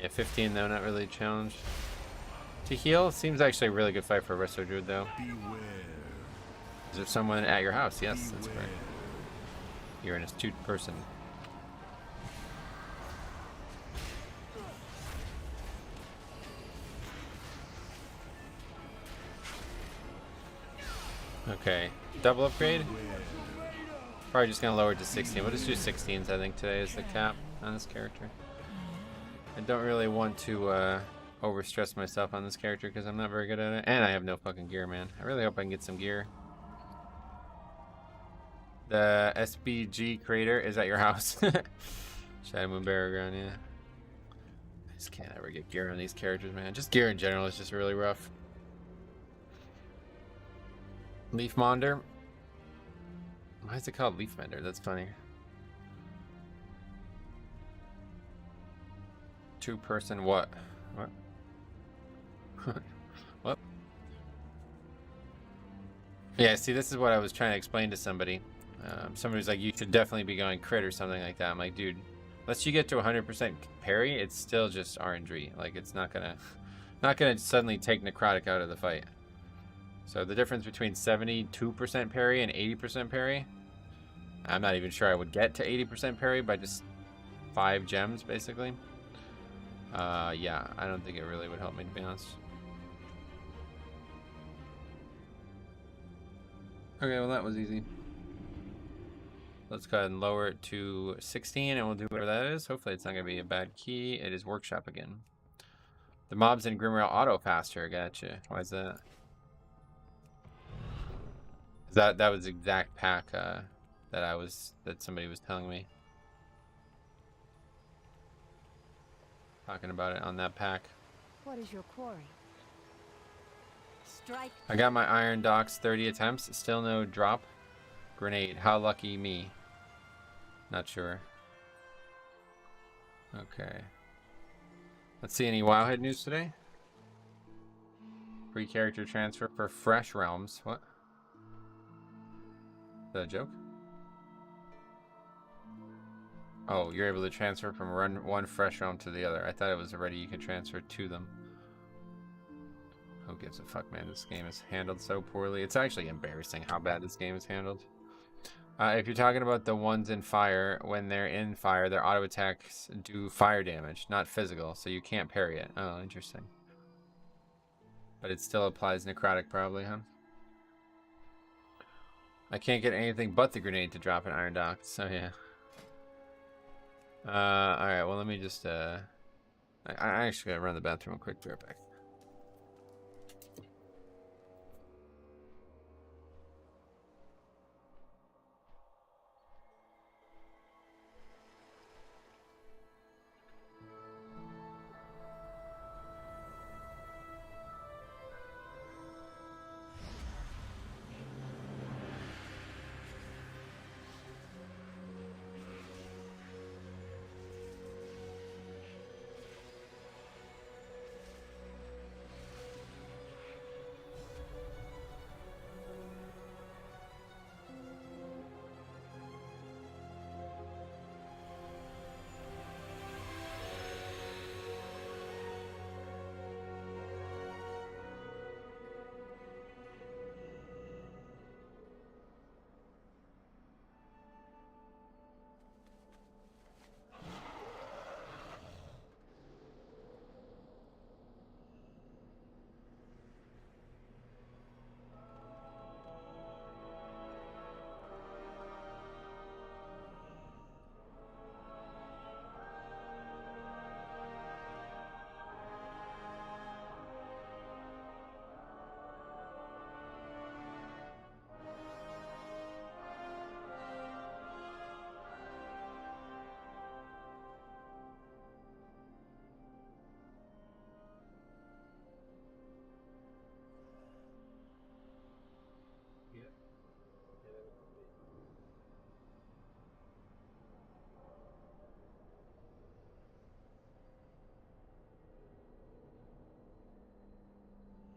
Yeah, 15 though, not really a challenge. To heal seems actually a really good fight for a Resto Druid though. Beware. Is there someone at your house? Yes, that's correct. You're an astute person. Okay, double upgrade. Probably just gonna lower it to 16. We'll just do 16s. I think today is the cap on this character. I don't really want to overstress myself on this character because I'm not very good at it, and I have no fucking gear, man. I really hope I can get some gear. The SBG creator is at your house. Shadow Moon Battleground, yeah. I just can't ever get gear on these characters, man. Just gear in general is just really rough. Leaf Monder. Why is it called Leaf Mender? That's funny. Two-person what? What? What? Yeah, see, this is what I was trying to explain to somebody. Somebody was like, you should definitely be going crit or something like that. I'm like, dude, unless you get to 100% parry, it's still just RNG. Like, it's not gonna suddenly take Necrotic out of the fight. So the difference between 72% parry and 80% parry, I'm not even sure I would get to 80% parry by just 5 gems, basically. Yeah, I don't think it really would help me, to be honest. Okay, well that was easy. Let's go ahead and lower it to 16 and we'll do whatever that is. Hopefully it's not going to be a bad key. It is Workshop again. The mobs in Grimrail auto faster. Gotcha. Why is that? That was the exact pack that somebody was telling me. Talking about it on that pack. What is your quarry? Strike. I got my Iron Docks 30 attempts. Still no drop. Grenade. How lucky me. Not sure. Okay. Let's see any Wowhead news today. Free character transfer for Fresh Realms. What? Is that a joke? Oh, you're able to transfer from one Fresh Realm to the other. I thought it was already you could transfer to them. Who gives a fuck, man? This game is handled so poorly. It's actually embarrassing how bad this game is handled. If you're talking about the ones in fire, when they're in fire, their auto attacks do fire damage, not physical, so you can't parry it. Oh, interesting. But it still applies necrotic, probably, huh? I can't get anything but the grenade to drop an Iron Dock, so yeah. Alright, well, let me just, I actually gotta run the bathroom real quick. Be right back.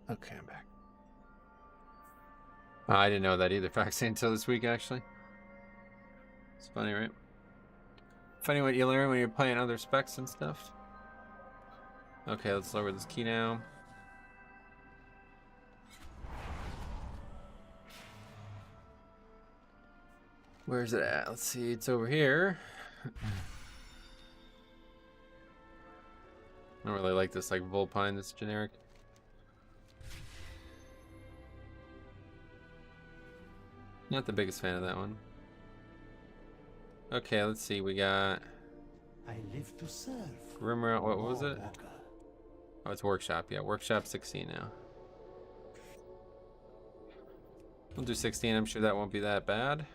Okay, I'm back. I didn't know that either, Faxing, until this week, actually. It's funny, right? Funny what you learn when you're playing other specs and stuff. Okay, let's lower this key now. Where's it at? Let's see, it's over here. I don't really like this like Vulpine that's generic. Not the biggest fan of that one. Okay, let's see, we got I live to serve. Grimroute, what was it? Oh, it's Workshop, yeah, Workshop 16 now. We'll do 16, I'm sure that won't be that bad.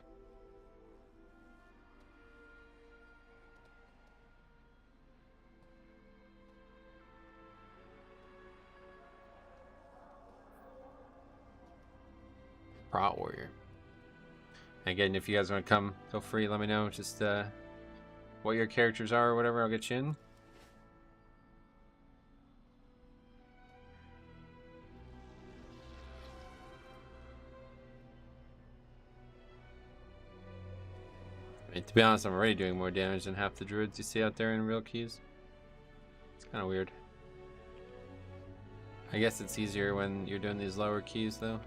Prot Warrior. Again, if you guys want to come, feel free, let me know just what your characters are or whatever, I'll get you in. I mean, to be honest, I'm already doing more damage than half the druids you see out there in real keys. It's kind of weird. I guess it's easier when you're doing these lower keys, though.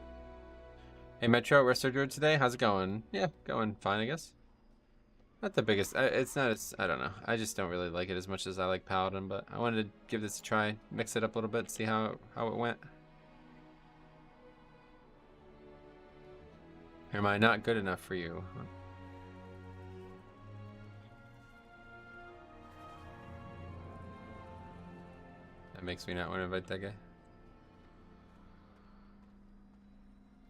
Hey Metro, Resto Druid today, how's it going? Yeah, going fine, I guess. Not the biggest, it's not as, I don't know. I just don't really like it as much as I like Paladin, but I wanted to give this a try, mix it up a little bit, see how it went. Am I not good enough for you? That makes me not want to invite that guy.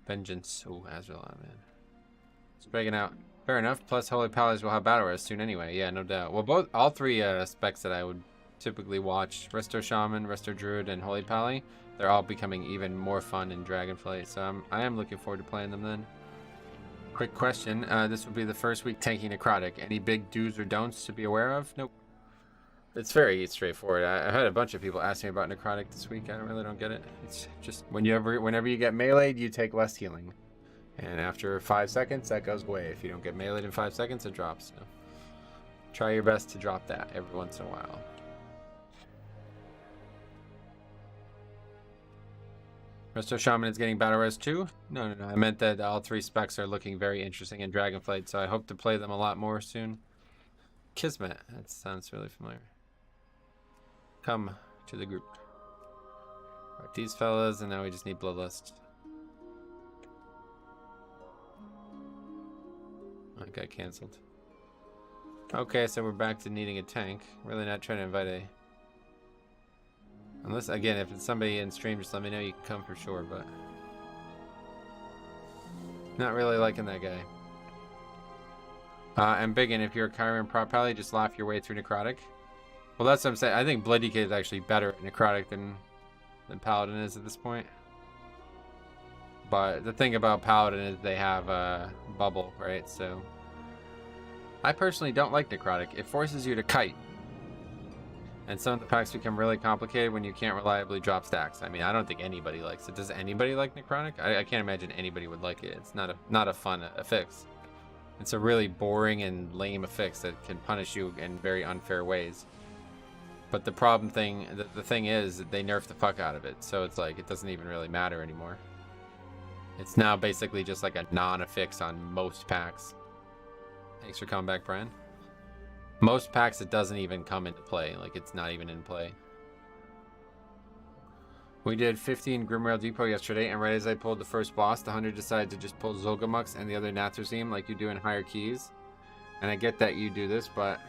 Vengeance. Oh, Azrael, man. It's breaking out. Fair enough. Plus, Holy Palace will have Battle Rest soon anyway. Yeah, no doubt. Well, all three specs that I would typically watch, Resto Shaman, Resto Druid, and Holy Pally, they're all becoming even more fun in Dragonflight. So I am looking forward to playing them then. Quick question. This will be the first week tanking Necrotic. Any big do's or don'ts to be aware of? Nope. It's very straightforward. I've had a bunch of people ask me about Necrotic this week. I really don't get it. It's just whenever you get meleeed, you take less healing. And after 5 seconds, that goes away. If you don't get meleeed in 5 seconds, it drops. So try your best to drop that every once in a while. Resto Shaman is getting Battle Res too? No. I meant that all three specs are looking very interesting in Dragonflight, so I hope to play them a lot more soon. Kismet. That sounds really familiar. Come to the group. Right, these fellas, and now we just need Bloodlust. That got cancelled. Okay, so we're back to needing a tank. Really not trying to invite a... Unless, again, if it's somebody in stream, just let me know. You can come for sure, but... Not really liking that guy. And Biggin, if you're a Chiron Prot Pally, just laugh your way through Necrotic. Well, that's what I'm saying. I think Blood DK is actually better at Necrotic than Paladin is at this point. But the thing about Paladin is they have a bubble, right? So I personally don't like Necrotic. It forces you to kite. And some of the packs become really complicated when you can't reliably drop stacks. I mean, I don't think anybody likes it. Does anybody like Necrotic? I can't imagine anybody would like it. It's not a fun affix. It's a really boring and lame affix that can punish you in very unfair ways. But the thing is that they nerfed the fuck out of it. So it's like, it doesn't even really matter anymore. It's now basically just like a non-affix on most packs. Thanks for coming back, Brian. Most packs, it doesn't even come into play. Like, it's not even in play. We did 15 Grimrail Depot yesterday, and right as I pulled the first boss, the hunter decided to just pull Zolgamux and the other Natrazim like you do in higher keys. And I get that you do this, but...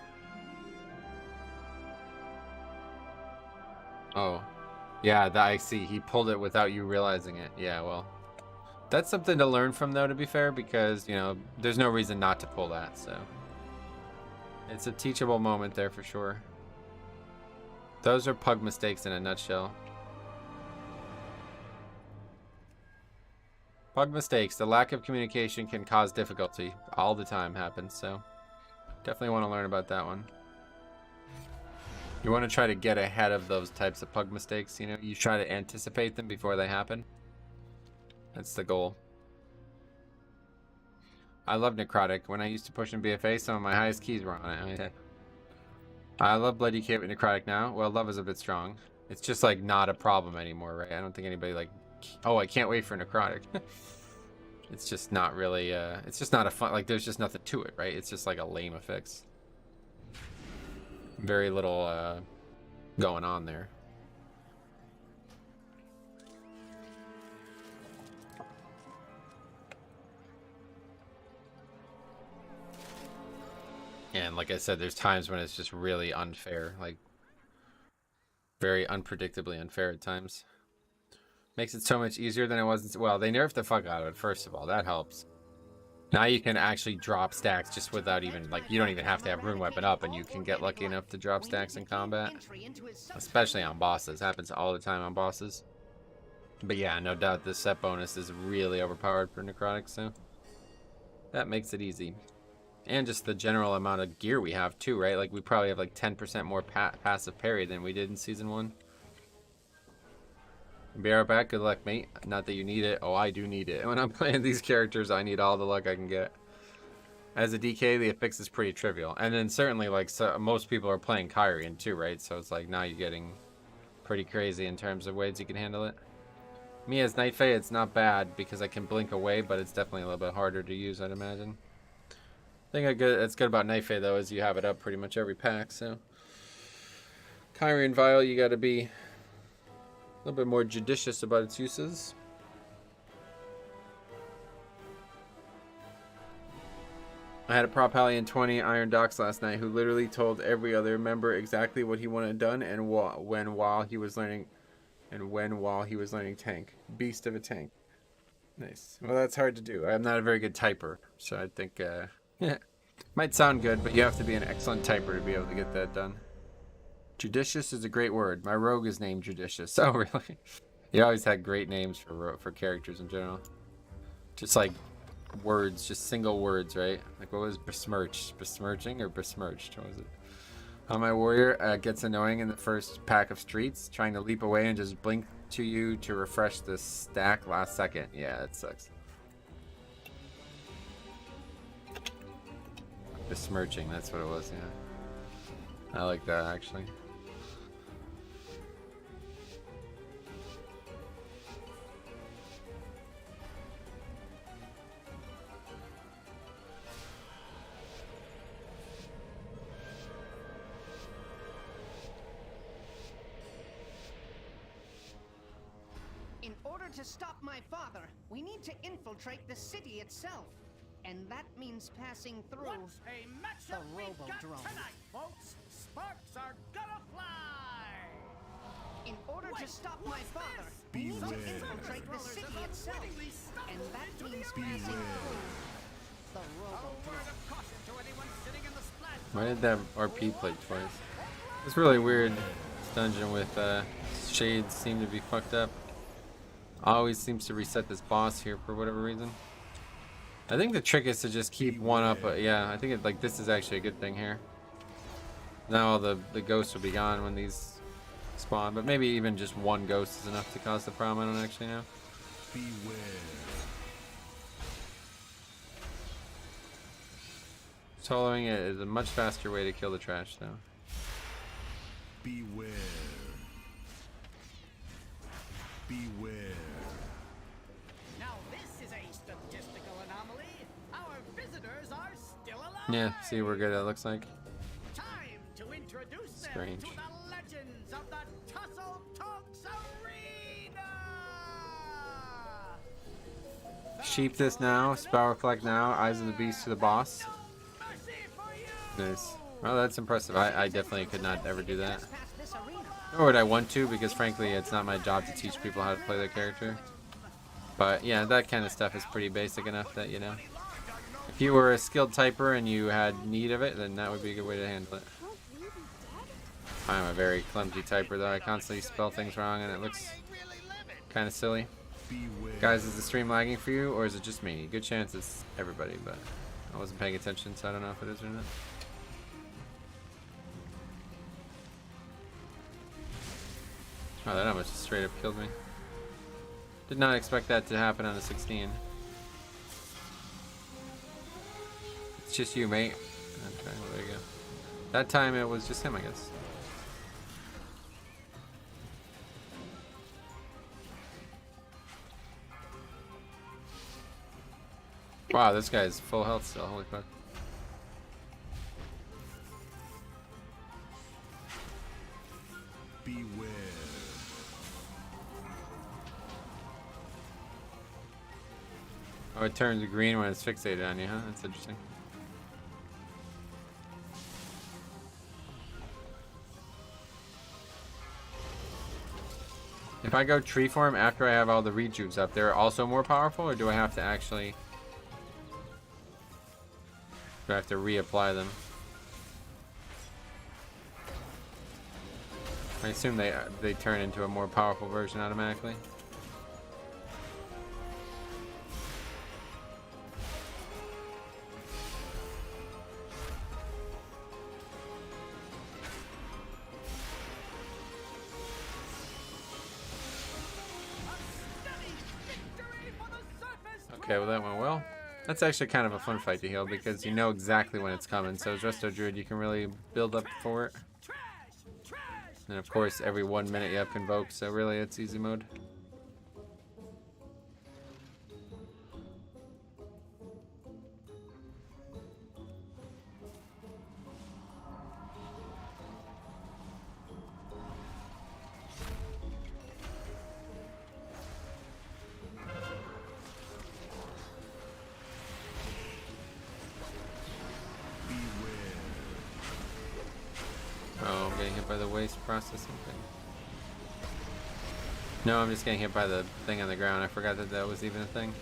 Oh. Yeah, I see. He pulled it without you realizing it. Yeah, well. That's something to learn from, though, to be fair, because, you know, there's no reason not to pull that, so... It's a teachable moment there for sure. Those are pug mistakes in a nutshell. Pug mistakes. The lack of communication can cause difficulty. All the time happens, so... Definitely want to learn about that one. You want to try to get ahead of those types of pug mistakes, you know? You try to anticipate them before they happen. That's the goal. I love Necrotic. When I used to push in BFA, some of my highest keys were on it. I love Bloody Kit with Necrotic now. Well, love is a bit strong. It's just like not a problem anymore, right? I don't think anybody like, oh, I can't wait for Necrotic. It's just not really, it's just not a fun, like there's just nothing to it, right? It's just like a lame affix. Very little going on there. And like I said, there's times when it's just really unfair, like very unpredictably unfair at times. Makes it so much easier than it was. Well, they nerfed the fuck out of it, first of all. That helps. Now you can actually drop stacks just without even, like, you don't even have to have rune weapon up, and you can get lucky enough to drop stacks in combat. Especially on bosses. Happens all the time on bosses. But yeah, no doubt this set bonus is really overpowered for Necrotic, so that makes it easy. And just the general amount of gear we have too, right? Like we probably have like 10% more passive parry than we did in Season 1. Be right back. Good luck, mate. Not that you need it. Oh, I do need it. When I'm playing these characters, I need all the luck I can get. As a DK, the affix is pretty trivial. And then certainly, like, so most people are playing Kyrian too, right? So it's like now you're getting pretty crazy in terms of ways you can handle it. Me as Night Fae, it's not bad because I can blink away, but it's definitely a little bit harder to use, I'd imagine. I think that's good about Night Fae, though, is you have it up pretty much every pack, so. Kyrian Vial, you gotta be a little bit more judicious about its uses. I had a prop Pally in 20 Iron Docks last night who literally told every other member exactly what he wanted done and when while he was learning tank. Beast of a tank. Nice. Well, that's hard to do. I'm not a very good typer, so I think yeah, might sound good, but you have to be an excellent typer to be able to get that done. Judicious is a great word. My rogue is named Judicious. Oh, really? You always had great names for characters in general. Just like words, just single words, right? Like what was besmirched? Besmirching or besmirched? What was it? My warrior gets annoying in the first pack of streets, trying to leap away and just blink to you to refresh the stack last second. Yeah, that sucks. Besmirching, that's what it was, yeah. I like that, actually. In order to stop my father, we need to infiltrate the city itself. And that means passing through What's a matchup the we've got Robo-Drone. tonight, folks? Sparks are gonna fly! In order to stop my father, we need to infiltrate the city itself. And that means passing through the Robo-Drone. Why did that RP play twice? It's really weird. This dungeon with shades seem to be fucked up. Always seems to reset this boss here for whatever reason. I think the trick is to just keep one up. Yeah, I think like this is actually a good thing here. Now all the ghosts will be gone when these spawn, but maybe even just one ghost is enough to cause the problem. I don't actually know. Beware. Soloing it is a much faster way to kill the trash, though. Beware. Beware. Now this is a statistical anomaly. Our visitors are still alive. Yeah, see, we're good. It looks like. Time to introduce Strange. them to the legends of the Tussle Talks Arena. Sheep this now. Spell reflect now. Eyes of the beast to the boss. Nice. Well, that's impressive. I definitely could not ever do that. Nor would I want to, because frankly, it's not my job to teach people how to play their character. But yeah, that kind of stuff is pretty basic enough that, you know, if you were a skilled typer and you had need of it, then that would be a good way to handle it. I'm a very clumsy typer, though. I constantly spell things wrong, and it looks kind of silly. Guys, is the stream lagging for you, or is it just me? Good chance it's everybody, but I wasn't paying attention, so I don't know if it is or not. Oh, that almost just straight up killed me. Did not expect that to happen on a 16. It's just you, mate. Okay, well, there you go. That time it was just him, I guess. Wow, this guy's full health still. Holy fuck. Beware. Oh, it turns green when it's fixated on you, huh? That's interesting. If I go tree form after I have all the rejuves up, they're also more powerful, or do I have to actually... Do I have to reapply them? I assume they turn into a more powerful version automatically. Okay, well that went well. That's actually kind of a fun fight to heal because you know exactly when it's coming. So as Resto Druid, you can really build up for it. And of course, every 1 minute you have Convoke, so really it's easy mode. Oh, I'm getting hit by the waste processing thing. No, I'm just getting hit by the thing on the ground. I forgot that that was even a thing.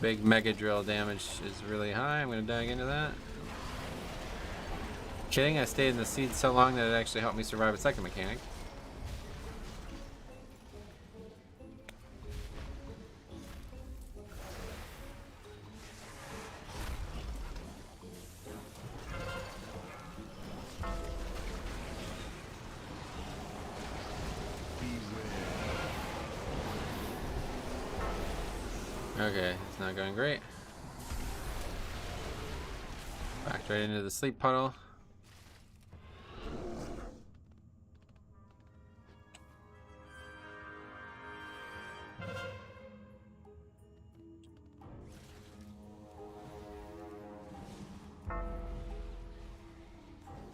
Big mega drill damage is really high. I'm going to dive into that. Kidding, I stayed in the seed so long that it actually helped me survive a second mechanic. Okay, it's not going great. Backed right into the sleep puddle.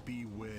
Beware.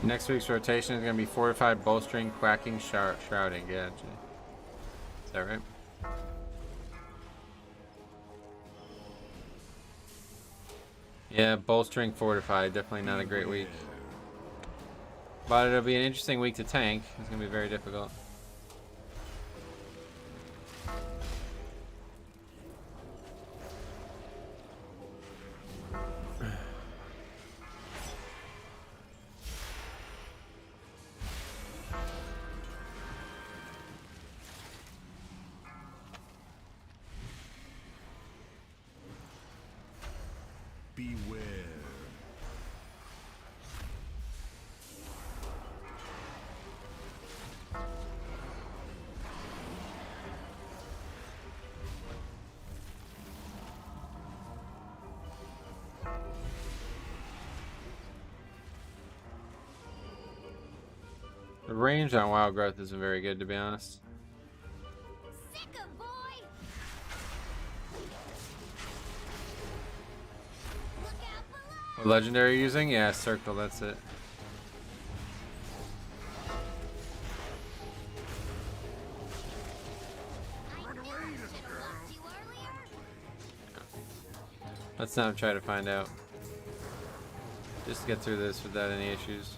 Next week's rotation is going to be Fortified, Bolstering, Quacking, Shrouding. Yeah, is that right? Yeah, Bolstering, Fortified. Definitely not a great week. But it'll be an interesting week to tank. It's going to be very difficult. Beware. The range on Wild Growth isn't very good, to be honest. What legendary using? Yeah, Circle, that's it. Let's not try to find out. Just get through this without any issues.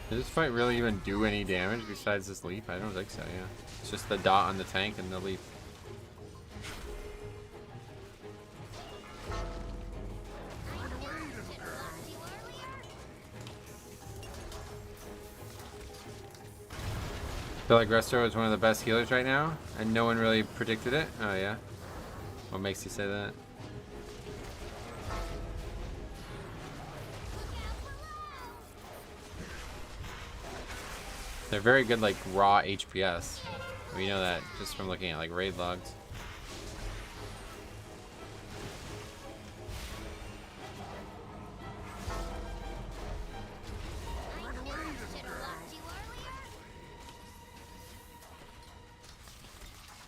Does this fight really even do any damage besides this leaf? I don't think so, yeah. It's just the dot on the tank and the leaf. feel like Resto is one of the best healers right now, and no one really predicted it. Oh yeah. What makes you say that? They're very good, like raw HPS. We know that just from looking at like raid logs.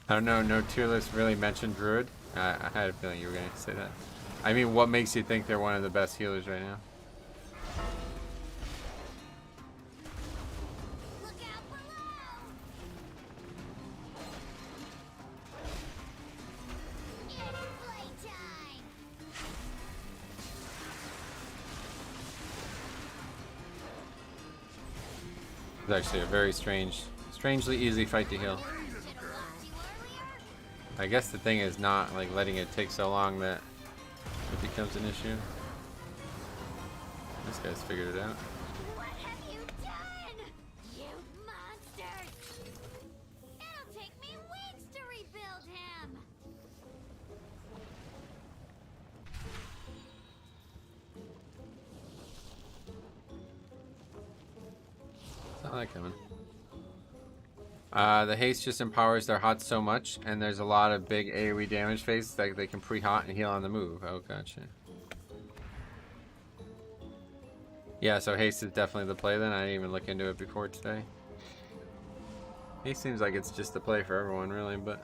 I don't know, no tier list really mentioned Druid. I had a feeling you were going to say that. I mean, what makes you think they're one of the best healers right now? It's actually a very strangely easy fight to heal. I guess the thing is not like letting it take so long that it becomes an issue. This guy's figured it out. What have you done? You monsters! It'll take me weeks to rebuild him. Saw that coming. The haste just empowers their hot so much, and there's a lot of big AoE damage phases that they can pre-hot and heal on the move. Oh, gotcha. Yeah, so haste is definitely the play then. I didn't even look into it before today. Haste seems like it's just the play for everyone, really, but...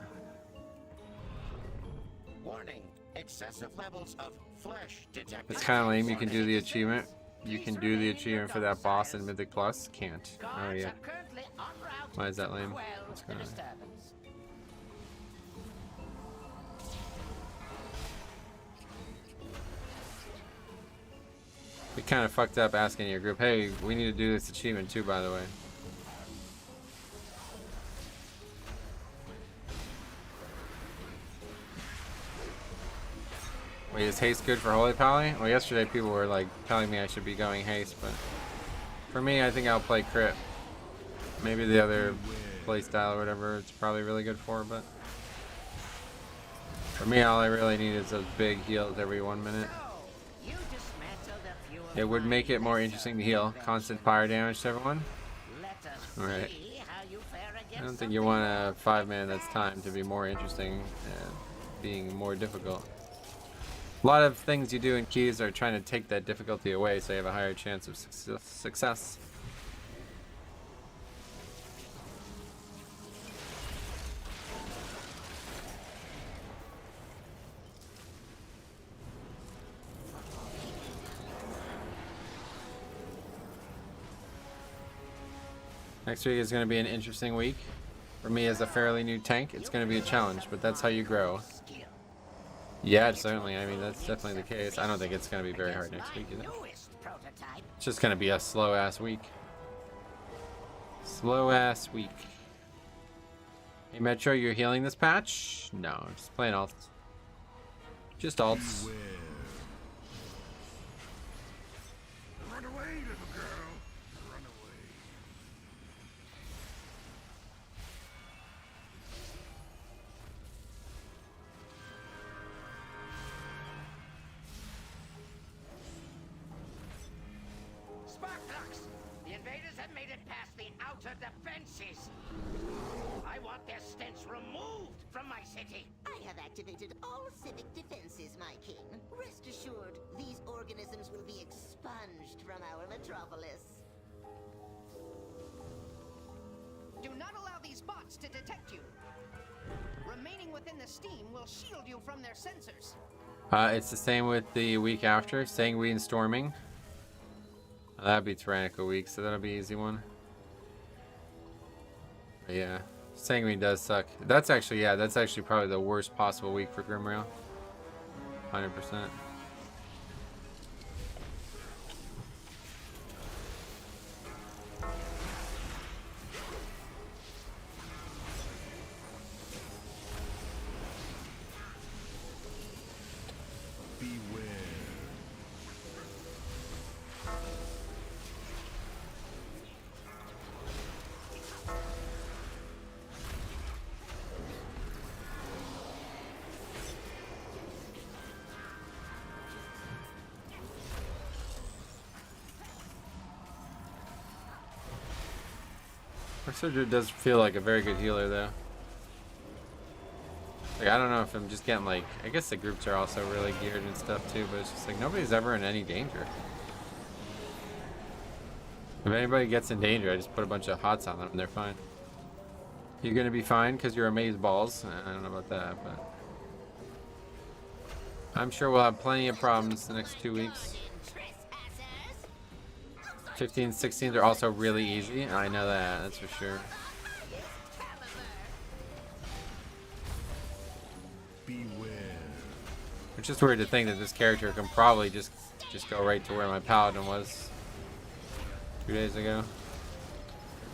Warning, excessive levels of flesh detected. It's kind of lame. You can do the achievement. You can do the achievement for that boss in Mythic Plus. Can't. Oh, yeah. Why is that lame? What's going on? We kind of fucked up asking your group, hey, we need to do this achievement too, by the way. Wait, is haste good for Holy Pally? Well, yesterday people were like telling me I should be going haste, but for me, I think I'll play crit. Maybe the other playstyle or whatever it's probably really good for, but for me, all I really need is those big heals every 1 minute. It would make it more interesting to heal. Constant fire damage to everyone. Alright. I don't think you want a 5-man that's timed to be more interesting and being more difficult. A lot of things you do in keys are trying to take that difficulty away so you have a higher chance of success. Next week is going to be an interesting week. For me as a fairly new tank, it's going to be a challenge, but that's how you grow. Yeah, certainly. I mean, that's definitely the case. I don't think it's going to be very hard next week either. It's just going to be a slow-ass week. Slow-ass week. Hey, Metro, you're healing this patch? No, I'm just playing alts. Just alts. Run away, little girl. Run away. Sparklocks! The invaders have made it past the outer defenses. I want their stench removed from my city. I have activated all civic defenses, my king. Rest assured, these organisms will be expunged from our metropolis. Do not allow these bots to detect you. Remaining within the steam will shield you from their sensors. It's the same with the week after, Sanguine and Storming. That'd be Tyrannical week, so that'll be an easy one. But yeah, Sanguine does suck. That's actually, yeah, that's actually probably the worst possible week for Grimrail. 100%. Resto Druid does feel like a very good healer though. Like, I don't know if I'm just getting like, I guess the groups are also really geared and stuff too, but it's just like nobody's ever in any danger. If anybody gets in danger, I just put a bunch of hots on them and they're fine. You're gonna be fine because you're amazeballs. I don't know about that, but I'm sure we'll have plenty of problems the next 2 weeks. 15s, 16s are also really easy. I know that, that's for sure. It's just weird to think that this character can probably just go right to where my paladin was 2 days ago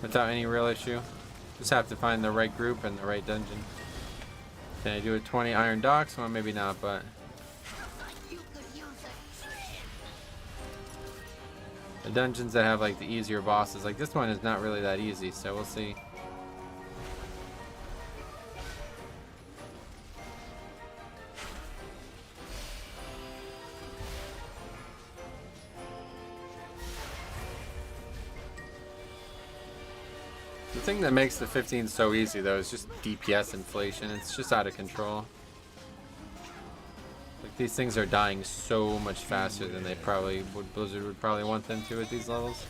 without any real issue. Just have to find the right group and the right dungeon. Can I do a 20 iron docks? Well, maybe not, but the dungeons that have like the easier bosses, like this one is not really that easy, so we'll see. The thing that makes the 15 so easy though is just DPS inflation. It's just out of control. Like these things are dying so much faster than they probably would, Blizzard would probably want them to at these levels.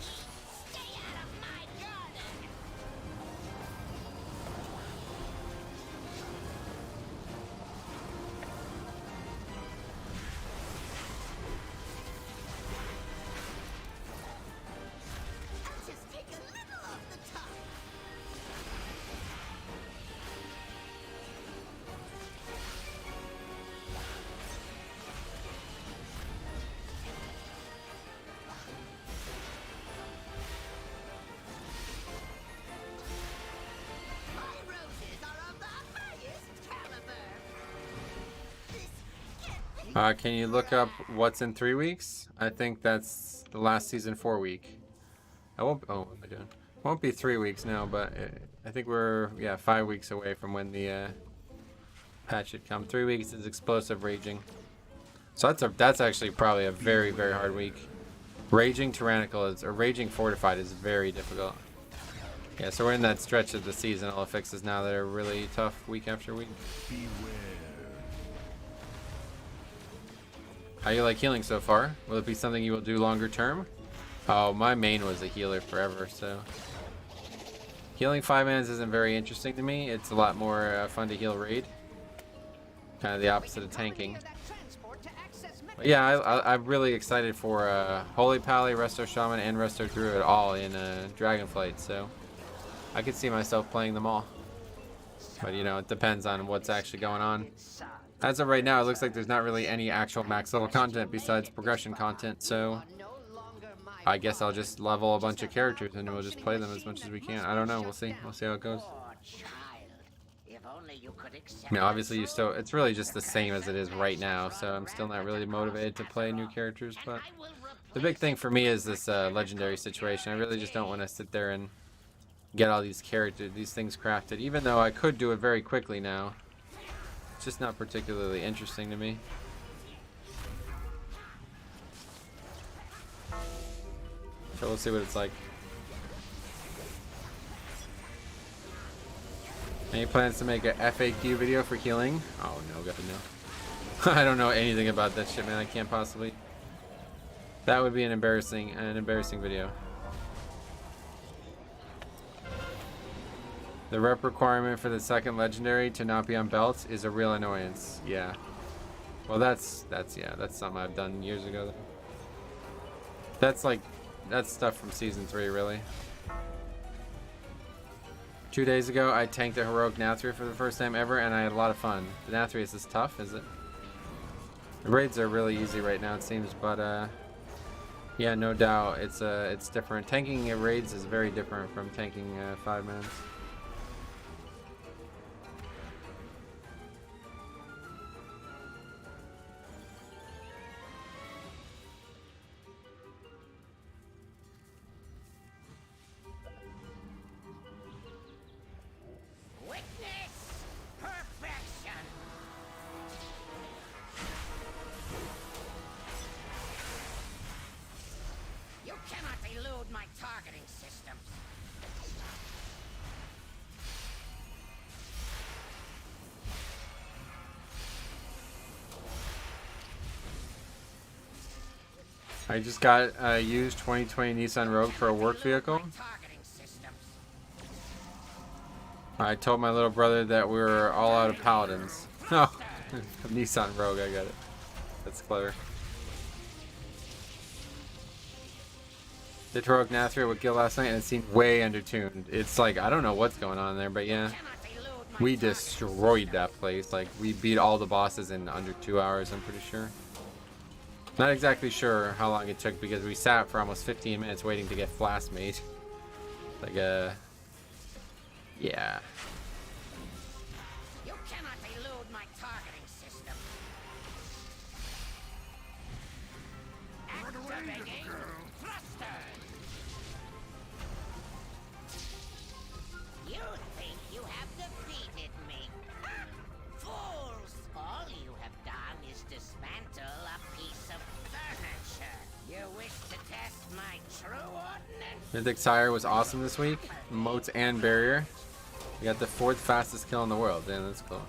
Can you look up what's in 3 weeks? I think that's the last season 4 week. I won't. Oh, what am I doing? Won't be 3 weeks now, but I think we're 5 weeks away from when the patch should come. 3 weeks is explosive raging. So that's actually probably a very hard week. Raging tyrannical is, or raging fortified is very difficult. Yeah, so we're in that stretch of the seasonal affixes now that are really tough week after week. How you like healing so far? Will it be something you will do longer term? Oh, my main was a healer forever, so healing 5 mans isn't very interesting to me. It's a lot more fun to heal raid. Kind of the opposite of tanking. But yeah, I'm really excited for Holy Pally, Resto Shaman, and Resto Druid all in Dragonflight, so I could see myself playing them all. But you know, it depends on what's actually going on. As of right now, it looks like there's not really any actual max level content besides progression content, so I guess I'll just level a bunch of characters and we'll just play them as much as we can. I don't know, we'll see. We'll see how it goes. I mean, obviously it's really just the same as it is right now, so I'm still not really motivated to play new characters, but the big thing for me is this legendary situation. I really just don't want to sit there and get all these characters, these things crafted, even though I could do it very quickly now. It's just not particularly interesting to me. So we'll see what it's like. Any plans to make a FAQ video for healing? Oh no, God no. I don't know anything about that shit, man. I can't possibly. That would be an embarrassing video. The rep requirement for the second legendary to not be on belts is a real annoyance. Yeah. Well, that's something I've done years ago. That's stuff from season 3, really. 2 days ago, I tanked a heroic Nathria for the first time ever, and I had a lot of fun. The Nathria is this tough, is it? The raids are really easy right now, it seems, but yeah, no doubt, it's different. Tanking raids is very different from tanking 5 mans. I just got a used 2020 Nissan Rogue for a work vehicle. I told my little brother that we were all out of paladins. Oh, Nissan Rogue, I got it. That's clever. Did Heroic Nathria with Gil last night and it seemed way undertuned. It's like, I don't know what's going on there, but yeah. We destroyed that place. Like, we beat all the bosses in under 2 hours, I'm pretty sure. Not exactly sure how long it took because we sat for almost 15 minutes waiting to get flask made. Like, yeah. You cannot elude my targeting system. Activating thruster. You think you have defeated me? Ha! Fools! All you have done is dismantle a piece of furniture. You wish to test my true ordnance? Mythic Sire was awesome this week. Moats and barrier. We got the 4th fastest kill in the world. Damn, that's cool.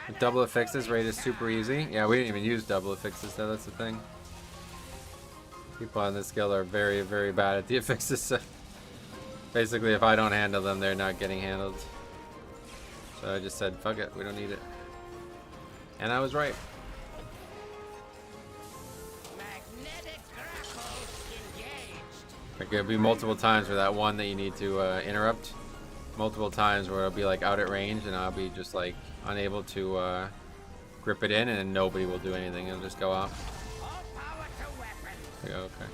With double affixes, raid is super easy. Yeah, we didn't even use double affixes though, that's the thing. People on this guild are very, very bad at the affixes. So basically, if I don't handle them, they're not getting handled. So I just said, fuck it, we don't need it. And I was right. Like, there'll be multiple times where that one that you need to interrupt, multiple times where it'll be like out at range and I'll be just like unable to grip it in and nobody will do anything. It'll just go off. Like, okay.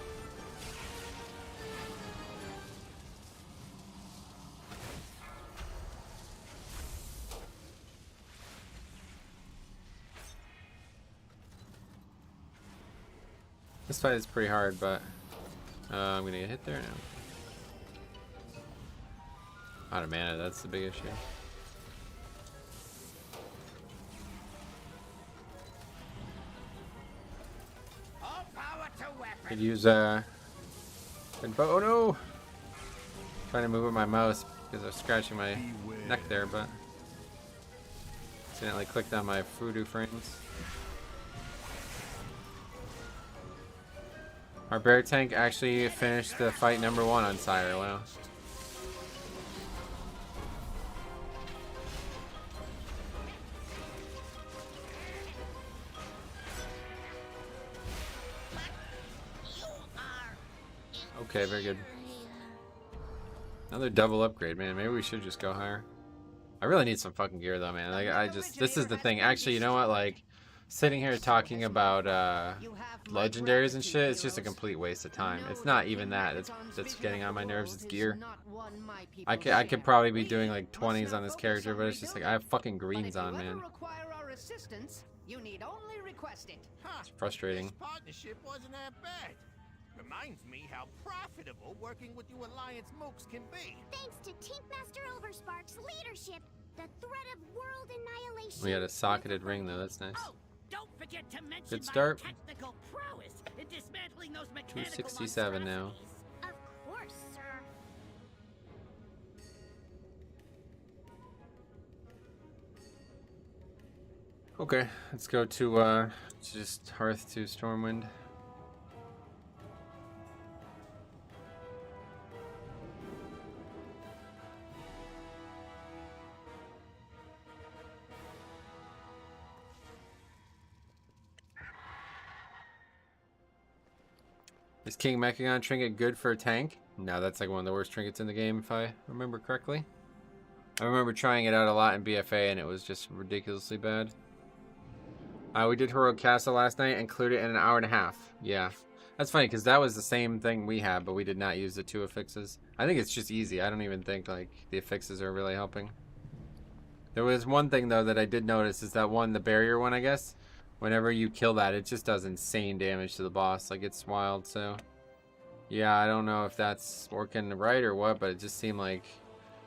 This fight is pretty hard, but I'm gonna get hit there now. Out of mana, that's the big issue. Could use oh no! Trying to move with my mouse because I was scratching my neck there, but accidentally clicked on my voodoo frames. Our bear tank actually finished the fight #1 on Sire. Wow. Okay, very good. Another double upgrade, man. Maybe we should just go higher. I really need some fucking gear though, man. Like, this is the thing. Actually, you know what? Like, sitting here talking about legendaries and shit, it's just a complete waste of time. It's not even that. That's getting on my nerves. It's gear. I could probably be doing like 20s on this character, but it's just like I have fucking greens on, man. It's frustrating. This partnership wasn't that bad. Reminds me how profitable working with you Alliance mooks can be. Thanks to Tinkmaster Overspark's leadership, the threat of world annihilation. We had a socketed ring though. That's nice. Oh, don't forget to mention Good start. my technical prowess in dismantling those mechanical 267 now. Of course, sir. Okay, let's go to just Hearth to Stormwind. Is King Mechagon trinket good for a tank? No, that's like one of the worst trinkets in the game if I remember correctly. I remember trying it out a lot in BFA and it was just ridiculously bad. We did Heroic Castle last night and cleared it in an hour and a half. Yeah. That's funny because that was the same thing we had, but we did not use the 2 affixes. I think it's just easy. I don't even think like the affixes are really helping. There was one thing though that I did notice is that one, the barrier one, I guess. Whenever you kill that, it just does insane damage to the boss. Like, it's wild, so... Yeah, I don't know if that's working right or what, but it just seemed like...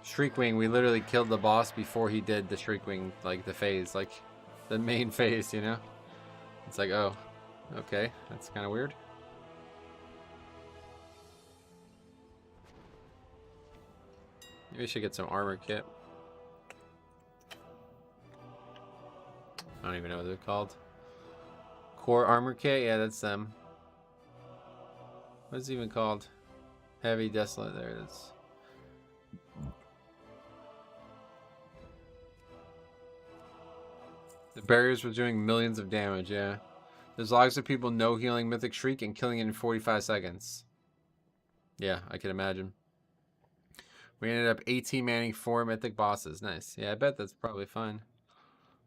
Shriekwing, we literally killed the boss before he did the Shriekwing, like, the phase. Like, the main phase, you know? It's like, oh, okay, that's kind of weird. Maybe we should get some armor kit. I don't even know what they're called. Core armor kit? Yeah, that's them. What's it even called? Heavy Desolate. There it is. The barriers were doing millions of damage, yeah. There's logs of people no healing Mythic Shriek and killing it in 45 seconds. Yeah, I can imagine. We ended up 18 manning 4 Mythic bosses. Nice. Yeah, I bet that's probably fine.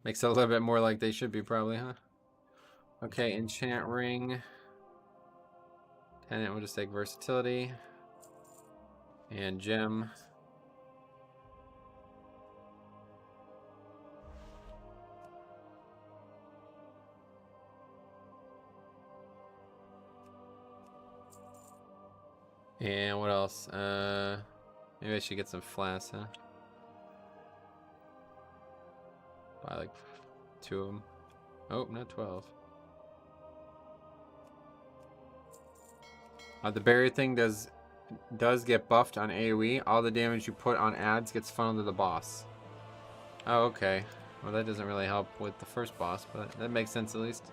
Makes it a little bit more like they should be probably, huh? Okay, enchant ring. Tenant, we'll just take versatility. And gem. And what else? Maybe I should get some flasks, huh? Buy like 2 of them. Oh, not 12. The barrier thing does get buffed on AoE. All the damage you put on ads gets funneled to the boss. Oh, okay. Well, that doesn't really help with the first boss, but that makes sense at least.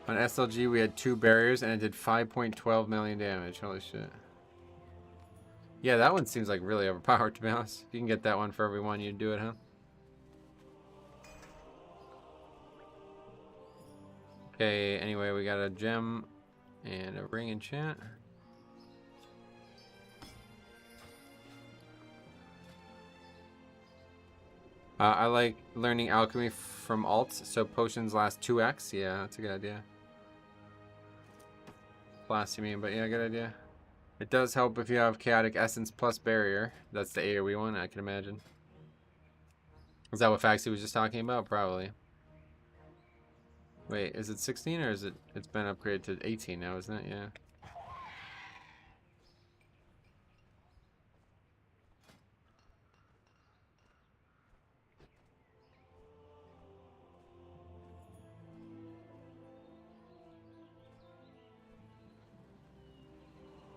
On SLG, we had 2 barriers, and it did 5.12 million damage. Holy shit. Yeah, that one seems like really overpowered, to be honest. If you can get that one for every one, you'd do it, huh? Okay, anyway, we got a gem and a ring enchant. I like learning alchemy from alts, so potions last 2x. Yeah, that's a good idea. Class, you mean, but yeah, good idea. It does help if you have chaotic essence plus barrier. That's the AoE one, I can imagine. Is that what Faxi was just talking about? Probably. Wait, is it 16 or is it? It's been upgraded to 18 now, isn't it? Yeah.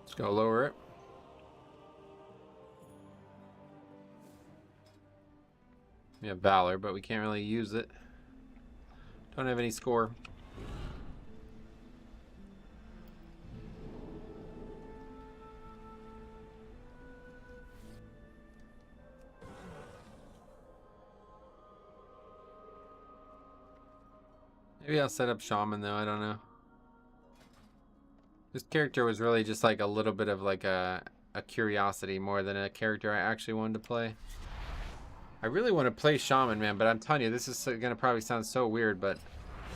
Let's go lower it. We have Valor, but we can't really use it. Don't have any score. Maybe I'll set up Shaman though, I don't know. This character was really just like a little bit of like a curiosity more than a character I actually wanted to play. I really want to play Shaman, man, but I'm telling you, this is going to probably sound so weird, but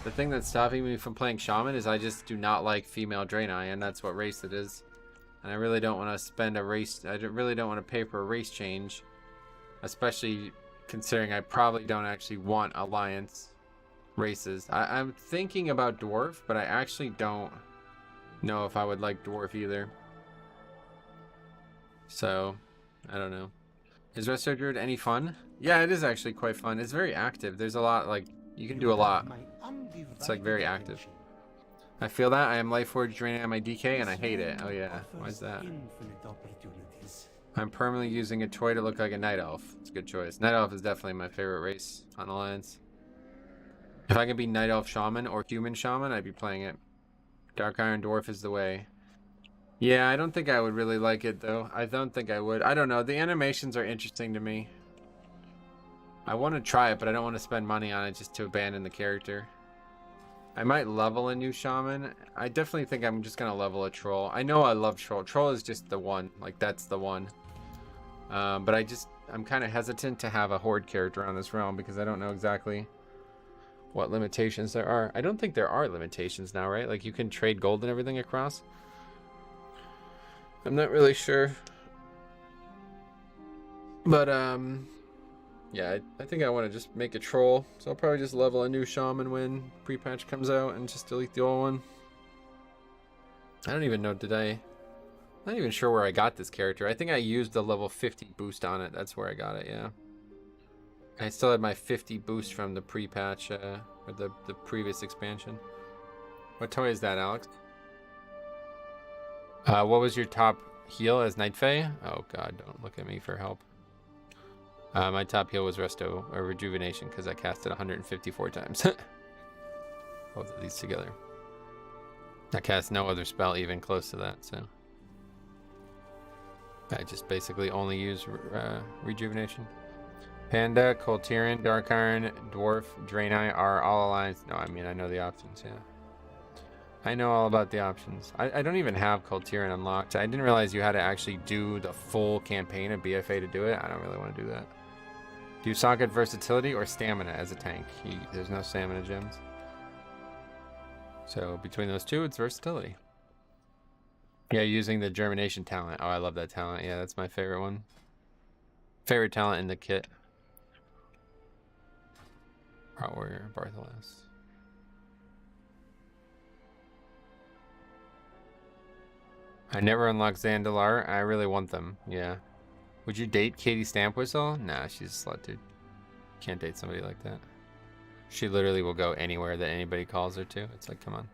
the thing that's stopping me from playing Shaman is I just do not like female Draenei, and that's what race it is. And I really don't want to spend a race, I really don't want to pay for a race change, especially considering I probably don't actually want Alliance races. I'm thinking about Dwarf, but I actually don't know if I would like Dwarf either. So, I don't know. Is Resto Druid any fun? Yeah, it is actually quite fun. It's very active. There's a lot, like, you can do a lot. It's like very active. I feel that. I am Lightforged Draenei on my DK and I hate it. Oh yeah, why is that? I'm permanently using a toy to look like a Night Elf. It's a good choice. Night Elf is definitely my favorite race on Alliance. If I could be Night Elf Shaman or Human Shaman, I'd be playing it. Dark Iron Dwarf is the way. Yeah, I don't think I would really like it though. I don't think I would. I don't know. The animations are interesting to me. I want to try it, but I don't want to spend money on it just to abandon the character. I might level a new Shaman. I definitely think I'm just going to level a Troll. I know I love Troll. Troll is just the one. Like, that's the one. But I'm kind of hesitant to have a Horde character on this realm because I don't know exactly what limitations there are. I don't think there are limitations now, right? Like, you can trade gold and everything across. I'm not really sure. But, yeah, I think I want to just make a Troll. So I'll probably just level a new Shaman when pre-patch comes out and just delete the old one. I don't even know, I'm not even sure where I got this character. I think I used the level 50 boost on it. That's where I got it, yeah. I still had my 50 boost from the pre-patch, or the previous expansion. What toy is that, Alex? What was your top heal as Night Fae? Oh god, don't look at me for help. My top heal was Resto, or Rejuvenation, because I cast it 154 times. Both of these together. I cast no other spell even close to that, so. I just basically only use Rejuvenation. Panda, Coltiran, Dark Iron, Dwarf, Draenei are all alliance. No, I mean, I know the options, yeah. I know all about the options. I don't even have Coltiran unlocked. I didn't realize you had to actually do the full campaign of BFA to do it. I don't really want to do that. Do you socket versatility or stamina as a tank? There's no stamina gems. So between those two, it's versatility. Yeah, using the Germination talent. Oh, I love that talent. Yeah, that's my favorite one. Favorite talent in the kit. Prot Warrior, Bartholas. I never unlocked Zandalar. I really want them. Yeah. Would you date Katie Stampwhistle? Nah, she's a slut, dude. Can't date somebody like that. She literally will go anywhere that anybody calls her to. It's like, come on.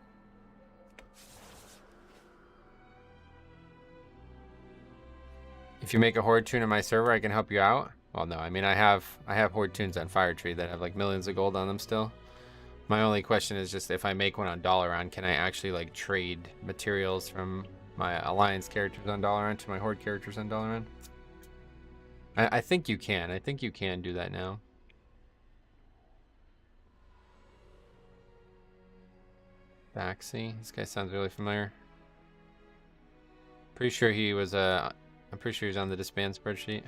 If you make a Horde tune in my server, I can help you out. Well, no, I mean, I have Horde tunes on Firetree that have like millions of gold on them still. My only question is just if I make one on Dalaran, can I actually like trade materials from my Alliance characters on Dalaran to my Horde characters on Dalaran? I think you can. I think you can do that now. Baxi. This guy sounds really familiar. Pretty sure he was I'm pretty sure he was on the disband spreadsheet.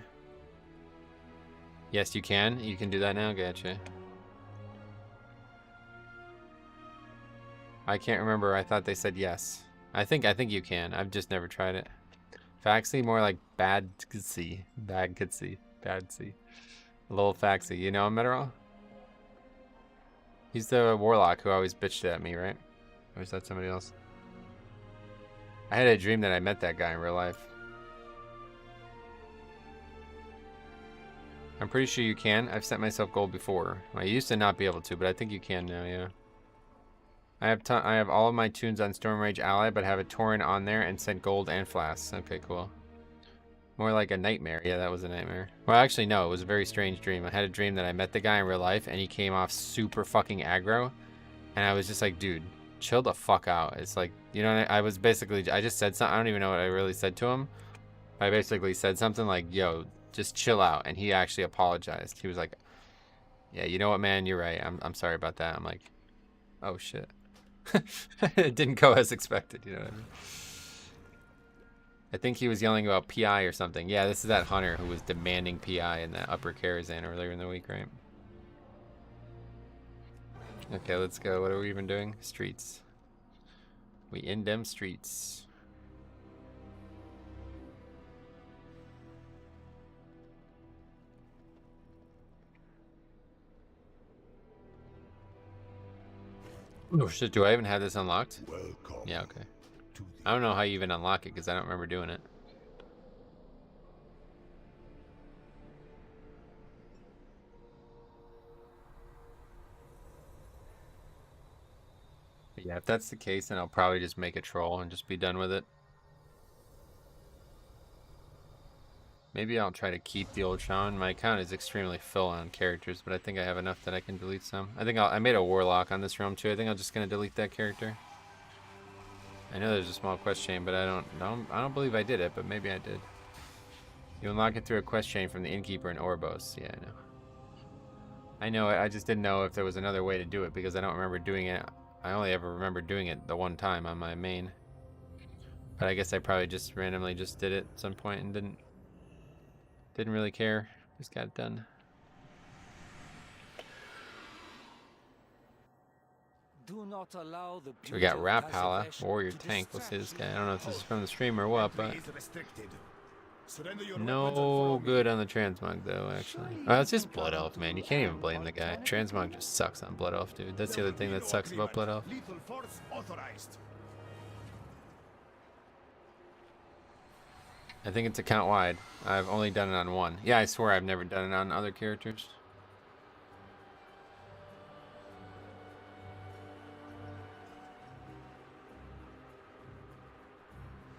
Yes, you can. You can do that now. Gotcha. I can't remember. I thought they said yes. I think you can. I've just never tried it. Faxi, more like bad Kitsy. Bad Kitsy. Bad C. Lil Faxi. You know him, Meteorol? He's the warlock who always bitched at me, right? Or is that somebody else? I had a dream that I met that guy in real life. I'm pretty sure you can. I've sent myself gold before. I used to not be able to, but I think you can now, yeah. I have all of my tunes on Stormrage Ally, but have a Tauren on there and sent gold and flasks. Okay, cool. More like a nightmare. Yeah, that was a nightmare. Well, actually, no. It was a very strange dream. I had a dream that I met the guy in real life, and he came off super fucking aggro. And I was just like, dude, chill the fuck out. It's like, you know, I was basically, I just said something. I don't even know what I really said to him. I basically said something like, yo, just chill out. And he actually apologized. He was like, yeah, you know what, man? You're right. I'm sorry about that. I'm like, oh, shit. It didn't go as expected, you know what I mean? I think he was yelling about PI or something. Yeah, this is that hunter who was demanding PI in that upper Karazhan earlier in the week, right? Okay, let's go. What are we even doing? Streets. We in them streets. Oh shit, do I even have this unlocked? Welcome. Yeah, okay. I don't know how you even unlock it because I don't remember doing it. But yeah, if that's the case, then I'll probably just make a troll and just be done with it. Maybe I'll try to keep the old Shaman. My account is extremely full on characters, but I think I have enough that I can delete some. I think I made a warlock on this realm too. I think I'm just gonna delete that character. I know there's a small quest chain, but I don't believe I did it, but maybe I did. You unlock it through a quest chain from the innkeeper in Orbos. Yeah, I know. I know it. I just didn't know if there was another way to do it because I don't remember doing it. I only ever remember doing it the one time on my main. But I guess I probably just randomly just did it at some point and didn't really care. Just got it done. Do not allow the So we got Rapala, Warrior Tank. We'll see this guy. I don't know if this is from the stream or what, but no good on the Transmog though, actually. Oh, it's just Blood Elf, man. You can't even blame the guy. Transmog just sucks on Blood Elf, dude. That's the other thing that sucks about Blood Elf. I think it's account wide. I've only done it on one. Yeah, I swear I've never done it on other characters.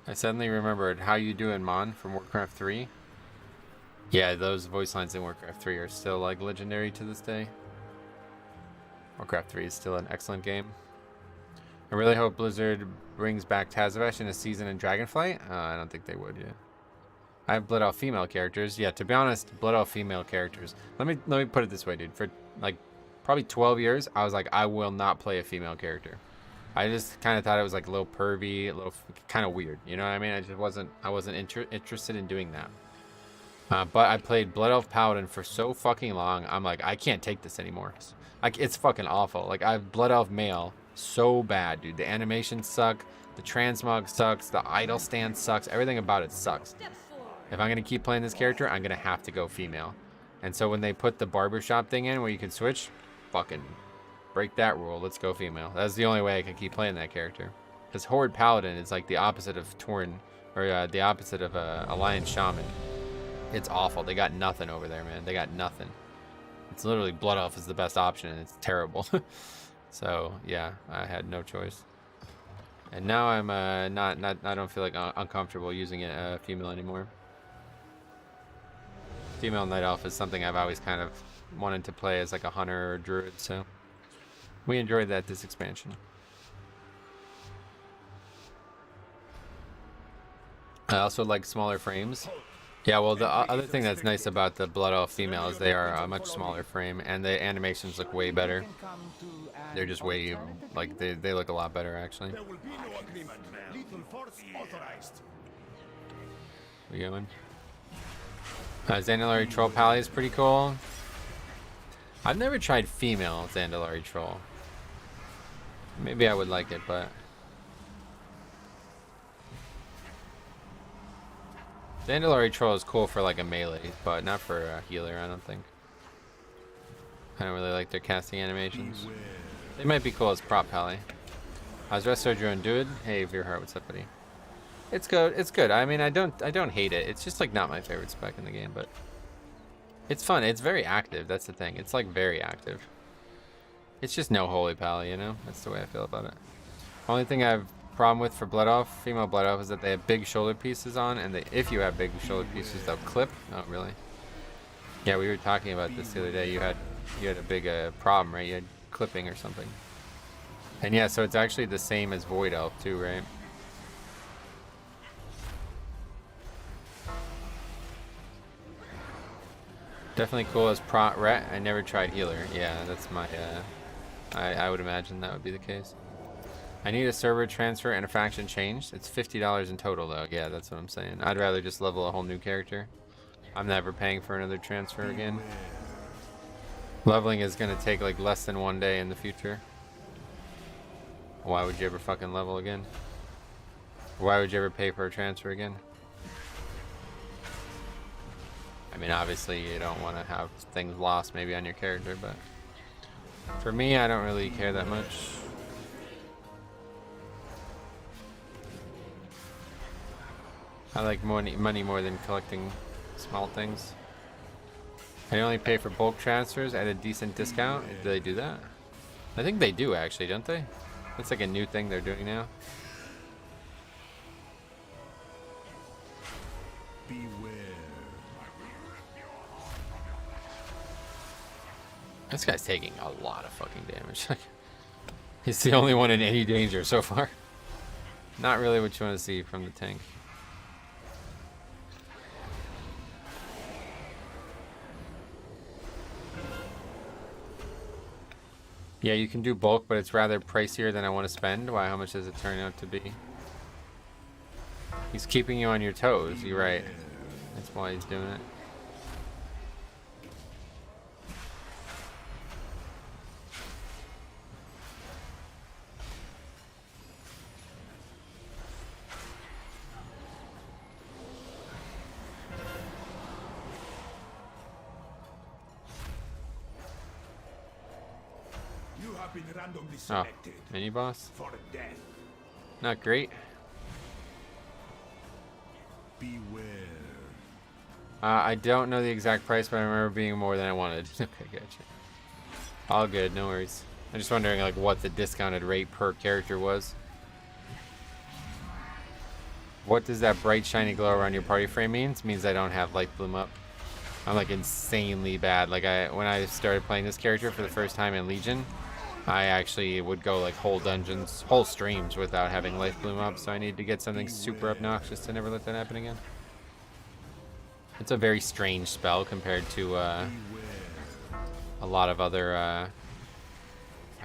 I suddenly remembered How You Doing, Mon from Warcraft 3. Yeah, those voice lines in Warcraft 3 are still like legendary to this day. Warcraft 3 is still an excellent game. I really hope Blizzard brings back Tazavesh in a season in Dragonflight. I don't think they would, yeah. I have Blood Elf female characters. Yeah, to be honest, Blood Elf female characters. Let me put it this way, dude. For like probably 12 years, I was like, I will not play a female character. I just kind of thought it was like a little pervy, a little kind of weird. You know what I mean? I wasn't interested in doing that. But I played Blood Elf Paladin for so fucking long. I'm like, I can't take this anymore. Like, it's fucking awful. Like, I've Blood Elf male so bad, dude. The animations suck. The transmog sucks. The idle stand sucks. Everything about it sucks. If I'm gonna keep playing this character, I'm gonna have to go female. And so when they put the barbershop thing in where you can switch, fucking break that rule. Let's go female. That's the only way I can keep playing that character. Because Horde Paladin is like the opposite of Tauren, or the opposite of Alliance Shaman. It's awful. They got nothing over there, man. They got nothing. It's literally Blood Elf is the best option, and it's terrible. So yeah, I had no choice. And now I'm I don't feel like uncomfortable using it female anymore. Female Night Elf is something I've always kind of wanted to play as like a hunter or druid, so we enjoyed that this expansion. I also like smaller frames. Yeah, well, the other thing that's nice about the Blood Elf female is they are a much smaller frame, and the animations look way better. They're just way, like, they look a lot better, actually. We going? Zandalari Troll Pally is pretty cool. I've never tried female Zandalari Troll. Maybe I would like it, but Zandalari Troll is cool for like a melee, but not for a healer, I don't think. I don't really like their casting animations. They might be cool as prop pally. How's Resto Druid? Hey, Veerheart, what's up, buddy? It's good. It's good. I mean, I don't hate it. It's just like not my favorite spec in the game, but it's fun. It's very active. That's the thing. It's like very active. It's just no holy pally, you know? That's the way I feel about it. Only thing I have problem with for Blood Elf, female Blood Elf, is that they have big shoulder pieces on, and if you have big shoulder pieces, they'll clip. Oh, really? Yeah, we were talking about this the other day. You had a big problem, right? You had clipping or something. And yeah, so it's actually the same as Void Elf too, right? Definitely cool as ret. I never tried healer. Yeah, that's my I would imagine that would be the case. I need a server transfer and a faction change. It's $50 in total though. Yeah, that's what I'm saying. I'd rather just level a whole new character. I'm never paying for another transfer again. Leveling is gonna take like less than 1 day in the future. Why would you ever fucking level again? Why would you ever pay for a transfer again? I mean, obviously you don't want to have things lost maybe on your character, but for me, I don't really care that much. I like money more than collecting small things. I only pay for bulk transfers at a decent discount. Do they do that? I think they do actually, don't they? That's like a new thing they're doing now. Beware. This guy's taking a lot of fucking damage. He's the only one in any danger so far. Not really what you want to see from the tank. Yeah, you can do bulk, but it's rather pricier than I want to spend. Why? How much does it turn out to be? He's keeping you on your toes. You're right. That's why he's doing it. Been randomly Oh, selected mini boss? for death. Not great. Beware. I don't know the exact price, but I remember being more than I wanted. Okay, gotcha. All good, no worries. I'm just wondering like what the discounted rate per character was. What does that bright shiny glow around your party frame mean? It means I don't have light bloom up. I'm like insanely bad. Like when I started playing this character for the first time in Legion, I actually would go like whole dungeons, whole streams without having life bloom up. So I need to get something super obnoxious to never let that happen again. It's a very strange spell compared to a lot of other. I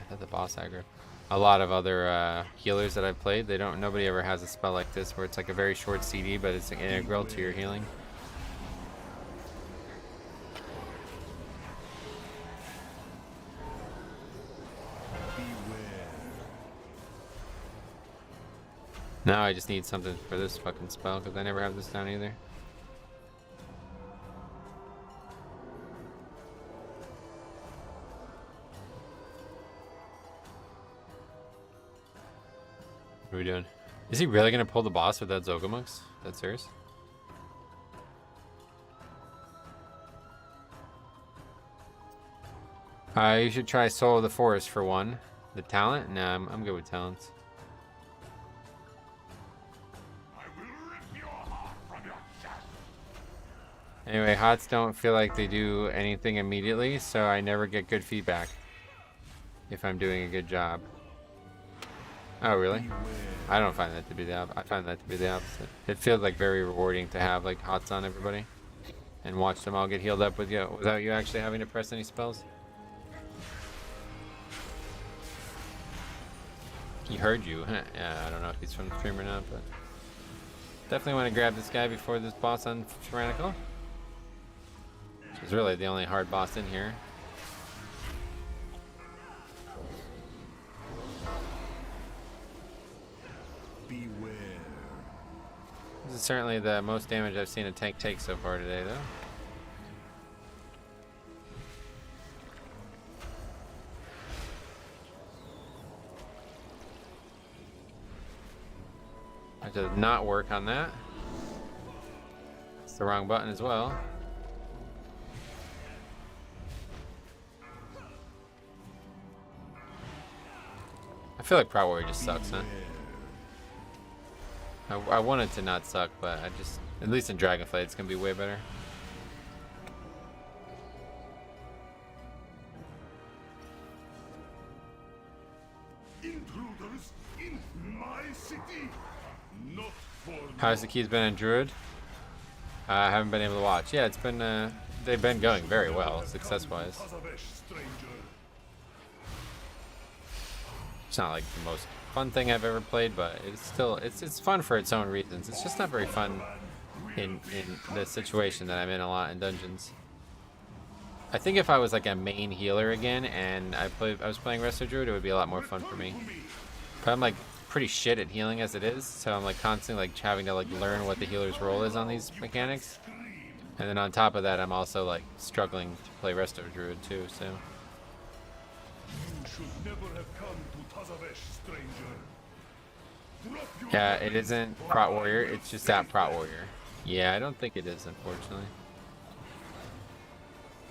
thought the boss aggro. A lot of other healers that I've played, nobody ever has a spell like this where it's like a very short CD, but it's integral to your healing. Now I just need something for this fucking spell because I never have this down either. What are we doing? Is he really gonna pull the boss with that Zogamux? That's serious? You should try Soul of the Forest for one. The talent? Nah, I'm good with talents. Anyway, HOTS don't feel like they do anything immediately, so I never get good feedback if I'm doing a good job. Oh, really? I don't find that to be the opposite. I find that to be the opposite. It feels like very rewarding to have like HOTS on everybody and watch them all get healed up with you without you actually having to press any spells. He heard you. Yeah, I don't know if he's from the stream or not, but definitely want to grab this guy before this boss on Tyrannical. Which is really the only hard boss in here. Beware. This is certainly the most damage I've seen a tank take so far today, though. I did not work on that. It's the wrong button as well. I feel like Prot Warrior just sucks, huh? I want it to not suck, but I just, at least in Dragonflight, it's gonna be way better. Intruders in my city. Not for How's the keys been in Druid? I haven't been able to watch. Yeah, it's been, they've been going very well, success-wise. It's not like the most fun thing I've ever played, but it's still, it's fun for its own reasons. It's just not very fun in the situation that I'm in a lot in dungeons. I think if I was like a main healer again and I was playing Resto Druid, it would be a lot more fun for me. But I'm like pretty shit at healing as it is, so I'm like constantly like having to like learn what the healer's role is on these mechanics. And then on top of that, I'm also like struggling to play Resto Druid too, so. You should never have come to Tazavesh, stranger. Yeah, it isn't Prot Warrior, it's just that Prot Warrior. Yeah, I don't think it is, unfortunately.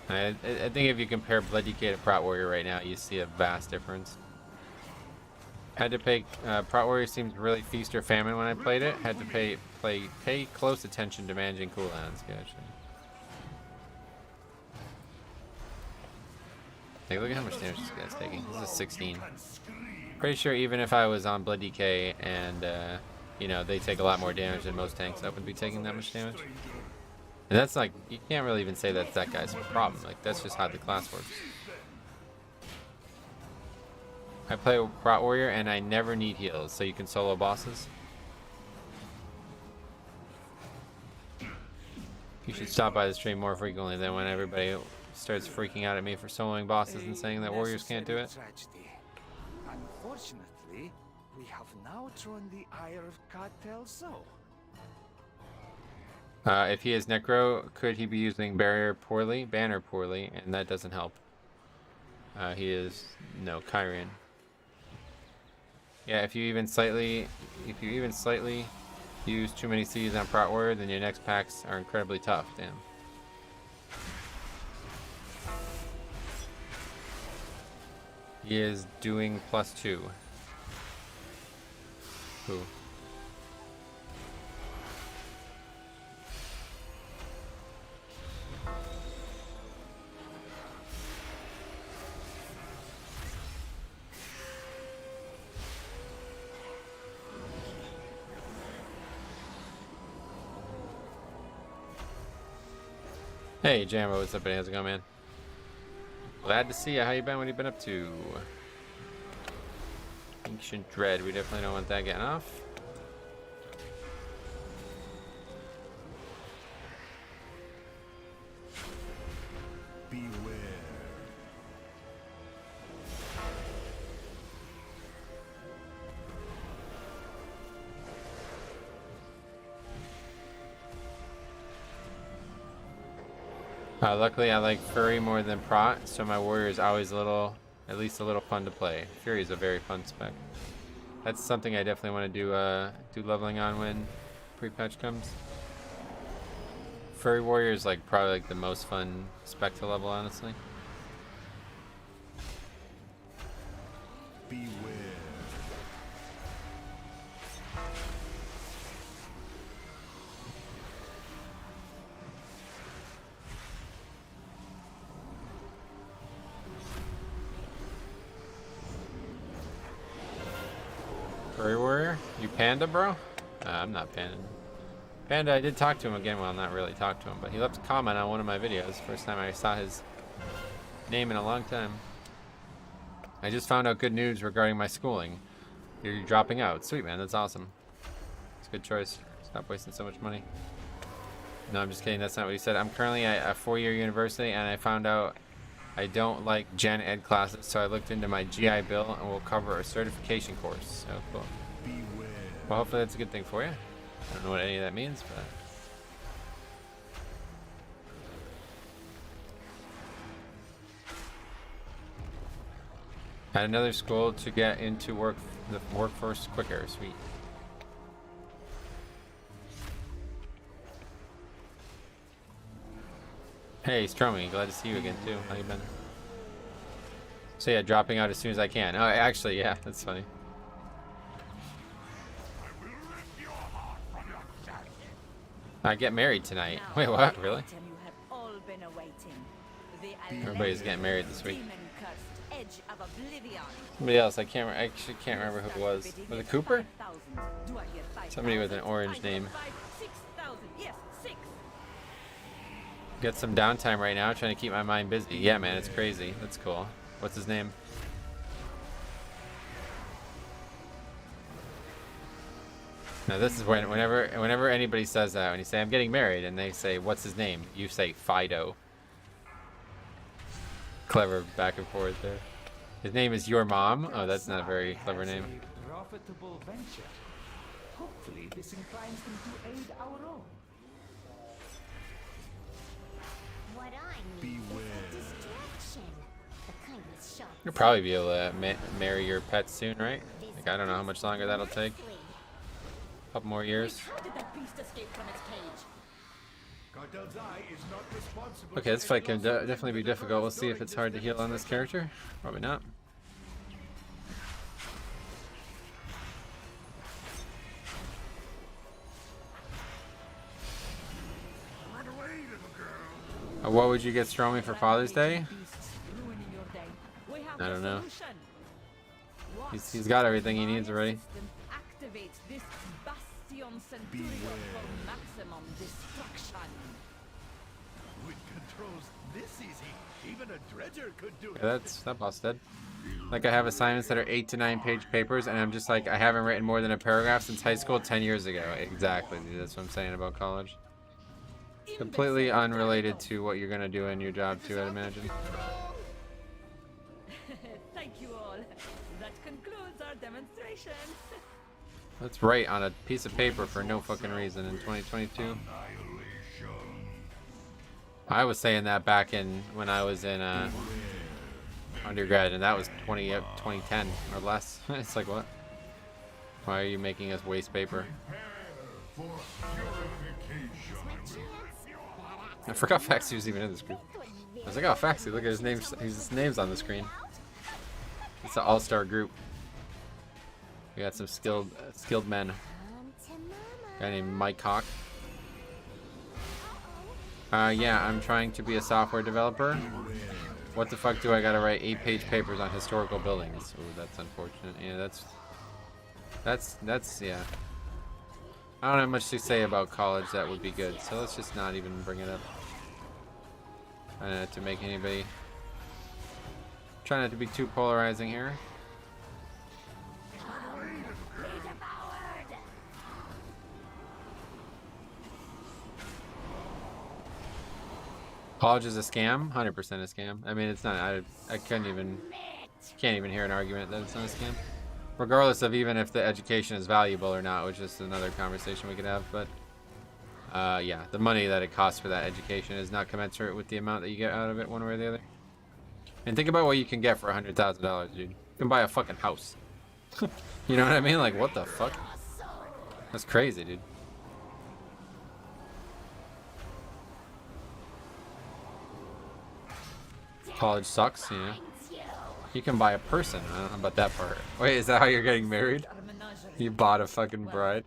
I think if you compare Blood DK to Prot Warrior right now, you see a vast difference. Had to pay, Prot Warrior seems really feast or famine when I played it. Had to pay close attention to managing cooldowns, actually. Hey, look at how much damage this guy's taking. This is 16. Pretty sure even if I was on Blood DK and, you know, they take a lot more damage than most tanks, I wouldn't be taking that much damage. And that's like, you can't really even say that's that guy's problem. Like, that's just how the class works. I play Prot Warrior and I never need heals, so you can solo bosses. You should stop by the stream more frequently than when everybody starts freaking out at me for soloing bosses and saying that warriors can't do it. Unfortunately, we have now drawn the ire of Cartel Zo. If he is Necro, could he be using Banner poorly, and that doesn't help. He is, no, Kyrian. Yeah, if you even slightly use too many C's on Prot Warrior, then your next packs are incredibly tough, damn. He is doing +2. Who? Hey Jambo, what's up, buddy? How's it going, man? Glad to see you. How you been? What have you been up to? Ancient Dread. We definitely don't want that getting off. Beware. Luckily, I like Furry more than Prot, so my warrior is always at least a little fun to play. Fury is a very fun spec. That's something I definitely want to do leveling on when pre-patch comes. Furry warrior is like probably like the most fun spec to level, honestly. Beware. Furry warrior? You Panda, bro? I'm not Panda. Panda, I did talk to him again. Well, not really talk to him, but he left a comment on one of my videos. First time I saw his name in a long time. I just found out good news regarding my schooling. You're dropping out. Sweet, man. That's awesome. It's a good choice. Stop wasting so much money. No, I'm just kidding. That's not what he said. I'm currently at a 4-year university, and I found out I don't like gen ed classes, so I looked into my GI Bill and will cover a certification course. So cool. Beware. Well, hopefully that's a good thing for you. I don't know what any of that means, but at another school to get into the workforce quicker. Sweet. Hey, Stromy, glad to see you again too. How you been? So yeah, dropping out as soon as I can. Oh, actually, yeah, that's funny. I get married tonight. Wait, what? Really? Everybody's getting married this week. Somebody else. I actually can't remember who it was. Was it Cooper? Somebody with an orange name. Get some downtime right now, trying to keep my mind busy. Yeah, man, it's crazy. That's cool. What's his name? Now this is whenever anybody says that, when you say I'm getting married and they say what's his name, you say Fido. Clever back and forth there. His name is Your Mom. Oh, that's not a very clever name. Profitable venture. Hopefully this inclines them to aid our own. What I need is a distraction. The kind that's sharp. You'll probably be able to marry your pet soon, right? Like, I don't know how much longer that'll take. A couple more years. How did that beast escape from its cage? Okay, this fight can definitely be difficult. We'll see if it's hard to heal on this character. Probably not. What would you get Stromy for Father's Day? I don't know. He's got everything he needs already. Yeah, that boss dead. Like, I have assignments that are 8 to 9 page papers, and I'm just like, I haven't written more than a paragraph since high school 10 years ago. Exactly, dude, that's what I'm saying about college. Completely unrelated to what you're gonna do in your job too, I'd imagine. Thank you all. That concludes our demonstration. Let's write on a piece of paper for no fucking reason in 2022. I was saying that back when I was in undergrad, and that was 2010 or less. It's like, what? Why are you making us waste paper? I forgot Faxi was even in this group. I was like, oh, Faxi, look at his name. His name's on the screen. It's an all-star group. We got some skilled men. A guy named Mike Hawk. Yeah, I'm trying to be a software developer. What the fuck do I gotta write 8-page papers on historical buildings? Ooh, that's unfortunate. Yeah, that's yeah. I don't have much to say about college that would be good, so let's just not even bring it up. To make anybody... Try not to be too polarizing here. College is a scam, 100% a scam. I mean, it's not. I can't even hear an argument that it's not a scam, regardless of even if the education is valuable or not, which is another conversation we could have. But yeah, the money that it costs for that education is not commensurate with the amount that you get out of it, one way or the other. And think about what you can get for $100,000, dude. You can buy a fucking house. You know what I mean? Like, what the fuck? That's crazy, dude. College sucks, you know. You can buy a person. I don't know about that part. Wait, is that how you're getting married? You bought a fucking bride?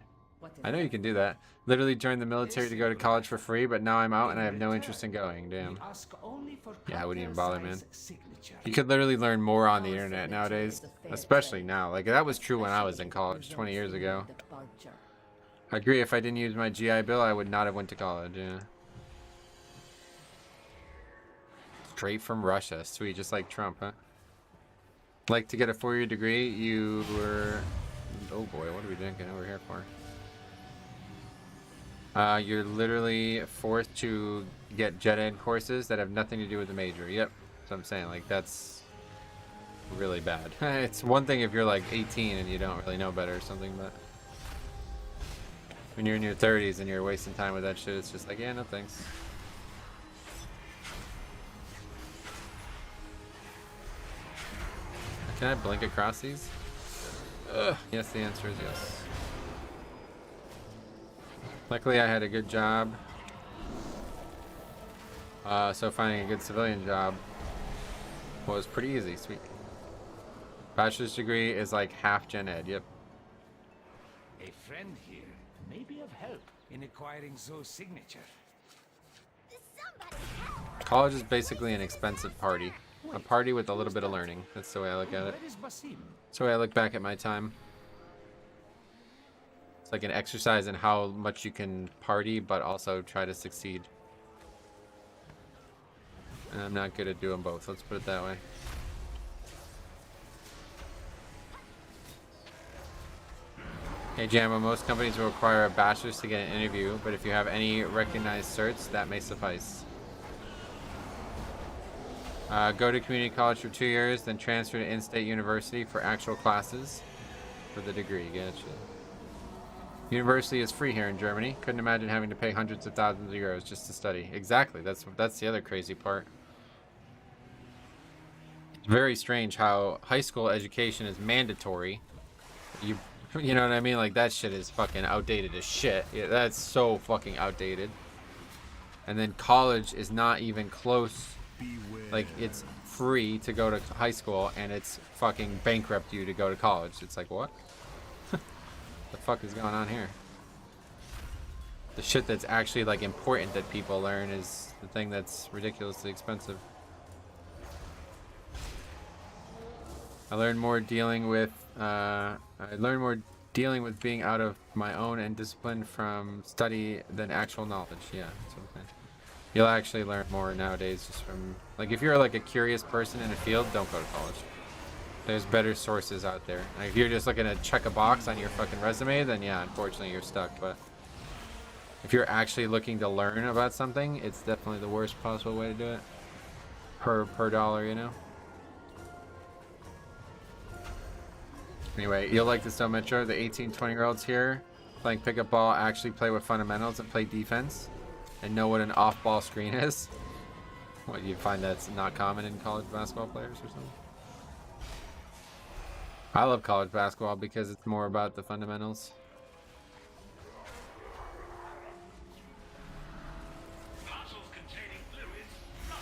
I know you can do that. Literally joined the military to go to college for free, but now I'm out and I have no interest in going. Damn. Yeah, I wouldn't even bother, man. You could literally learn more on the internet nowadays, especially now. Like, that was true when I was in college 20 years ago. I agree, if I didn't use my GI Bill, I would not have went to college, yeah. Straight from Russia. Sweet, just like Trump, huh? Like to get a 4-year degree, you were... Oh boy, what are we drinking over here for? You're literally forced to get gen ed courses that have nothing to do with the major. Yep, that's what I'm saying. Like, that's really bad. It's one thing if you're like 18 and you don't really know better or something, but when you're in your 30s and you're wasting time with that shit, it's just like, yeah, no thanks. Can I blink across these? Ugh. Yes, the answer is yes. Luckily, I had a good job. So finding a good civilian job was pretty easy. Sweet. Bachelor's degree is like half gen ed. Yep. A friend here may be of help in acquiring Zoe's signature. College is basically an expensive party. A party with a little bit of learning. That's the way I look at it. That's the way I look back at my time. It's like an exercise in how much you can party, but also try to succeed. And I'm not good at doing both. Let's put it that way. Hey Jambo, most companies will require a bachelor's to get an interview, but if you have any recognized certs, that may suffice. Go to community college for 2 years, then transfer to in-state university for actual classes for the degree. Gotcha. University is free here in Germany. Couldn't imagine having to pay hundreds of thousands of euros just to study. Exactly. That's the other crazy part. It's very strange how high school education is mandatory. You know what I mean? Like, that shit is fucking outdated as shit. Yeah, that's so fucking outdated. And then college is not even close. Like, it's free to go to high school and it's fucking bankrupt you to go to college. It's like, what? The fuck is going on here? The shit that's actually like important that people learn is the thing that's ridiculously expensive. I learned more dealing with being out of my own and discipline from study than actual knowledge. Yeah, that's what I'm saying. You'll actually learn more nowadays just from, like, if you're like a curious person in a field, don't go to college. There's better sources out there. Like, if you're just looking to check a box on your fucking resume, then yeah, unfortunately you're stuck. But if you're actually looking to learn about something, it's definitely the worst possible way to do it. Per dollar, you know? Anyway, you'll like this though, Metro. The 18, 20-year-olds here playing pickup ball actually play with fundamentals and play defense and know what an off-ball screen is. What, you find that's not common in college basketball players or something? I love college basketball because it's more about the fundamentals.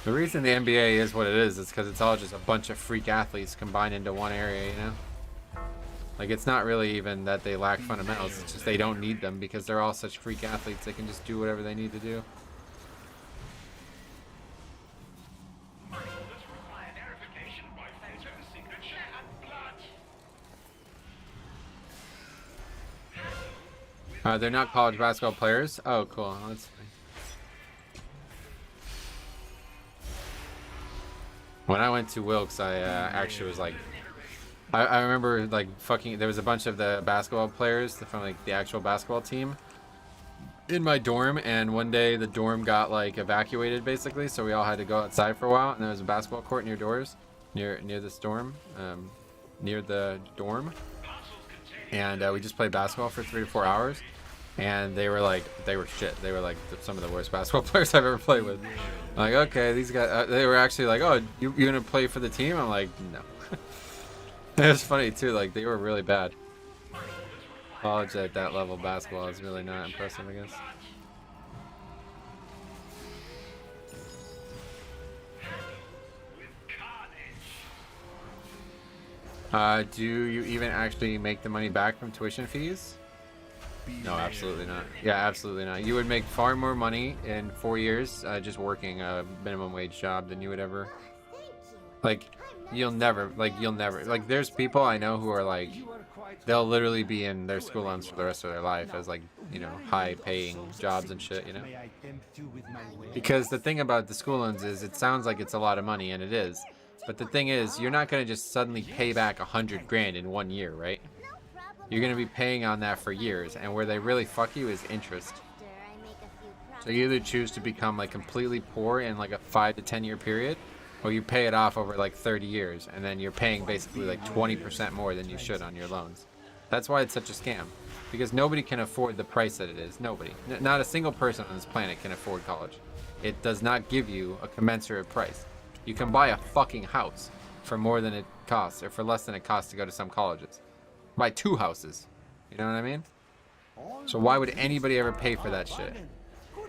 The reason the NBA is what it is because it's all just a bunch of freak athletes combined into one area, you know? Like, it's not really even that they lack fundamentals, it's just they don't need them because they're all such freak athletes, they can just do whatever they need to do. They're not college basketball players? Oh, cool. That's fine. When I went to Wilkes, I actually was like, I remember like fucking. There was a bunch of the basketball players from like the actual basketball team in my dorm, and one day the dorm got like evacuated basically, so we all had to go outside for a while, and there was a basketball court near this dorm, near the dorm, and we just played basketball for 3 to 4 hours, and they were shit. They were like some of the worst basketball players I've ever played with. I'm like, okay, these guys, they were actually like, oh, you're gonna play for the team? I'm like, no. It was funny too, like they were really bad. College at that level basketball is really not impressive, I guess. Do you even actually make the money back from tuition fees? No, absolutely not. Yeah, absolutely not. You would make far more money in 4 years just working a minimum wage job than you would ever. Like, you'll never, like, there's people I know who are like, they'll literally be in their school loans for the rest of their life as like, you know, high paying jobs and shit, you know? Because the thing about the school loans is it sounds like it's a lot of money, and it is. But the thing is, you're not going to just suddenly pay back 100 grand in 1 year, right? You're going to be paying on that for years, and where they really fuck you is interest. So you either choose to become like completely poor in like a 5 to 10 year period, or you pay it off over like 30 years, and then you're paying basically like 20% more than you should on your loans. That's why it's such a scam, because nobody can afford the price that it is. Nobody. Not a single person on this planet can afford college. It does not give you a commensurate price. You can buy a fucking house for more than it costs, or for less than it costs to go to some colleges. Buy 2 houses. You know what I mean? So why would anybody ever pay for that shit?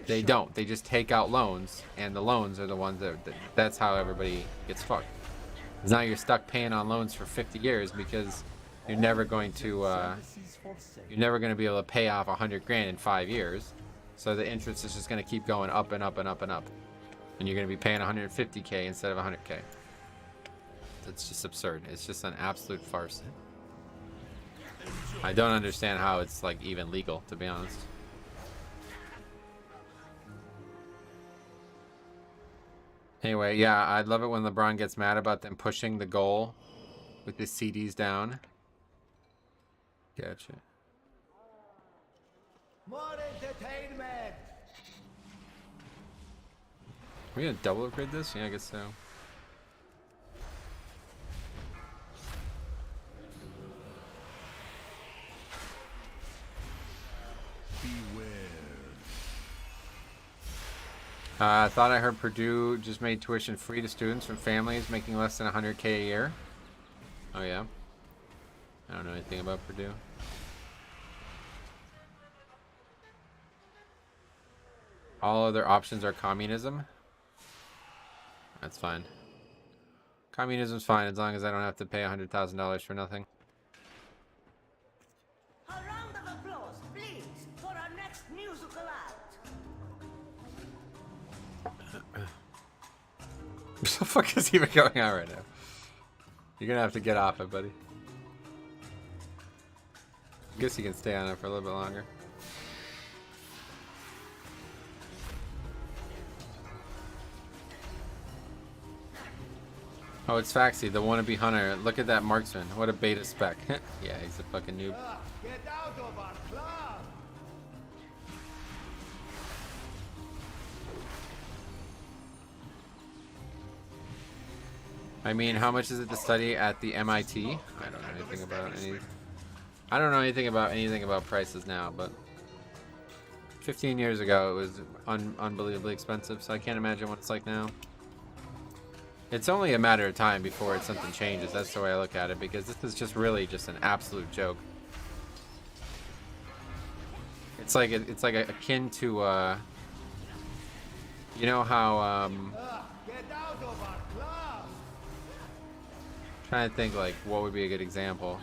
They don't. They just take out loans, and the loans are the ones that's how everybody gets fucked. Because now you're stuck paying on loans for 50 years because you're never going to be able to pay off 100 grand in 5 years. So the interest is just going to keep going up and up and up and up. And you're going to be paying 150K instead of 100K. It's just absurd. It's just an absolute farce. I don't understand how it's like even legal, to be honest. Anyway, yeah, I love it when LeBron gets mad about them pushing the goal with his CDs down. Gotcha. More entertainment. Are we gonna double upgrade this? Yeah, I guess so. I thought I heard Purdue just made tuition free to students from families making less than 100K a year. Oh yeah? I don't know anything about Purdue. All other options are communism. That's fine. Communism's fine as long as I don't have to pay $100,000 for nothing. A round of applause, please, for our next musical act. What the fuck is even going on right now? You're gonna have to get off it, buddy. I guess you can stay on it for a little bit longer. Oh, it's Faxi, the wannabe hunter. Look at that marksman. What a beta spec. Yeah, he's a fucking noob. Get out of our club. I mean, how much is it to study at the MIT? I don't know anything about I don't know anything about prices now, but 15 years ago it was unbelievably expensive, so I can't imagine what it's like now. It's only a matter of time before something changes. That's the way I look at it, because this is just really just an absolute joke. It's like akin to you know how Get out of our club. trying to think like what would be a good example.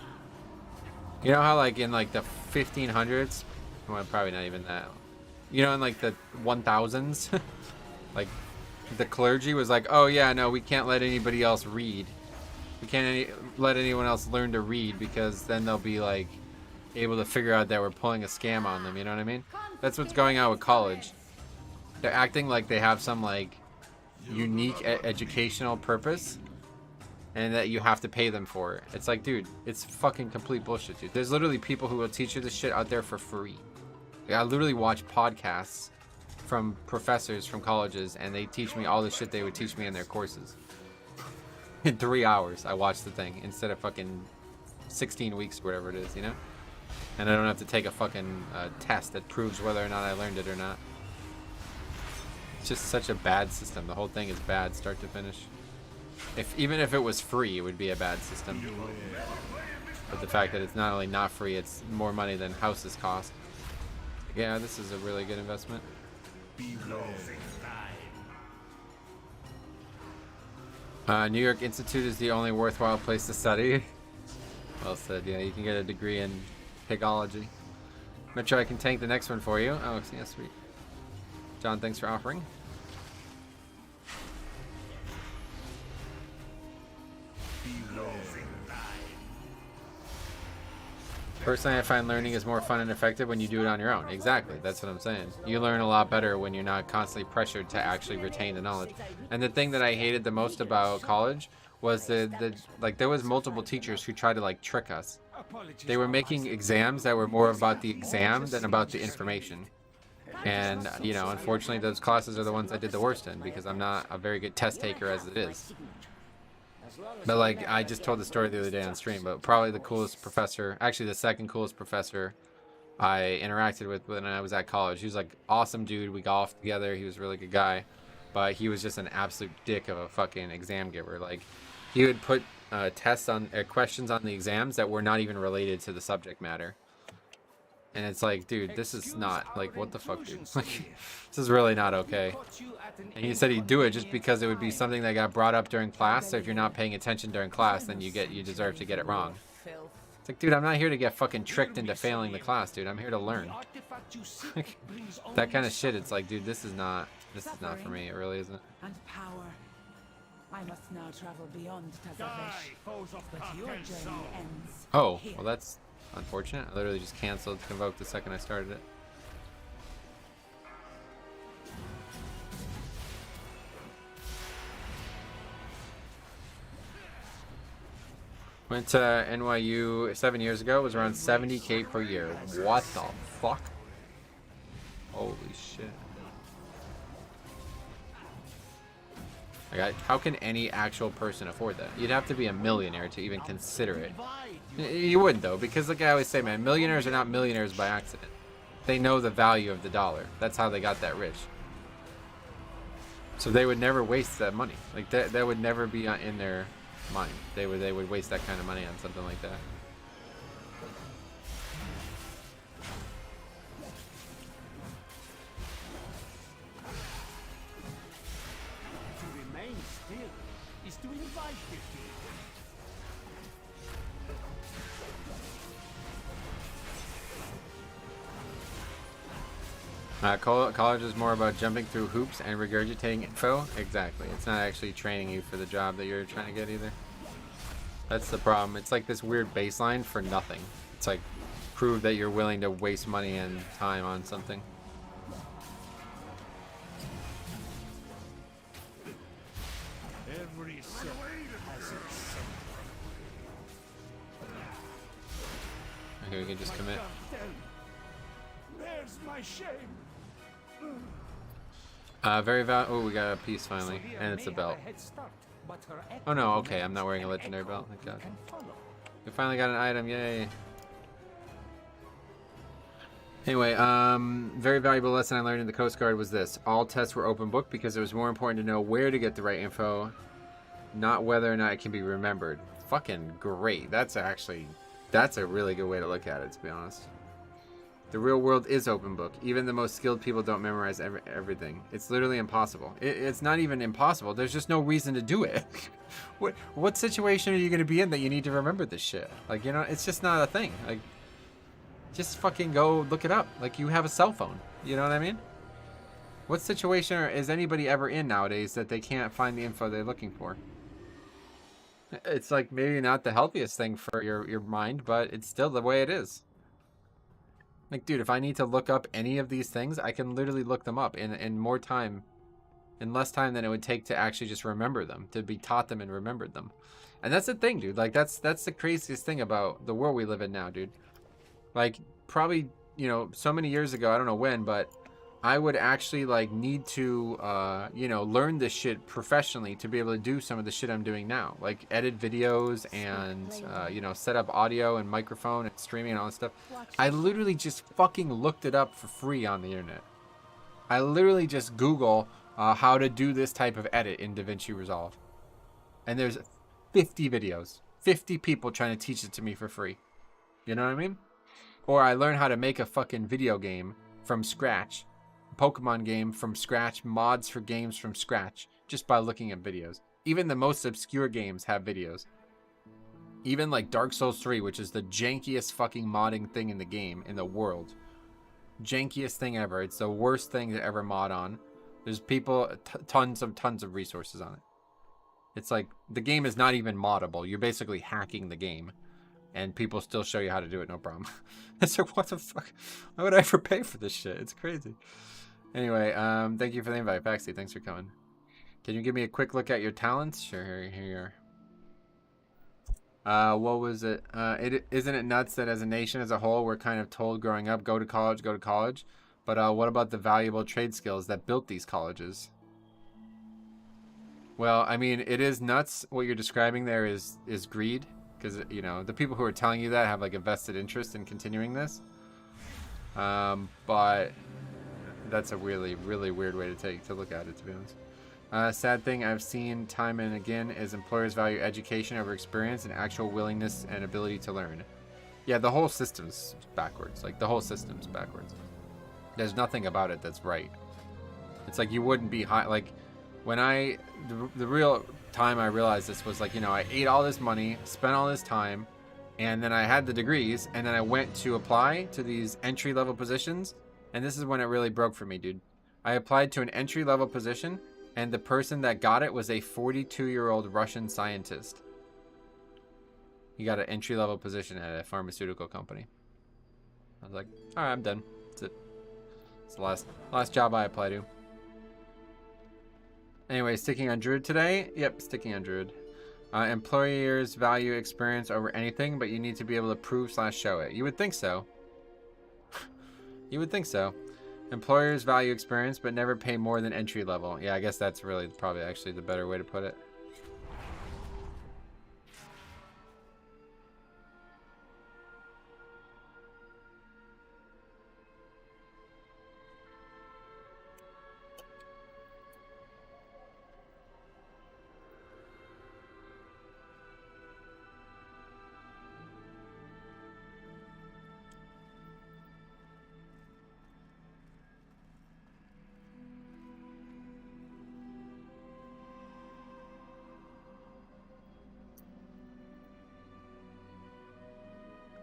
You know how like in like the 1500s, well, probably not even that. You know, in like the 1000s, like the clergy was like, oh yeah, no, we can't let anybody else read. We can't let anyone else learn to read, because then they'll be like able to figure out that we're pulling a scam on them. You know what I mean? That's what's going on with college. They're acting like they have some like unique educational purpose, and that you have to pay them for it. It's like, dude, it's fucking complete bullshit, dude. There's literally people who will teach you this shit out there for free. Like, I literally watch podcasts from professors from colleges, and they teach me all the shit they would teach me in their courses. In 3 hours, I watch the thing instead of fucking 16 weeks or whatever it is, you know? And I don't have to take a fucking test that proves whether or not I learned it or not. It's just such a bad system. The whole thing is bad, start to finish. Even if it was free, it would be a bad system. But the fact that it's not only not free, it's more money than houses cost. Yeah, this is a really good investment. New York Institute is the only worthwhile place to study. Well said. Yeah, you can get a degree in pigology. Metro, I can tank the next one for you. Oh, yeah, sweet. John, thanks for offering. Personally, I find learning is more fun and effective when you do it on your own. Exactly, that's what I'm saying. You learn a lot better when you're not constantly pressured to actually retain the knowledge. And the thing that I hated the most about college was like there was multiple teachers who tried to like trick us. They were making exams that were more about the exam than about the information. And, you know, unfortunately those classes are the ones I did the worst in because I'm not a very good test taker as it is. But like, I just told the story the other day on stream, but probably the coolest professor, actually the second coolest professor I interacted with when I was at college. He was like awesome dude. We golfed together. He was a really good guy, but he was just an absolute dick of a fucking exam giver. Like, he would put tests on questions on the exams that were not even related to the subject matter. And it's like, dude, this is not, like, what the fuck, dude? Like, this is really not okay. And he said he'd do it just because it would be something that got brought up during class. So if you're not paying attention during class, then you deserve to get it wrong. It's like, dude, I'm not here to get fucking tricked into failing the class, dude. I'm here to learn. That kind of shit. It's like, dude, this is not for me. It really isn't. And power. I must now travel beyond Tazavesh, but your journey ends. Oh, well, that's unfortunate. I literally just canceled Convoke the second I started it. Went to NYU 7 years ago. It was around 70K per year. What the fuck? Holy shit. Like, how can any actual person afford that? You'd have to be a millionaire to even consider it. You wouldn't, though, because like I always say, man, millionaires are not millionaires by accident. They know the value of the dollar. That's how they got that rich. So they would never waste that money. Like, that would never be in their mind. They would waste that kind of money on something like that. To remain still is to invite defeat. College is more about jumping through hoops and regurgitating info. Exactly. It's not actually training you for the job that you're trying to get either. That's the problem. It's like this weird baseline for nothing. It's like, prove that you're willing to waste money and time on something. Every soul has its soul. Okay, we can just commit. There's my shame. Oh, we got a piece finally, and it's a belt. Oh no, okay, I'm not wearing a legendary belt. Thank God. We finally got an item, yay. Anyway, very valuable lesson I learned in the Coast Guard was this. All tests were open book because it was more important to know where to get the right info, not whether or not it can be remembered. Fucking great. That's a really good way to look at it, to be honest. The real world is open book. Even the most skilled people don't memorize everything. It's literally impossible. It's not even impossible. There's just no reason to do it. What situation are you going to be in that you need to remember this shit? Like, you know, it's just not a thing. Like, just fucking go look it up. Like, you have a cell phone. You know what I mean? What situation is anybody ever in nowadays that they can't find the info they're looking for? It's like maybe not the healthiest thing for your mind, but it's still the way it is. Like, dude, if I need to look up any of these things, I can literally look them up in more time in less time than it would take to actually just remember them, to be taught them and remembered them. And that's the thing, dude. Like, that's the craziest thing about the world we live in now, dude. Like, probably, you know, so many years ago, I don't know when, but I would actually, like, need to, you know, learn this shit professionally to be able to do some of the shit I'm doing now. Like, edit videos and, you know, set up audio and microphone and streaming and all that stuff. I literally just fucking looked it up for free on the internet. I literally just Google how to do this type of edit in DaVinci Resolve. And there's 50 videos. 50 people trying to teach it to me for free. You know what I mean? Or I learned how to make a fucking video game from scratch. Pokemon game from scratch, mods for games from scratch, just by looking at videos. Even the most obscure games have videos. Even like Dark Souls 3, which is the jankiest fucking modding thing in the game, in the world. Jankiest thing ever. It's the worst thing to ever mod on. There's people, tons of resources on it. It's like, the game is not even moddable. You're basically hacking the game. And people still show you how to do it, no problem. It's like, what the fuck? Why would I ever pay for this shit? It's crazy. Anyway, thank you for the invite, Paxi. Thanks for coming. Can you give me a quick look at your talents? Sure, here you are. What was it? Isn't it nuts that as a nation as a whole, we're kind of told growing up, go to college, go to college? But what about the valuable trade skills that built these colleges? Well, I mean, it is nuts. What you're describing there is greed. Because, you know, the people who are telling you that have, like, a vested interest in continuing this. But that's a really, really weird way to look at it, to be honest. Sad thing I've seen time and again is employers value education over experience and actual willingness and ability to learn. Yeah, the whole system's backwards. Like, the whole system's backwards. There's nothing about it that's right. It's like you wouldn't be high. Like, when the real time I realized this was like, you know, I ate all this money, spent all this time, and then I had the degrees, and then I went to apply to these entry-level positions, and this is when it really broke for me, dude. I applied to an entry-level position, and the person that got it was a 42-year-old Russian scientist. He got an entry-level position at a pharmaceutical company. I was like, all right, I'm done. That's it. It's the last job I applied to. Anyway, sticking on Druid today. Yep, sticking on Druid. Employers value experience over anything, but you need to be able to prove/show it. You would think so. You would think so. Employers value experience, but never pay more than entry level. Yeah, I guess that's really probably actually the better way to put it.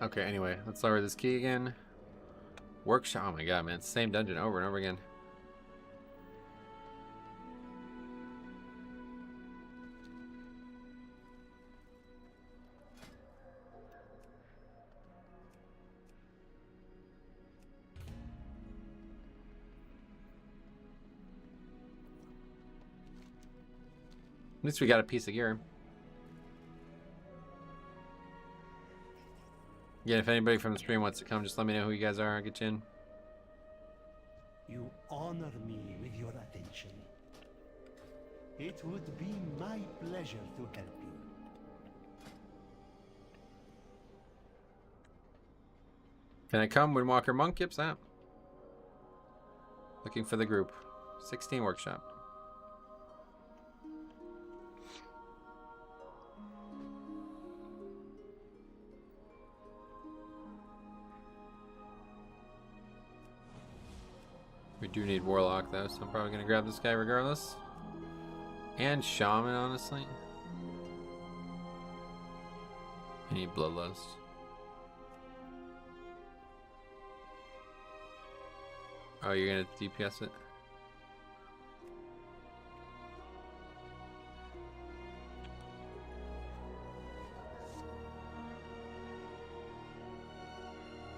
Okay, anyway, let's lower this key again. Workshop. Oh my god, man. It's the same dungeon over and over again. At least we got a piece of gear. Again, if anybody from the stream wants to come, just let me know who you guys are. I'll get you in. You honor me with your attention. It would be my pleasure to help you. Can I come, Windwalker Monk? Yep, Snap. Looking for the group. 16 workshop. We do need Warlock though, so I'm probably gonna grab this guy regardless. And Shaman, honestly. I need Bloodlust. Oh, you're gonna DPS it?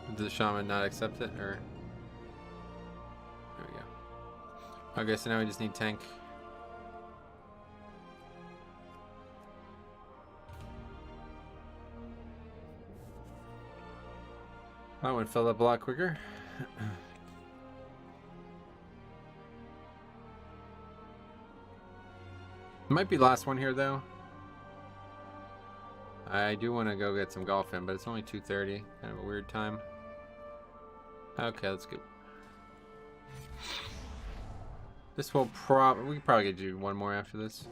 Did the Shaman not accept it, or? There we go. Okay, so now we just need tank. That one filled up a lot quicker. Might be the last one here though. I do want to go get some golf in, but it's only 2:30. Kind of a weird time. Okay, let's go. This will we probably could do one more after this.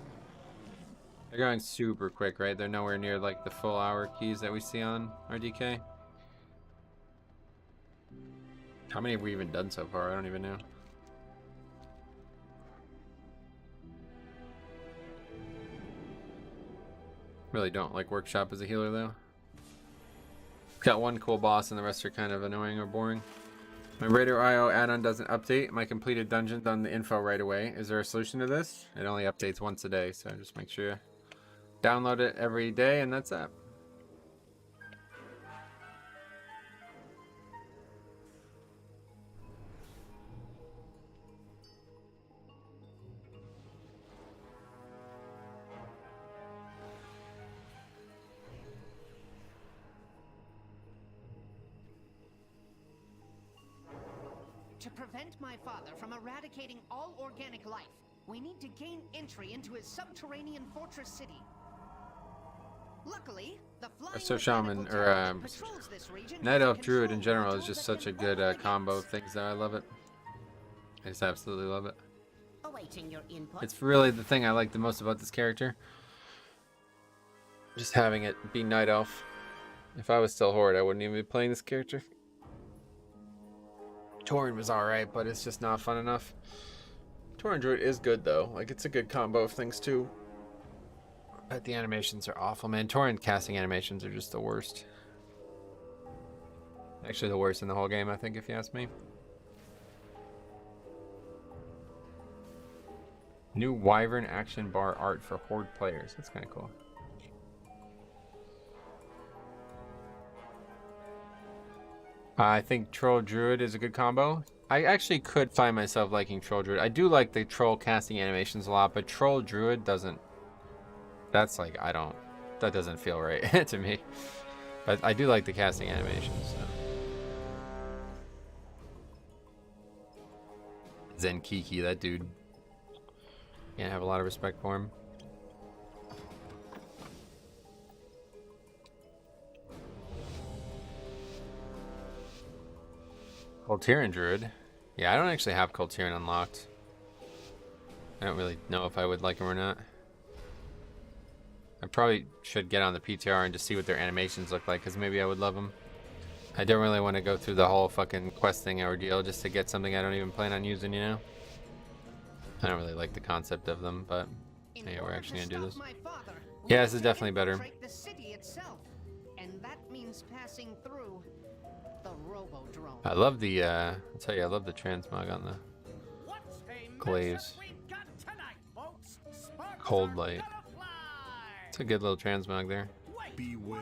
They're going super quick, right? They're nowhere near like the full hour keys that we see on RDK. How many have we even done so far? I don't even know. Really don't like workshop as a healer though. Got one cool boss and the rest are kind of annoying or boring. My Raider IO add-on doesn't update my completed dungeons on the info right away. Is there a solution to this? It only updates once a day, so just make sure you download it every day and that's that. To prevent my father from eradicating all organic life, we need to gain entry into his subterranean fortress city. Luckily, the Resto Shaman, or Night Elf Druid in general is just such a good combo of things that I love it. I just absolutely love it. Awaiting your input. It's really the thing I like the most about this character. Just having it be Night Elf. If I was still Horde, I wouldn't even be playing this character. Tauren was alright, but it's just not fun enough. Tauren Druid is good though. Like, it's a good combo of things too. But the animations are awful, man. Tauren casting animations are just the worst. Actually the worst in the whole game, I think, if you ask me. New Wyvern action bar art for Horde players. That's kind of cool. I think Troll Druid is a good combo. I actually could find myself liking Troll Druid. I do like the troll casting animations a lot, but Troll Druid doesn't. That's like, that doesn't feel right to me. But I do like the casting animations. So. Zen Kiki, that dude. Can't have a lot of respect for him. Coltiran Druid. Yeah, I don't actually have Coltiran unlocked. I don't really know if I would like him or not. I probably should get on the PTR and just see what their animations look like, because maybe I would love them. I don't really want to go through the whole fucking questing ordeal just to get something I don't even plan on using, you know? I don't really like the concept of them, but yeah, we're actually going to do this. Yeah, this is definitely better. The city itself, and that means passing through the Robodrome. I love the, I'll tell you, I love the transmog on the glaives. Cold light. It's a good little transmog there. Beware.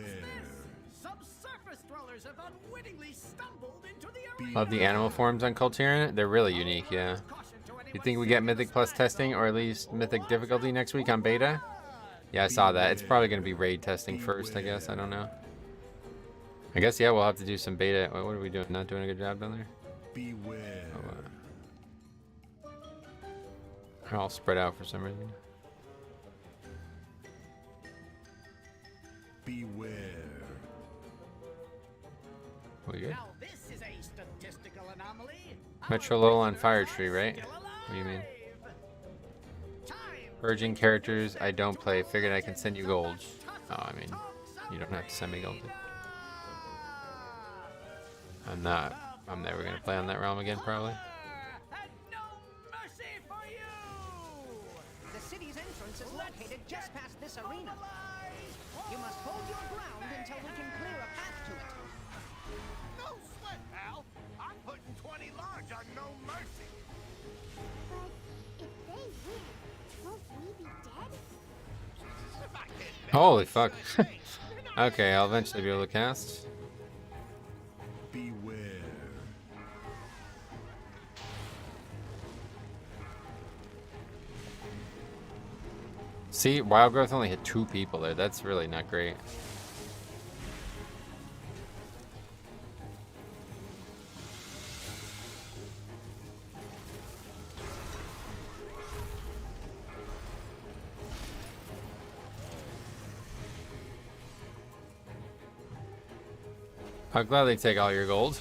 Subsurface dwellers have unwittingly stumbled into the arena. Love the animal forms on Coltiran. They're really unique, yeah. You think we get Mythic Plus testing, or at least Mythic difficulty next week on beta? Yeah, I saw that. It's probably going to be raid testing first, I guess. I don't know. I guess, yeah, we'll have to do some beta. What are we doing? Not doing a good job down there? Beware. Oh, they're all spread out for some reason. Beware. We good? Now this is a statistical anomaly. Metro Lowell on Fire Tree, right? What do you mean? Virgin characters I don't play. Figured I can send you gold. Oh, I mean, you don't have to send me gold. I'm never gonna play on that realm again, probably. The city's entrance is located just past this arena. You must hold your ground until we can clear a path to it. No sweat, pal. I'm putting 20 large on no mercy. But if they win, won't we be dead? Holy fuck. Okay, I'll eventually be able to cast. Beware. See, Wild Growth only hit 2 people there. That's really not great. I'll gladly take all your gold.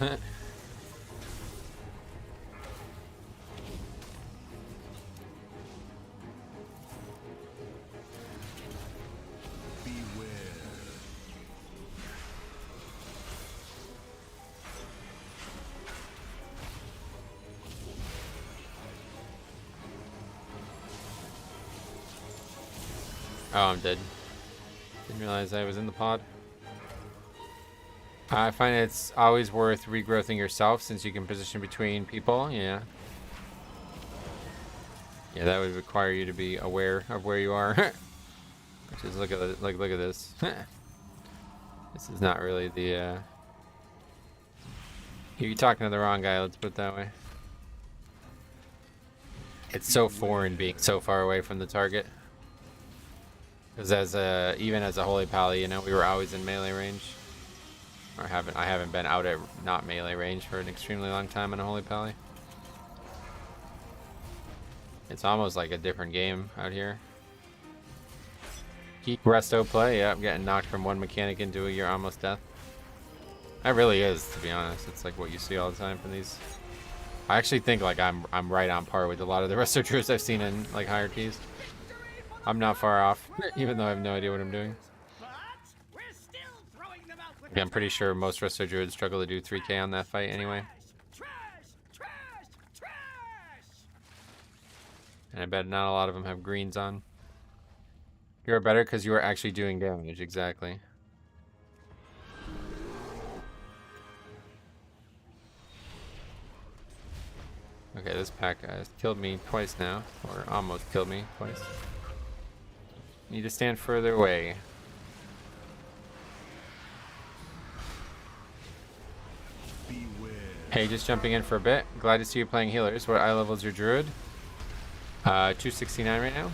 Oh, I'm dead. Didn't realize I was in the pod. I find it's always worth regrowthing yourself since you can position between people. Yeah. Yeah, that would require you to be aware of where you are. Which is look at this. This is not really the. You're talking to the wrong guy. Let's put it that way. It's so foreign being so far away from the target. Because even as a holy pally, you know, we were always in melee range. Or I haven't been out at not melee range for an extremely long time in a holy pally. It's almost like a different game out here. Keep resto play, yep, getting knocked from one mechanic into a you're almost death. That really is, to be honest. It's like what you see all the time from these. I actually think like I'm right on par with a lot of the Resto Druids I've seen in like higher keys. I'm not far off, even though I have no idea what I'm doing. Yeah, I'm pretty sure most Resto Druids struggle to do 3k on that fight anyway. And I bet not a lot of them have greens on. You're better because you are actually doing damage, exactly. Okay, this pack has killed me twice now, or almost killed me twice. Need to stand further away. Hey, just jumping in for a bit. Glad to see you playing healers. What eye level is your druid? 269 right now.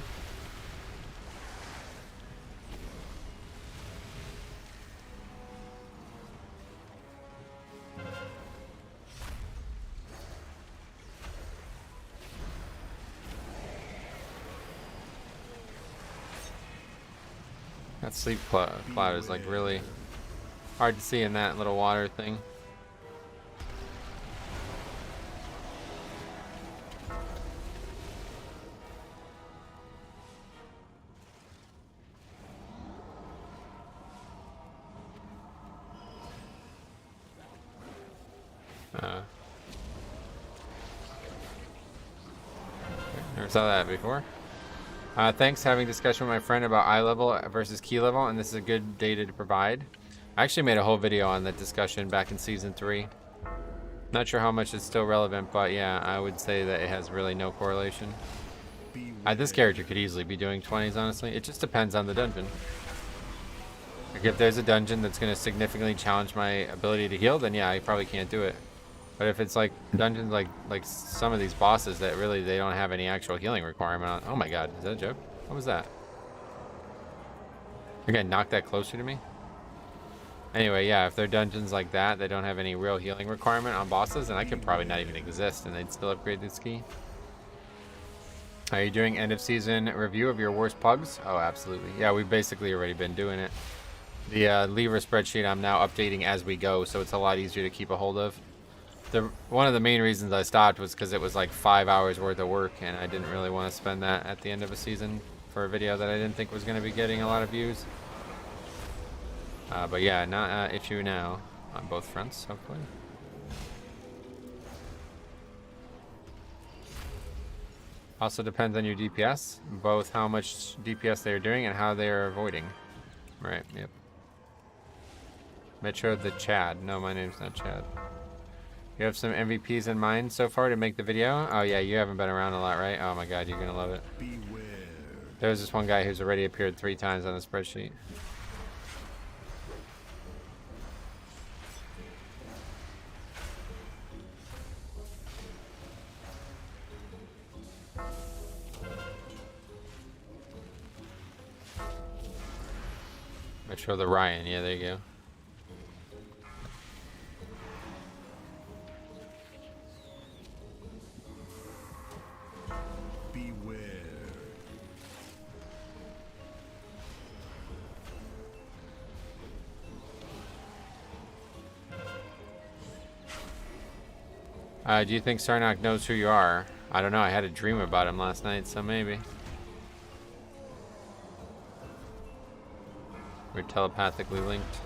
That sleep cloud is like really hard to see in that little water thing. Never saw that before. Thanks. Having discussion with my friend about eye level versus key level, and this is a good data to provide. I actually made a whole video on that discussion back in season 3. Not sure how much it's still relevant, but yeah, I would say that it has really no correlation. This character could easily be doing 20s, honestly. It just depends on the dungeon. Like if there's a dungeon that's going to significantly challenge my ability to heal, then yeah, I probably can't do it. But if it's like dungeons like some of these bosses that really they don't have any actual healing requirement on. Oh my god, is that a joke? What was that? You're gonna knock that closer to me? Anyway, yeah, if they're dungeons like that, they don't have any real healing requirement on bosses, then I could probably not even exist and they'd still upgrade this key. Are you doing end of season review of your worst pugs? Oh, absolutely. Yeah, we've basically already been doing it. The lever spreadsheet I'm now updating as we go, so it's a lot easier to keep a hold of. One of the main reasons I stopped was because it was like 5 hours worth of work and I didn't really want to spend that at the end of a season for a video that I didn't think was going to be getting a lot of views. But yeah, not an issue now on both fronts, hopefully. Also depends on your DPS, both how much DPS they're doing and how they're avoiding. Right, yep. Metro the Chad. No, my name's not Chad. You have some MVPs in mind so far to make the video? Oh yeah, you haven't been around a lot, right? Oh my god, you're gonna love it. Beware. There's this one guy who's already appeared 3 times on the spreadsheet. Metro the Ryan, yeah, there you go. Do you think Sarnak knows who you are? I don't know. I had a dream about him last night, so maybe. We're telepathically linked.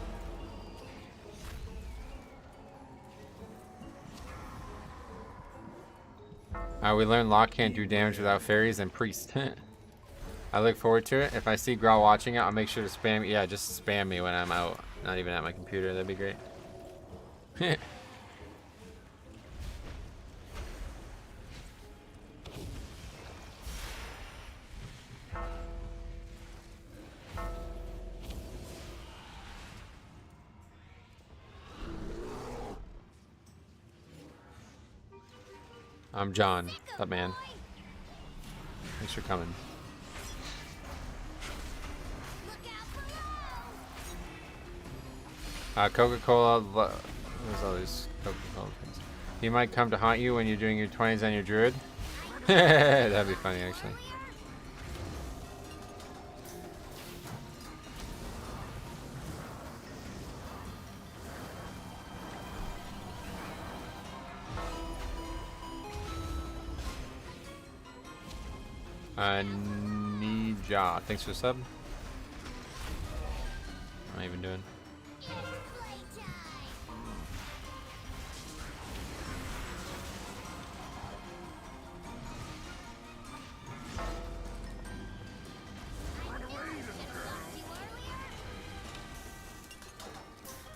We learned Locke can't do damage without fairies and priest. I look forward to it. If I see Grawl watching it, I'll make sure to spam. Yeah, just spam me when I'm out. Not even at my computer. That'd be great. I'm John. What's up, man? Thanks for coming. Coca-Cola. There's all these Coca-Cola things. He might come to haunt you when you're doing your 20s on your druid. That'd be funny, actually. Nija, thanks for the sub. What am I even doing?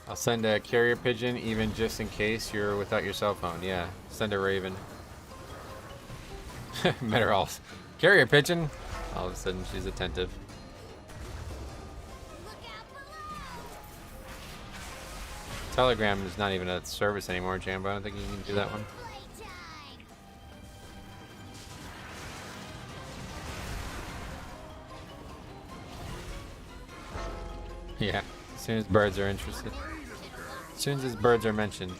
I'll send a carrier pigeon even just in case you're without your cell phone. Yeah, send a raven. Met her all. Carrier pigeon. All of a sudden she's attentive. Telegram is not even a service anymore, Jambo. I don't think you can do that one. Yeah, as soon as birds are interested. As soon as birds are mentioned.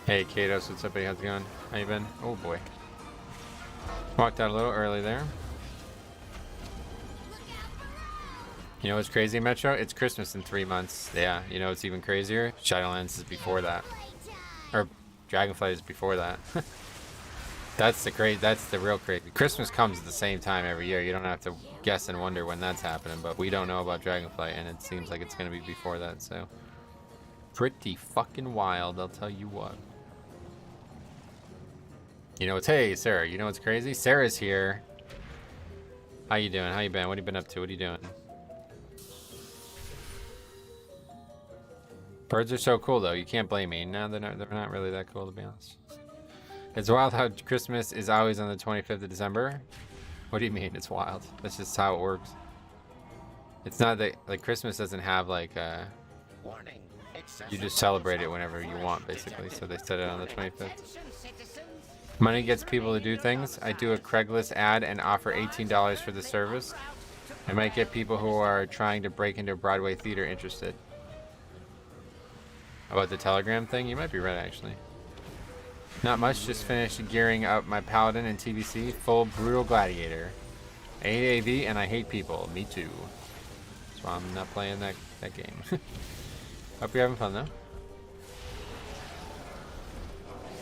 Hey Katos, what's up buddy? How's it going? How you been? Oh boy. Walked out a little early there. You know what's crazy, Metro? It's Christmas in 3 months. Yeah, you know what's even crazier? Shadowlands is before that. Or Dragonflight is before that. That's the real crazy. Christmas comes at the same time every year. You don't have to guess and wonder when that's happening, but we don't know about Dragonflight and it seems like it's gonna be before that, so pretty fucking wild, I'll tell you what. You know, it's hey Sarah, you know what's crazy? Sarah's here. How you doing? How you been? What have you been up to? What are you doing? Birds are so cool though, you can't blame me. No, they're not really that cool to be honest. It's wild how Christmas is always on the 25th of December. What do you mean it's wild? That's just how it works. It's not that, like, Christmas doesn't have like a... Warning. You just celebrate it whenever you want, basically. So they set it on the 25th. Money gets people to do things. I do a Craigslist ad and offer $18 for the service. I might get people who are trying to break into a Broadway theater interested. About the Telegram thing? You might be right, actually. Not much, just finished gearing up my Paladin and TBC, full Brutal Gladiator. I hate AV and I hate people. Me too. That's why I'm not playing that game. Hope you're having fun though.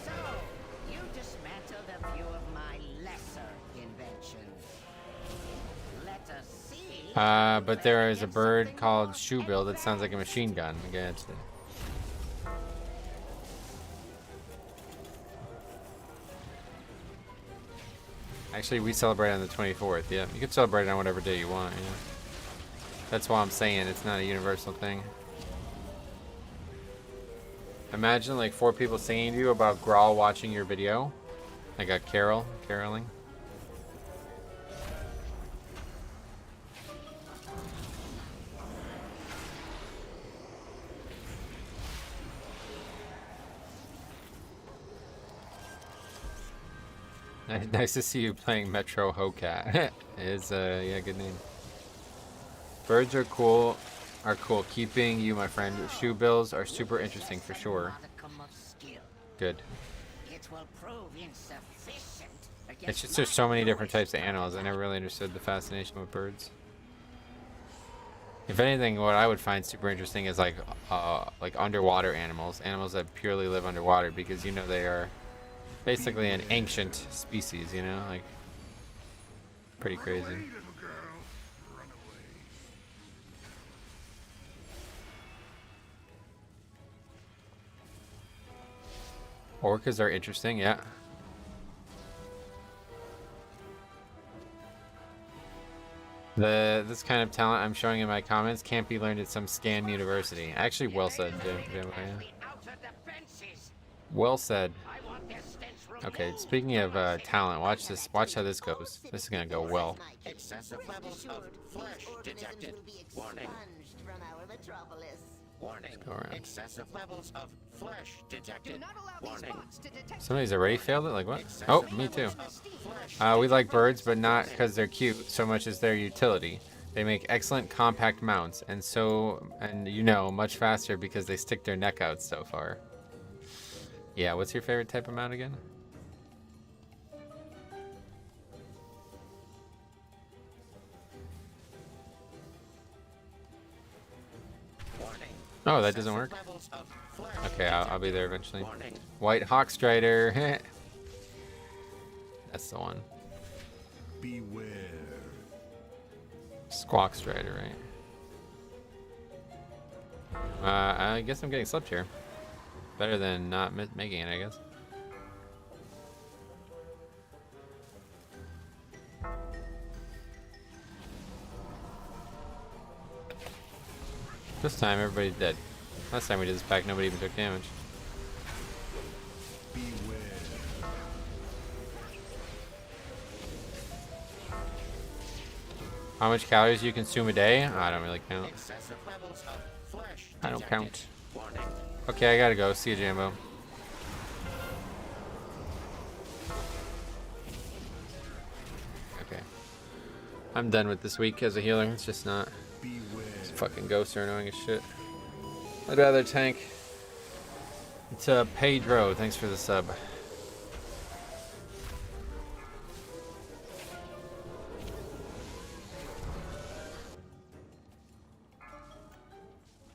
So, you dismantled a few of my lesser inventions. Let us see. But there is a bird called Shoebill that sounds like a machine gun. Against it. Actually, we celebrate on the 24th. Yeah, you can celebrate it on whatever day you want. Yeah. That's why I'm saying it's not a universal thing. Imagine like 4 people singing to you about Grawl watching your video. Like a caroling. Nice to see you playing Metro Hocat. It's yeah, good name. Birds are cool. Keeping you, my friend. Shoe bills are super interesting for sure. Good. It's just there's so many different types of animals. I never really understood the fascination with birds. If anything, what I would find super interesting is like underwater animals, animals that purely live underwater, because you know they are basically an ancient species. You know, like pretty crazy. Orcas are interesting, yeah. This kind of talent I'm showing in my comments can't be learned at some scan university. Actually, well said, Jim. Well said. Okay, speaking of talent, watch this. Watch how this goes. This is gonna go well. Excessive levels of flesh detected. Warning. Warning. Excessive levels of flesh detected. Warning. Some of these already failed it? Like what? Oh, me too. We like birds, but not because they're cute so much as their utility. They make excellent compact mounts, and you know, much faster because they stick their neck out so far. Yeah, what's your favorite type of mount again? Oh, that doesn't work? Okay, I'll be there eventually. White Hawk Strider. That's the one. Beware. Squawk Strider, right? I guess I'm getting slipped here. Better than not making it, I guess. This time everybody's dead. Last time we did this pack, nobody even took damage. Beware. How much calories do you consume a day? I don't really count. I don't count. Okay, I gotta go. See you, Jambo. Okay. I'm done with this week as a healer. It's just not. These fucking ghosts are annoying as shit. I'd rather tank. It's Pedro. Thanks for the sub.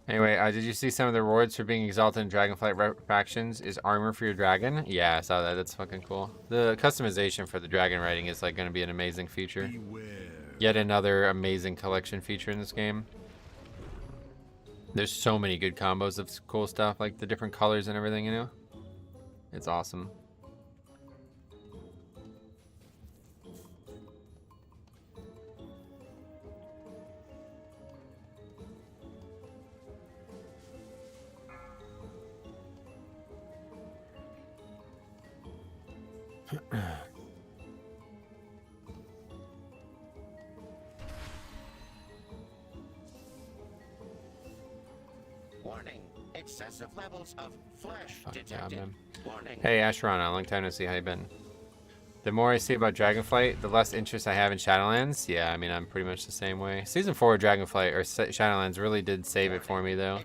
Anyway, did you see some of the rewards for being exalted in Dragonflight factions? Is armor for your dragon? Yeah, I saw that. That's fucking cool. The customization for the dragon riding is like going to be an amazing feature. Yet another amazing collection feature in this game. There's so many good combos of cool stuff, like the different colors and everything, you know? It's awesome. Warning. Excessive levels of flesh detected. Warning. Hey, Asherana, long time no see. How you been? The more I see about Dragonflight, the less interest I have in Shadowlands. Yeah, I mean, I'm pretty much the same way. Season 4 of Dragonflight, or Shadowlands, really did save it for me, though.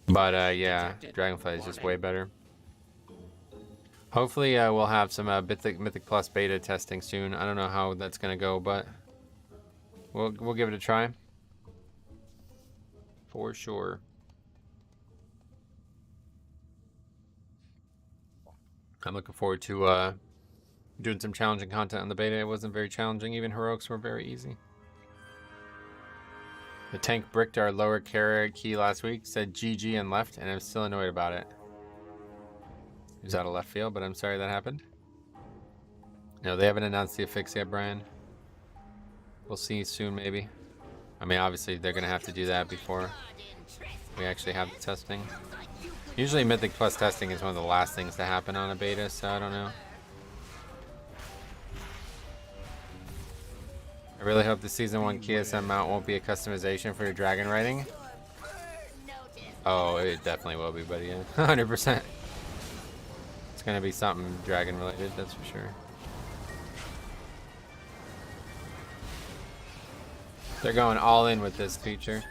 But, yeah, Dragonflight is just way better. Hopefully, we'll have some Mythic Plus beta testing soon. I don't know how that's going to go, but we'll give it a try. For sure. I'm looking forward to doing some challenging content on the beta. It wasn't very challenging. Even heroics were very easy. The tank bricked our lower carrier key last week, said GG and left, and I'm still annoyed about it. It was out of left field, but I'm sorry that happened. No, they haven't announced the affix yet, Brian. We'll see soon, maybe. I mean, obviously, they're going to have to do that before we actually have the testing. Usually, Mythic Plus testing is one of the last things to happen on a beta, so I don't know. I really hope the Season 1 KSM mount won't be a customization for your dragon riding. Oh, it definitely will be, buddy. Yeah. 100%. It's going to be something dragon related, that's for sure. They're going all in with this feature.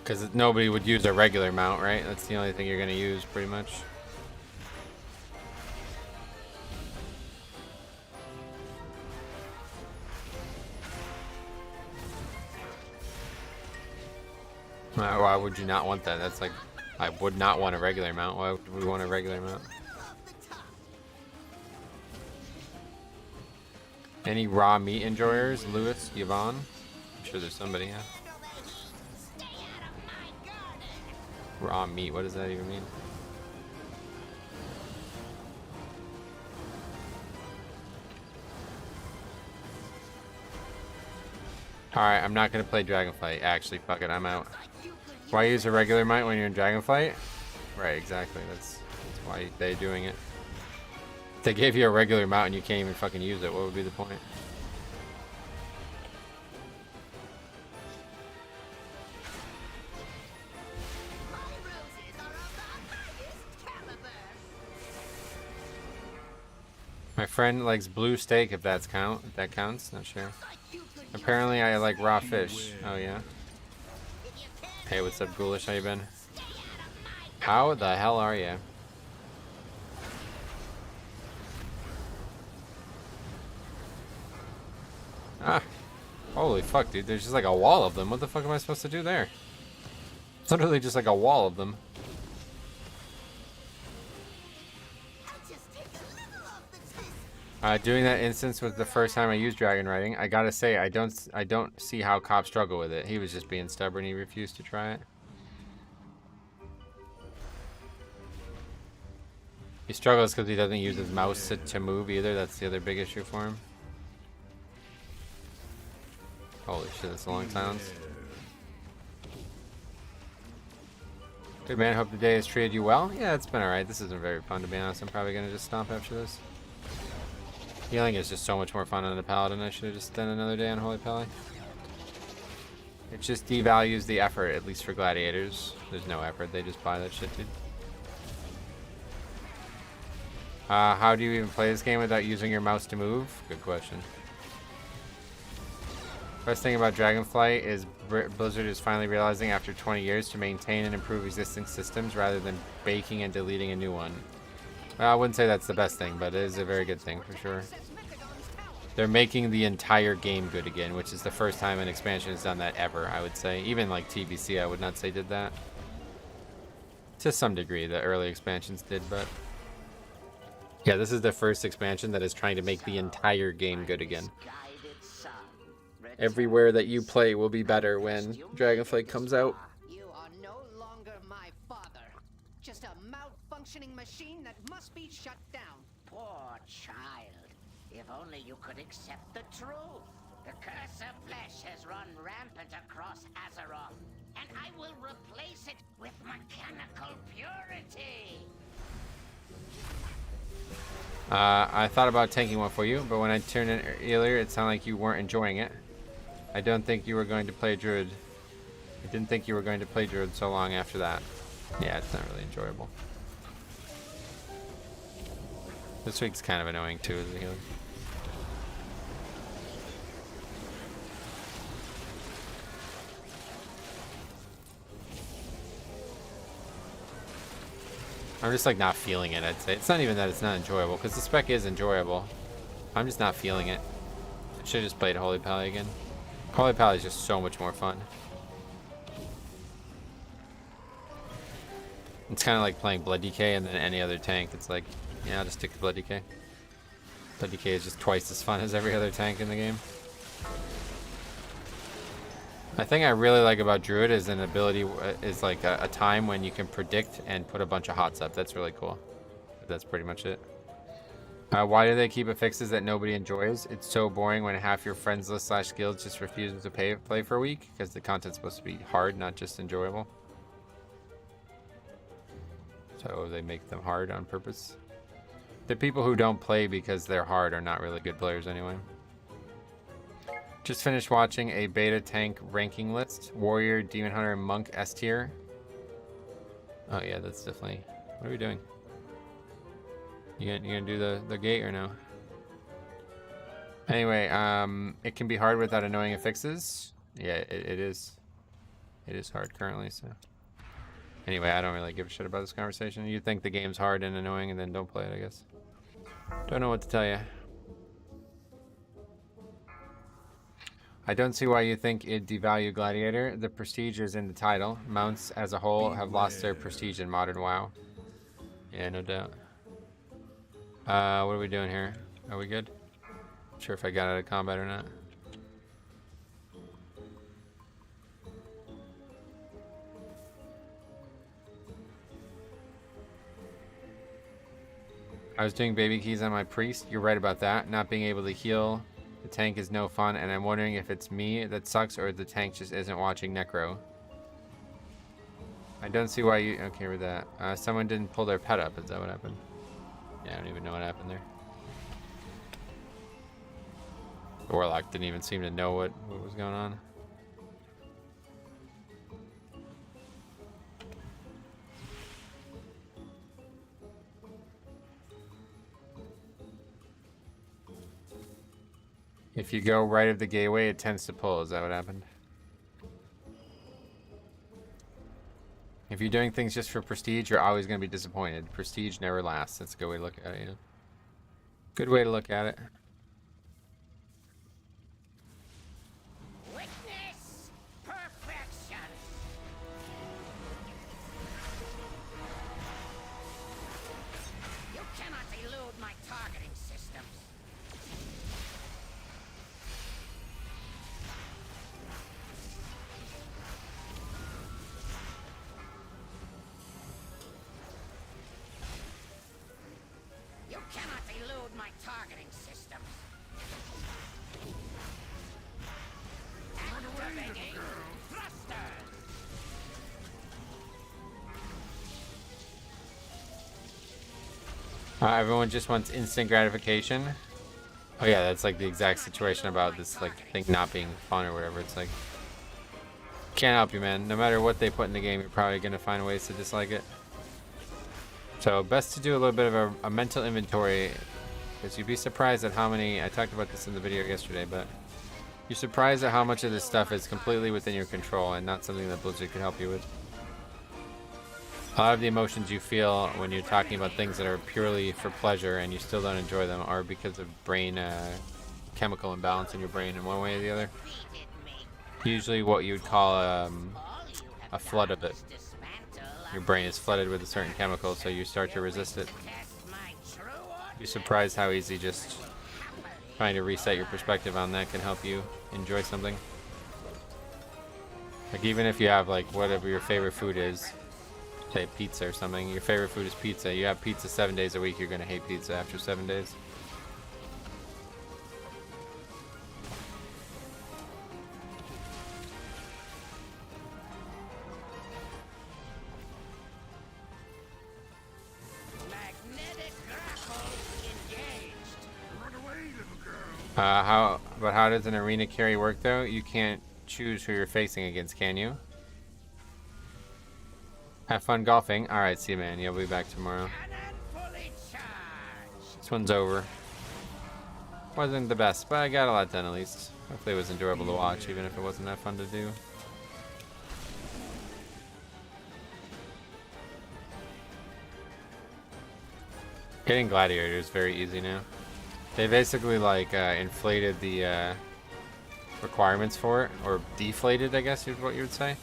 Because nobody would use a regular mount, right? That's the only thing you're going to use, pretty much. Why would you not want that? That's like, I would not want a regular mount. Why would we want a regular mount? Any raw meat enjoyers? Lewis, Yvonne? I'm sure there's somebody, yeah. Raw meat, what does that even mean? Alright, I'm not gonna play Dragonflight. Actually, fuck it, I'm out. Why use a regular mount when you're in Dragonflight? Right, exactly. That's why they're doing it. If they gave you a regular mount and you can't even fucking use it, what would be the point? My friend likes blue steak, if that counts. Not sure. Apparently I like raw fish. Oh yeah. Hey, what's up, Ghoulish? How you been? How the hell are you? Ah. Holy fuck, dude. There's just like a wall of them. What the fuck am I supposed to do there? It's literally just like a wall of them. Doing that instance was the first time I used dragon riding. I gotta say, I don't see how Cop struggle with it. He was just being stubborn. He refused to try it. He struggles because he doesn't use his mouse to move either. That's the other big issue for him. Holy shit, that's a long silence. Good man, hope the day has treated you well. Yeah, it's been alright. This isn't very fun, to be honest. I'm probably gonna just stomp after this. Healing is just so much more fun on the Paladin. I should have just done another day on Holy Pally. It just devalues the effort, at least for gladiators. There's no effort, they just buy that shit, dude. How do you even play this game without using your mouse to move? Good question. Best thing about Dragonflight is Blizzard is finally realizing after 20 years to maintain and improve existing systems rather than baking and deleting a new one. Well, I wouldn't say that's the best thing, but it is a very good thing for sure. They're making the entire game good again, which is the first time an expansion has done that ever, I would say. Even like TBC, I would not say did that. To some degree, the early expansions did, but... yeah, this is the first expansion that is trying to make the entire game good again. Everywhere that you play will be better when Dragonflight comes out. You are no longer my father. Just a malfunctioning machine that must be shut down. Poor child. If only you could accept the truth. The curse of flesh has run rampant across Azeroth, and I will replace it with mechanical purity. I thought about tanking one for you, but when I turned in earlier, it sounded like you weren't enjoying it. I don't think you were going to play Druid. I didn't think you were going to play Druid so long after that. Yeah, it's not really enjoyable. This week's kind of annoying too as a healer. I'm just like not feeling it, I'd say. It's not even that it's not enjoyable, because the spec is enjoyable. I'm just not feeling it. I should have just played Holy Pally again. Holy Pally is just so much more fun. It's kind of like playing Blood DK and then any other tank. It's like, yeah, I'll just stick to Blood DK. Blood DK is just twice as fun as every other tank in the game. The thing I really like about Druid is an ability, is like a time when you can predict and put a bunch of hots up. That's really cool. That's pretty much it. Why do they keep affixes that nobody enjoys? It's so boring when half your friends list / guilds just refuses to play for a week, because the content's supposed to be hard, not just enjoyable. So they make them hard on purpose. The people who don't play because they're hard are not really good players anyway. Just finished watching a beta tank ranking list. Warrior, Demon Hunter, and Monk S tier. Oh yeah, that's definitely... what are we doing? You gonna do the gate or no? Anyway, it can be hard without annoying affixes. Yeah, it is. It is hard currently, so... anyway, I don't really give a shit about this conversation. You think the game's hard and annoying and then don't play it, I guess. Don't know what to tell you. I don't see why you think it'd devalue Gladiator. The prestige is in the title. Mounts as a whole have lost their prestige in modern WoW. Yeah, no doubt. What are we doing here? Are we good? Not sure if I got out of combat or not. I was doing baby keys on my priest. You're right about that. Not being able to heal the tank is no fun, and I'm wondering if it's me that sucks or the tank just isn't watching Necro. I don't see why you... Okay with that. Someone didn't pull their pet up. Is that what happened? Yeah, I don't even know what happened there. The Warlock didn't even seem to know what was going on. If you go right of the gateway, it tends to pull. Is that what happened? If you're doing things just for prestige, you're always going to be disappointed. Prestige never lasts. That's a good way to look at it, you know? Good way to look at it. Witness perfection. You cannot elude my targeting systems. You cannot elude my targeting systems. Activating thrusters. Everyone just wants instant gratification. Oh yeah, that's like the exact situation about this like thing not being fun or whatever. It's like, can't help you, man. No matter what they put in the game, you're probably gonna find ways to dislike it. So best to do a little bit of a mental inventory, because you'd be surprised at how many, I talked about this in the video yesterday, but you're surprised at how much of this stuff is completely within your control and not something that Blizzard could help you with. A lot of the emotions you feel when you're talking about things that are purely for pleasure and you still don't enjoy them are because of brain chemical imbalance in your brain in one way or the other. Usually what you would call a flood of it. Your brain is flooded with a certain chemical, so you start to resist it. You're surprised how easy just trying to reset your perspective on that can help you enjoy something. Like even if you have like whatever your favorite food is, say pizza or something, your favorite food is pizza, you have pizza 7 days a week, you're gonna hate pizza after 7 days. How does an arena carry work though? You can't choose who you're facing against, can you? Have fun golfing. Alright, see you, man. You'll be back tomorrow. This one's over. Wasn't the best, but I got a lot done at least. Hopefully it was enjoyable to watch, even if it wasn't that fun to do. Getting Gladiator is very easy now. They basically like inflated the requirements for it, or deflated, I guess is what you would say.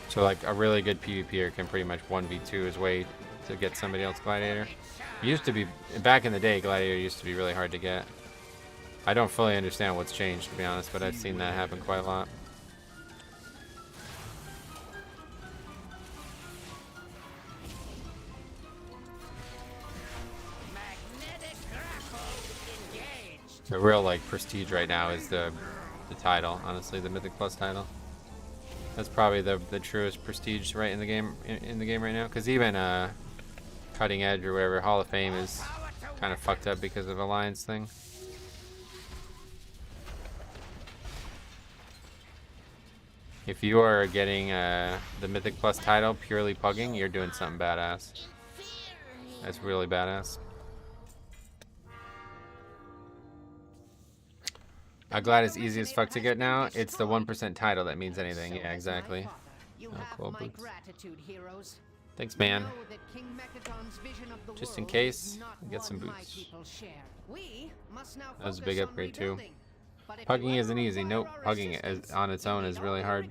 So like a really good PvPer can pretty much 1v2 his way to get somebody else Gladiator. It used to be, back in the day, Gladiator used to be really hard to get. I don't fully understand what's changed, to be honest, but I've seen that happen quite a lot. The real like prestige right now is the title, honestly, the Mythic Plus title. That's probably the truest prestige right in the game right now, because even Cutting Edge or whatever, Hall of Fame is kind of fucked up because of Alliance thing. If you are getting the Mythic Plus title purely pugging, you're doing something badass. That's really badass. I'm glad it's easy as fuck to get now. It's the 1% title that means anything. Yeah, exactly. Oh, cool boots. Thanks, man. Just in case, get some boots. That was a big upgrade too. Pugging isn't easy. Nope. Pugging on its own is really hard.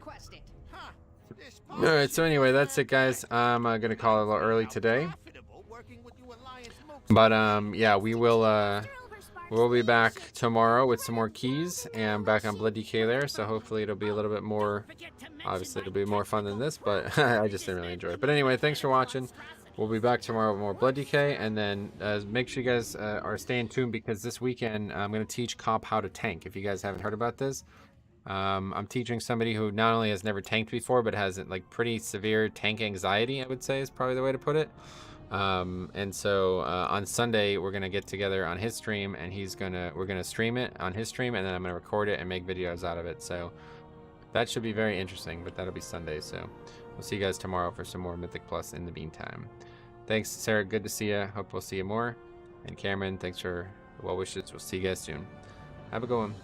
Alright, so anyway, that's it, guys. I'm gonna call it a little early today. But yeah, we'll be back tomorrow with some more keys and back on Blood DK there, so hopefully it'll be a little bit more, obviously it'll be more fun than this, but I just didn't really enjoy it. But anyway, thanks for watching. We'll be back tomorrow with more Blood DK, and then make sure you guys are staying tuned, because this weekend I'm going to teach Comp how to tank. If you guys haven't heard about this, I'm teaching somebody who not only has never tanked before, but has like pretty severe tank anxiety, I would say is probably the way to put it. And so on Sunday we're gonna get together on his stream, and we're gonna stream it on his stream, and then I'm gonna record it and make videos out of it. So that should be very interesting, but that'll be Sunday. So we'll see you guys tomorrow for some more Mythic Plus in the meantime. Thanks, Sarah, good to see you. Hope we'll see you more. And Cameron, thanks for the well wishes. We'll see you guys soon. Have a good one.